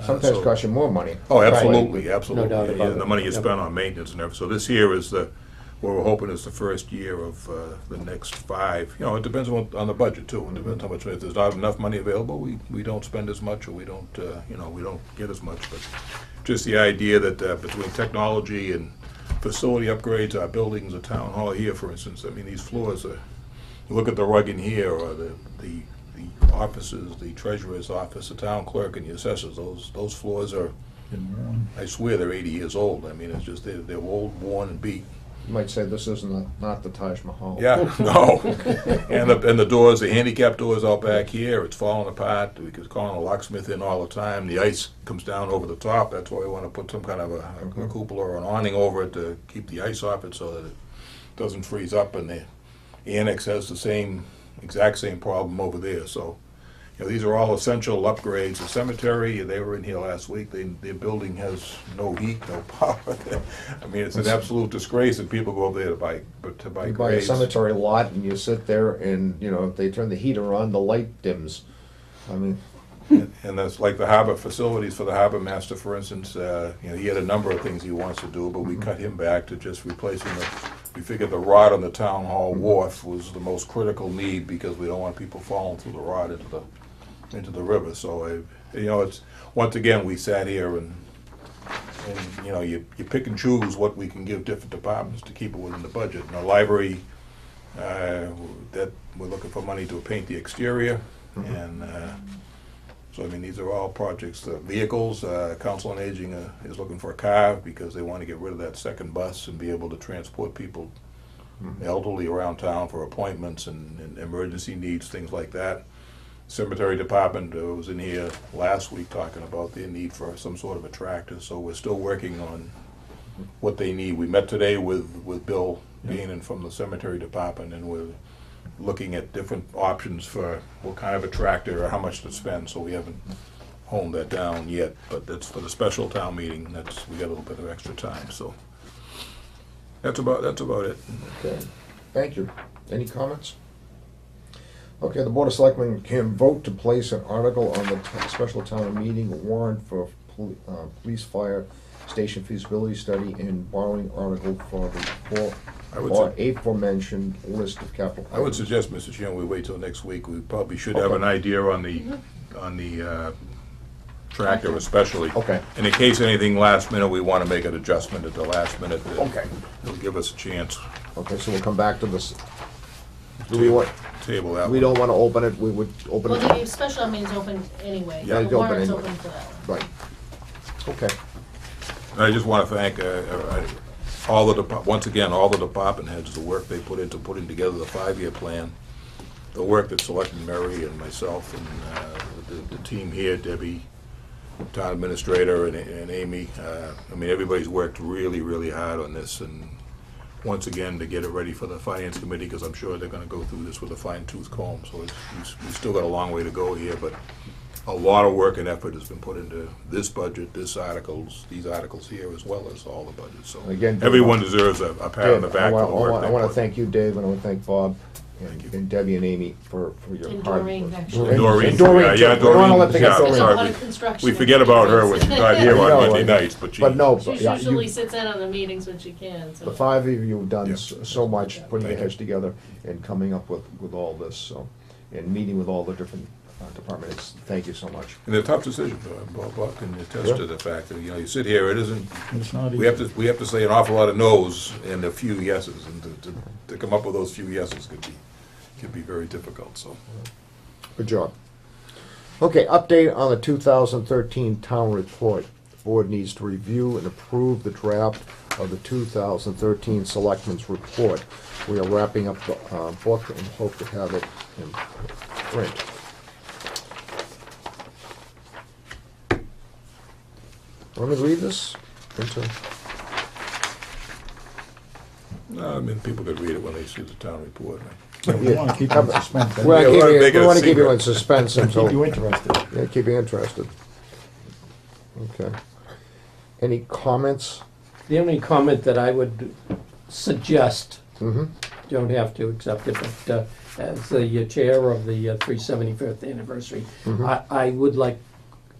Sometimes cost you more money. Oh, absolutely, absolutely. No doubt about And the it. money you spend on maintenance and everything. So this year is what we're hoping is the first year of the next 5. You know, it depends on the budget too. It depends how much. If there's not enough money available, we don't spend as much, or we don't we don't get as much. But just the idea that between technology and facility upgrades, our buildings, the town hall here, for instance, I mean, these floors are. You look at the rug in here, or the offices, the treasurer's office, the town clerk, and the assessors. Those floors are. I swear they're 80 years old. I mean, it's just they're old, worn, and beat. You might say this isn't not the Taj Mahal. Yeah, no. And the doors, the handicap doors out back here, it's falling apart. We could call a locksmith in all the time. The ice comes down over the top. That's why we want to put some kind of a cupola or an awning over it to keep the ice off it so that it doesn't freeze up. And the annex has the exact same problem over there. So, these are all essential upgrades. The cemetery, they were in here last week. Their building has no heat, no power. I mean, it's an absolute disgrace that people go over there to buy You buy a graves. cemetery lot and you sit there and, if they turn the heater on, the light dims. I mean, And that's like the harbor facilities for the harbor master, for instance. He had a number of things he wants to do, but we cut him back to just replacing we figured the rod on the town hall wharf was the most critical need because we don't want people falling through the rod into the river. So, it's, once again, we sat here and you pick and choose what we can give different departments to keep it within the budget. And the library, that we're looking for money to paint the exterior, and so, I mean, these are all projects. The vehicles, Council on Aging is looking for a car because they want to get rid of that second bus and be able to transport people elderly around town for appointments and emergency needs, things like that. Cemetery Department was in here last week talking about their need for some sort of a tractor, so we're still working on what they need. We met today with Bill Beanon from the Cemetery Department, and we're looking at different options for what kind of a tractor or how much to spend, so we haven't honed that down yet, but that's for the special town meeting. We got a little bit of extra time, so that's about it. okay. Thank you. Any comments? Okay, the Board of Selectmen can vote to place an article on the special town meeting warrant for police fire station feasibility study and borrowing article for the aforementioned list of capital. I would suggest, Mr. Chairman, we wait till next week. We probably should have an idea on the tractor especially. Okay. And in case anything last minute, we want to make an adjustment at the last minute. Okay. It'll give us a chance. Okay, so we'll come back to this. Do we want? Table that We one. don't want to open it. We would open Well, it. the special meeting's open anyway. Yeah, The it's open warrant's anyway. open for that one. Right. Okay. And I just want to thank once again, all the department heads, the work they put into putting together the 5-year plan, the work that Selectman Murray and myself and the team here, Debbie, town administrator, and Amy. I mean, everybody's worked really, really hard on this, and once again, to get it ready for the Finance Committee, because I'm sure they're going to go through this with a fine-tooth comb, so we still got a long way to go here, but a lot of work and effort has been put into this budget, these articles here, as well as all the budgets. So Again, everyone deserves a pat on the Dave, back for the work I they want to put. thank you, Dave, and I want to thank Bob Thank you. and Debbie and Amy for your And hard Doreen, work. actually. And Doreen, Doreen, yeah, too. We wanna let Doreen, the yeah, get There's a sorry, lot we- of construction. We forget about her when she's not here I on know, Monday I- nights, but But no, She yeah, usually you, sits in on the meetings when she can, so. the five of you have done Yeah. so much, putting your Thank you. heads together and coming up with all this, so, and meeting with all the different departments. Thank you so much. And they're tough decisions. Bob can attest Yeah. to the fact that, you sit here, it isn't, It's not we have easy. to say an awful lot of no's and a few yeses, and to come up with those few yeses could be very difficult, so. Good job. Okay, update on the 2013 town report. The board needs to review and approve the draft of the 2013 Selectmen's report. We are wrapping up the book and hope to have it in print. Want me to read this? No, I mean, people could read it when they see the town report. Yeah, we want to keep it in suspense. We want Yeah, we wanna make it to a keep you in secret. suspense Keep you until, interested. yeah, keep you interested. Okay. Any comments? The only comment that I would suggest, Mm-hmm. don't have to accept it, but as the chair of the 375th anniversary, Mhm. I would like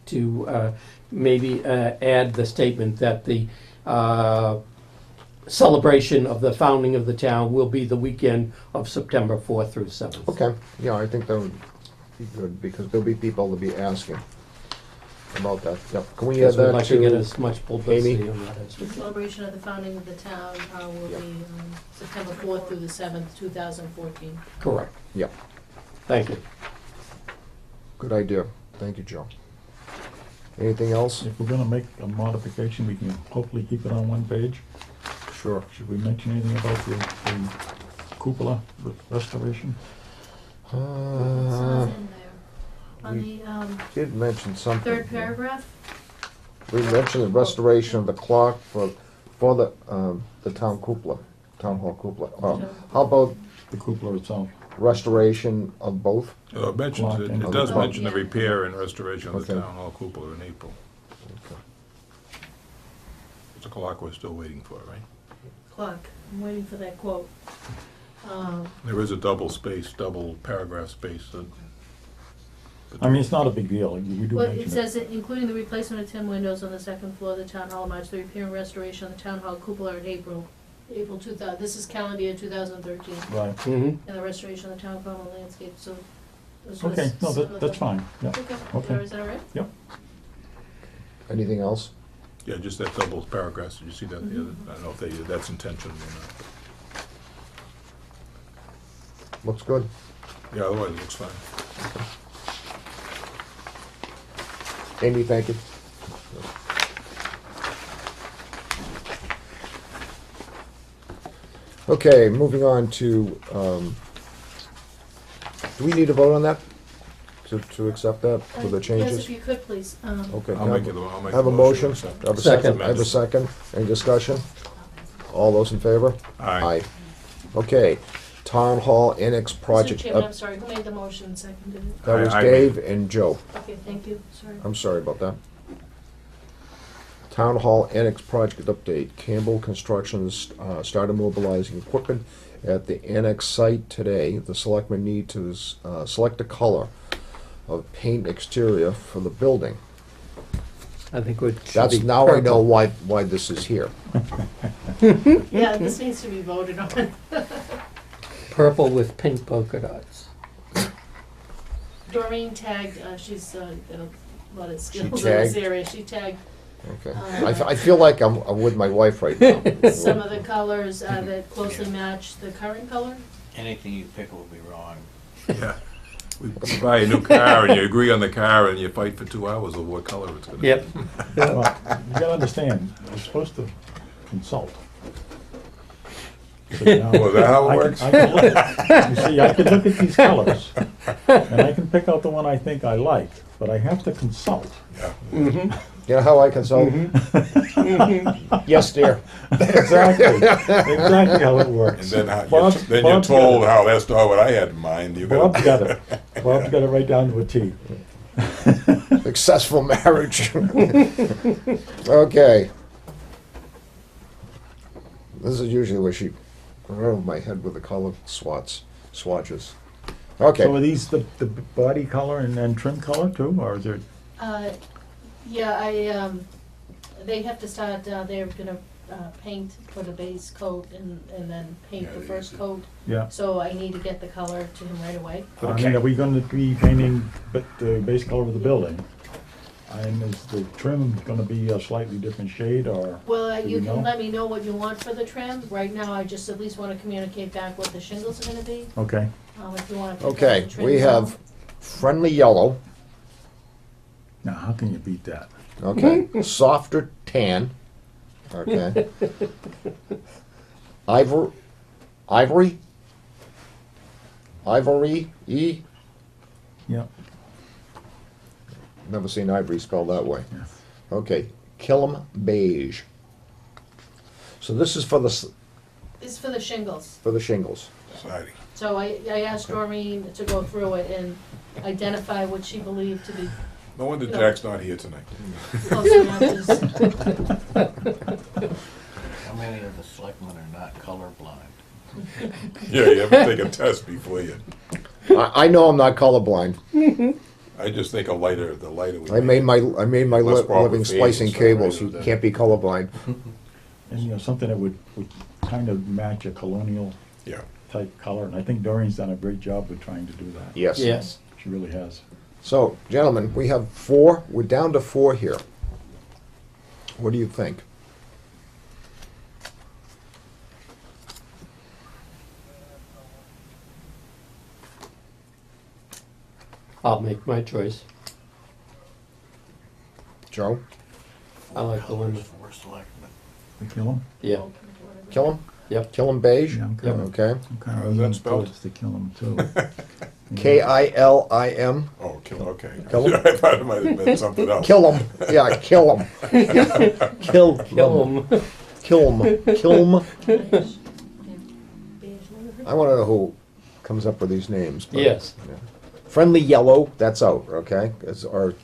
to maybe add the statement that the celebration of the founding of the town will be the weekend of September 4th through 7th. Okay, yeah, I think that would be good, because there'll be people to be asking about that. Yep, can we add Because we'd that like to get to, as much publicity Amy? on that as we The can. celebration of the founding of the town will be September 4th through the 7th, 2014. Correct. Yep. Thank you. Good idea. Thank you, Joe. Anything else? If we're gonna make a modification, we can hopefully keep it on one page. Sure. Should we mention anything about the cupola restoration? It's not in there. On the Did mention something. third paragraph, We mentioned the restoration of the clock for the town cupola, town hall cupola. How about The cupola itself. restoration of both? It mentions, Clock and- it does Oh, mention the yeah. repair and restoration of the Okay. town hall cupola in April. Okay. It's a clock we're still waiting for, right? clock, I'm waiting for that quote. There is a double paragraph space. I mean, it's not a big deal. You do Well, mention it it. says, that including the replacement of 10 windows on the second floor of the town hall, March, the repair and restoration of the town hall cupola in April 2000, this is calendar year 2013, Right. Mhm. and the restoration of the town common landscape, so. those Okay, was no, some of that's the- fine, yeah. Okay, is that all right? Yep. Anything else? Yeah, just that double paragraph, did you see that the other, I don't know if that's intentional or Looks good. not. Yeah, otherwise it looks fine. Amy, thank you. Okay, moving on to, do we need to vote on that? To accept that with the Yes, changes? if you could, please. Okay. I'll make a Have a motion? to accept. I have a Second. second. I have a second. Any discussion? All those in favor? Aye. Okay, Town Hall Annex Mr. Project. Chairman, I'm sorry, who made the motion, seconded it? That was I Dave and Joe. Okay, thank you, sorry. I'm sorry about that. Town Hall Annex Project update. Campbell Construction started mobilizing equipment at the annex site today. The selectmen need to select a color of paint exterior for the building. I think it should That's, be now I know purple. why this is here. Yeah, this needs to be voted on. Purple with pink polka dots. Doreen tagged, she's got a lot of skills in this tagged? area, she tagged Okay. I feel like I'm with my wife right now. some of the colors that closely match the current color. Anything you pick will be wrong. Yeah. We buy a new car and you agree on the car and you fight for 2 hours over what color it's gonna be. Yep. Well, you gotta understand, you're supposed to consult. So now- Oh, is that how it I can- works? I can look- You see, I can look at these colors, and I can pick out the one I think I like, but I have to consult. Yeah. You know how I consult? Yes, dear. Exactly how it And works. then you're Bob's got told it. how that's not what I had in mind. You Bob's gotta- got it. Bob's got it right down to a T. Successful marriage. Okay. This is usually where she went over my head with the color swatches. Okay. So are these the body color and then trim color too, or is there? Yeah, they have to start, they're gonna paint, put a base coat and then paint the first coat. Yeah. So I need to get the color to him right away. I mean, are we going to be painting the base color of the building? And is the trim going to be a slightly different shade, or? Well, Do you we know? can let me know what you want for the trim. Right now, I just at least wanna communicate back what the shingles are gonna be, Okay. if you wanna pick out Okay, the trim we zone. have friendly yellow. Now, how can you beat that? Okay. Softer tan. Okay. Ivory. E. Yeah. Never seen ivory spelled that way. Yeah. Okay. Killam beige. So this is for This is for the shingles. the shingles. Society. So I asked Doreen to go through it and identify what she believed to be No wonder No. Jack's not here tonight. close enough as How many of the selectmen are not colorblind? Yeah, you have to take a test before you. I know I'm not colorblind. I just think the lighter we I made my Less problem living with splicing fading, so cables. I You do that. can't be colorblind. And, you know, something that would kind of match a colonial Yeah. type color, and I think Doreen's done a great job with trying to do that. Yes. Yes. She really has. So, gentlemen, we have 4. We're down to 4 here. What do you think? I'll make my choice. Joe? I like the one, For selectmen. We kill them? yeah, Kill 'em? Yep. Kill 'em beige? Yeah, I'm kind of, Okay. I'm kind How of is that leaning spelled? towards the kill them too. Killim. Oh, okay. Kill 'em? I thought it might have been something else. Kill 'em. Yeah, kill 'em. kill them. Kill 'em. Kill 'em. beige. I want to know who comes up with these names. but- Yes. yeah. Friendly yellow, that's out, okay? Or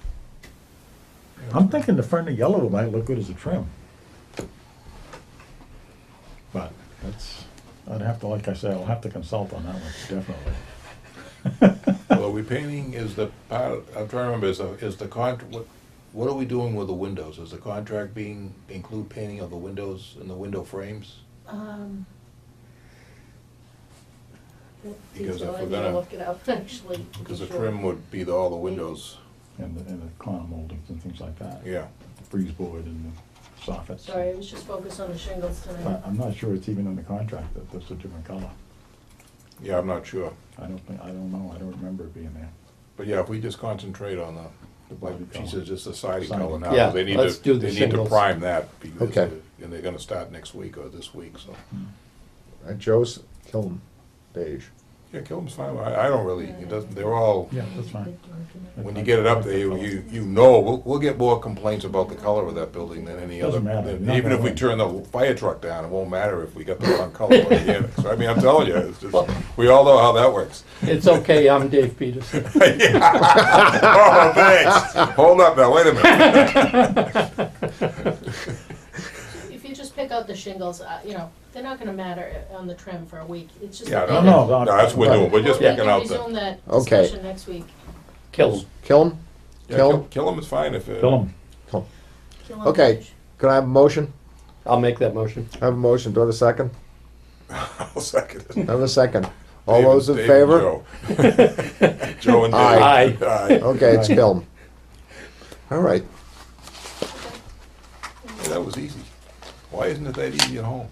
I'm thinking the friendly yellow might look good as a trim. But that's, I'd have to, like I say, I'll have to consult on that one, definitely. Well, are we painting, is the part, I'm trying to remember, is the what are we doing with the windows? Is the contract include painting of the windows and the window frames? Because if I we're need to gonna- look it up, actually. to be Because the sure. trim would be all the windows, And the corner moldings and things like that. yeah. Freeze board and the soffits. Sorry, I was just focused on the shingles tonight. But I'm not sure it's even in the contract that that's a different color. Yeah, I'm not sure. I don't know, I don't remember it being there. But yeah, if we just concentrate on like body she said, just the siding Siding. color now. Yeah, they need let's to do the They need to shingles. prime that because, Okay. and they're gonna start next week or this week, so. Joe's kill 'em beige. Yeah, Killam's fine, I don't really, it doesn't, they're all, Yeah, that's fine. when you get it up there, you know, we'll get more complaints about the color of that building than any other. Doesn't matter. than- Not Even if we gonna turn the fire truck down, it won't matter if we got the wrong color when we get it. So, I mean, I'm telling you, it's just, we all know how that works. It's okay, I'm Dave Peterson. Oh, thanks. Hold up now, wait a minute. If you just pick out the shingles, they're not gonna matter on the trim for a week. It's just. Yeah, No, no, that's what we're doing, we're just We picking can out resume the, that Okay. discussion next week. Kill them. Kill 'em? yeah, Kill 'em? kill them is fine if it. Kill them. Kill 'em. Kill 'em Okay. beige. Can I have a motion? I'll make that motion. I have a motion. Do I have a second? I'll second it. I have a second. All Dave those in Dave favor? and Joe. Joe and Dave. Aye. Aye. Okay, it's kill 'em. All right. Yeah, that was easy. Why isn't it that easy at home?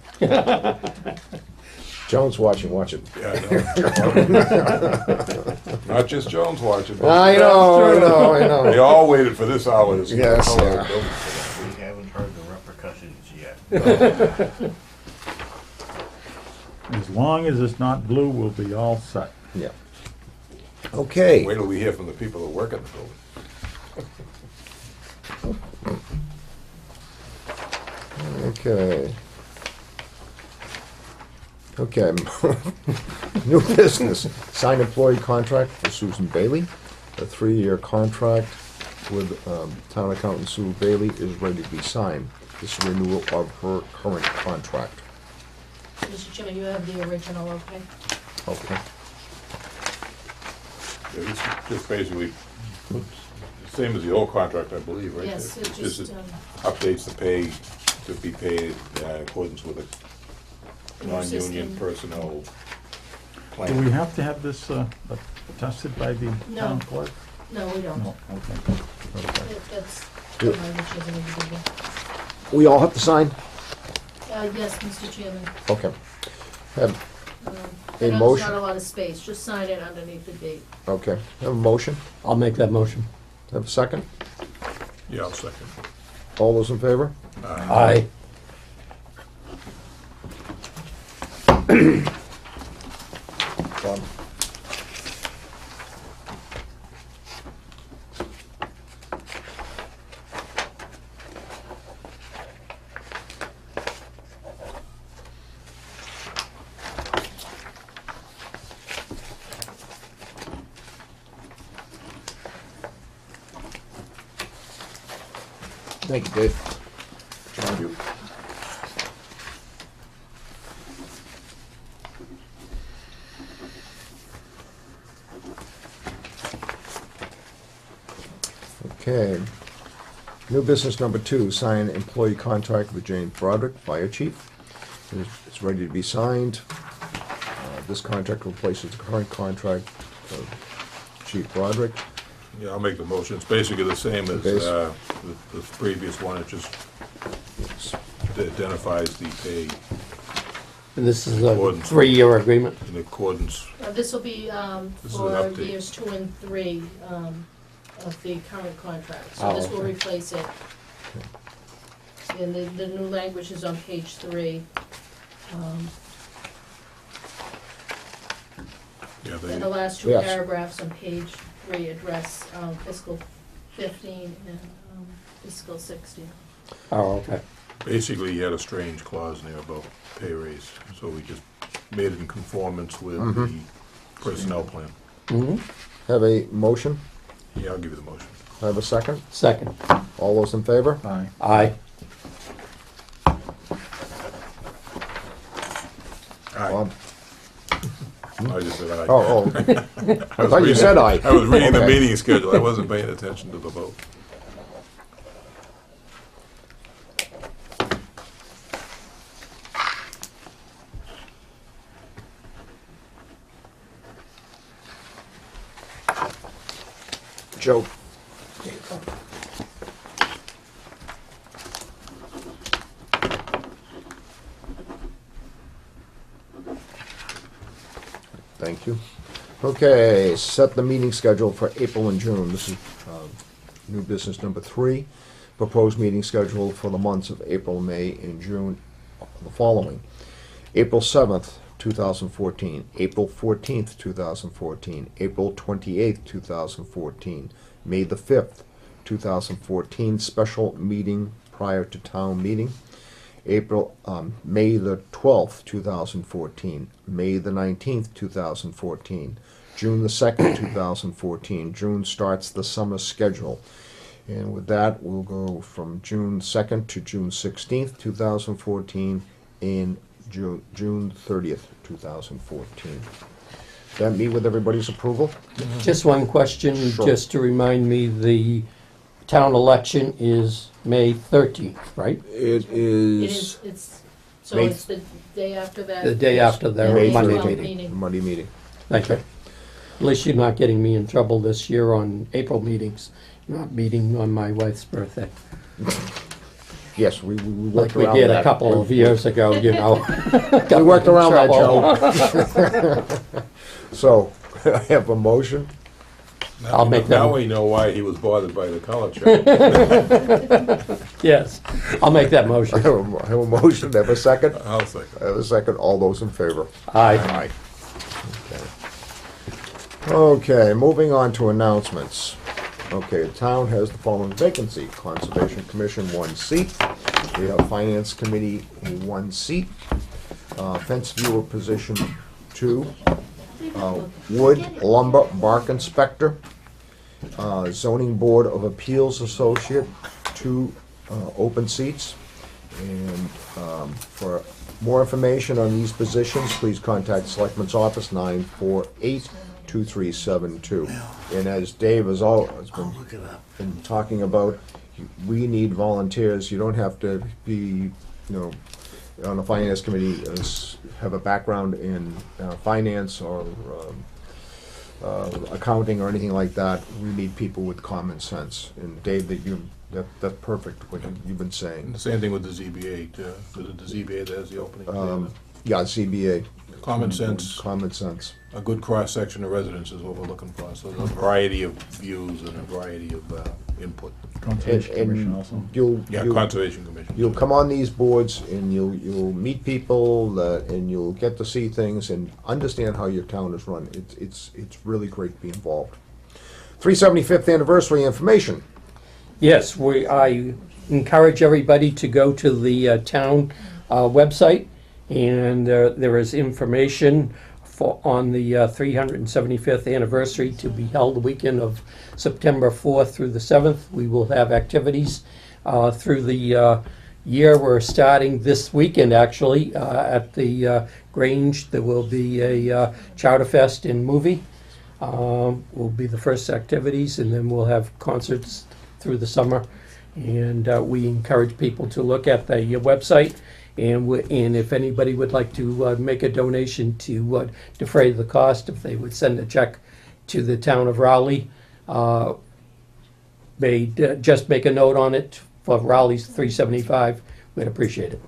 Jones watching, watch it. Yeah, I know. Not just Jones watching. but- I know. They all waited for this hour to see the Yes, color of yeah. the building. We haven't heard the repercussions yet. As long as it's not blue, we'll be all set. Yeah. Okay. Wait till we hear from the people that work at the building. Okay. Okay. New business. Signed employee contract for Susan Bailey, a 3-year contract. with town accountant Sue Bailey is ready to be signed. This is renewal of her current contract. Mr. Chairman, you have the original, okay? Okay. Yeah, this is just basically the same as the old contract, I believe, right? Yes, it just, updates the pay to be paid in accordance with the non-union system. personnel Do we plan. have to have this attested by the No. town clerk? No, we don't. No, okay. That's, Yeah. which is an individual. We all have to sign? Yes, Mr. Chairman. Okay. Have, I A know there's motion? not a lot of space, just sign it underneath the date. okay. Have a motion? I'll make that motion. Have a second? Yeah, I'll second. All those in favor? Aye. Bob? Thank you, Dave. Thank you. Okay. New business number 2, sign employee contract with James Broderick, Fire Chief. It's ready to be signed. This contract replaces the current contract of Chief Broderick. Yeah, I'll make the motion. It's basically the same as the previous one. It just identifies the pay And this is a Accordance. 3-year agreement. in accordance. This will be This is an for update. years 2 and 3 of the current contract. So Oh, this will okay. replace it. And the new language is on page 3. Yeah, And the last 2 Yes. paragraphs on page 3 address fiscal 15 and fiscal 16. Oh, okay. basically, he had a strange clause in there about pay raise, so we just made it in conformance with the personnel plan. Mm-hmm. Have a motion? Yeah, I'll give you the motion. Have a second? Second. All those in favor? Aye. Aye. Bob? I just said aye. Oh, I thought you said aye. I was reading the Okay. meeting schedule. I wasn't paying attention to the vote. Joe? Thank you. Okay, set the meeting schedule for April and June. This is new business number 3. Proposed meeting schedule for the months of April, May, and June, the following. April 7th, 2014, April 14th, 2014, April 28th, 2014, May the 5th, 2014, special meeting prior to town meeting, May the 12th, 2014, May the 19th, 2014, June the 2nd, 2014. June starts the summer schedule. And with that, we'll go from June 2nd to June 16th, 2014, and June 30th, 2014. That meet with everybody's approval? Just one question, Sure. just to remind me, the town election is May 13th, right? It It is is, so May- it's the day after that. The day after the May Monday 12th meeting. Monday meeting. Thank you. At least you're not getting me in trouble this year on April meetings, not meeting on my wife's birthday, Yes, we like worked we around did that. a couple of years ago, you know. We worked around that, Trouble. Joe. So, I have a motion. I'll make that Now one. we know why he was bothered by the color chart. Yes, I'll make that I motion. have a motion, have a second? I'll second. I have a second, all those in favor? Aye. Okay, moving on to announcements. Okay, the town has the following vacancy: Conservation Commission, 1 seat. We have Finance Committee, 1 seat. Fence viewer position, 2. Wood lumber bark inspector. Zoning Board of Appeals Associate, 2 open seats. And for more information on these positions, please contact Selectmen's Office, 948-2372. And as Dave has always been talking about, we need volunteers. You don't have to be, on the Finance Committee, have a background in finance or accounting or anything like that. We need people with common sense. And Dave, that's perfect, what you've been saying. The same thing with the ZBA, too. Was it the ZBA that has the opening? Yeah, CBA. Common sense, Common sense. a good cross-section of residents is what we're looking for, so a variety of views and a variety of input. Conservation Commission also. You'll Conservation Commission. you'll come on these boards and you'll meet people and you'll get to see things and understand how your town is run. It's really great to be involved. 375th anniversary information. Yes, I encourage everybody to go to the town website, and there is information on the 375th anniversary to be held the weekend of September 4th through the 7th. We will have activities through the year. We're starting this weekend, actually, at the Grange. There will be a Chowder Fest and movie. Will be the first activities, and then we'll have concerts through the summer. And we encourage people to look at the website, and if anybody would like to make a donation to defray the cost, if they would send a check to the town of Raleigh, just make a note on it for Raleigh's 375. We'd appreciate it.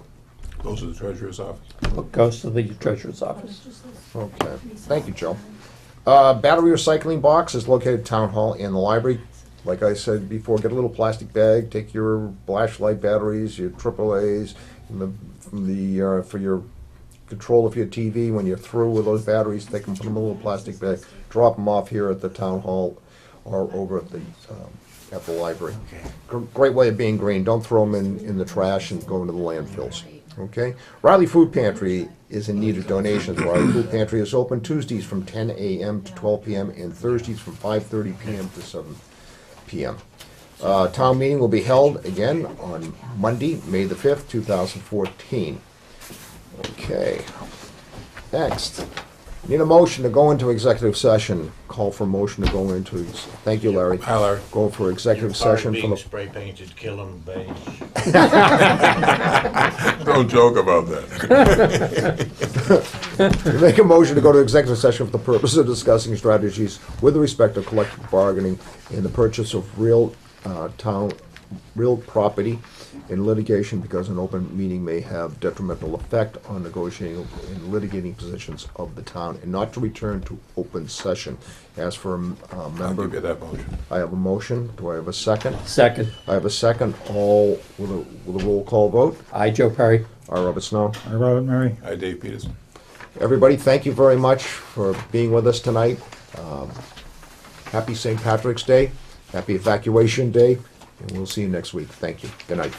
Goes to the treasurer's office. It goes to the treasurer's office. Okay, thank you, Joe. Battery recycling box is located at Town Hall and the library. Like I said before, get a little plastic bag, take your flashlight batteries, your AAAs, for your control of your TV. When you're through with those batteries, take them, put them in a little plastic bag, drop them off here at the Town Hall or over at the library. Great way of being green. Don't throw them in the trash and go into the landfills. Okay? Riley Food Pantry is in need of donations. Riley Food Pantry is open Tuesdays from 10 a.m. to 12 p.m. and Thursdays from 5:30 p.m. to 7 p.m. Town meeting will be held again on Monday, May the 5th, 2014. Okay. Next. Need a motion to go into executive session. Call for motion to go into, thank you, Larry. Hi, Larry. Go for executive Part of session for being the, spray painted, killing beige. Don't joke about that. make a motion to go to executive session for the purpose of discussing strategies with respect to collective bargaining and the purchase of real property in litigation, because an open meeting may have detrimental effect on negotiating and litigating positions of the town, and not to return to open session. As for a I'll member, give you that motion. I have a motion. Do I have a second? Second. I have a second. All with a roll call vote. I, Joe Perry. I, Robert Snow. Hi, Robert Murray. Hi, Dave Peterson. Everybody, thank you very much for being with us tonight. Happy St. Patrick's Day. Happy Evacuation Day. And we'll see you next week. Thank you. Good night.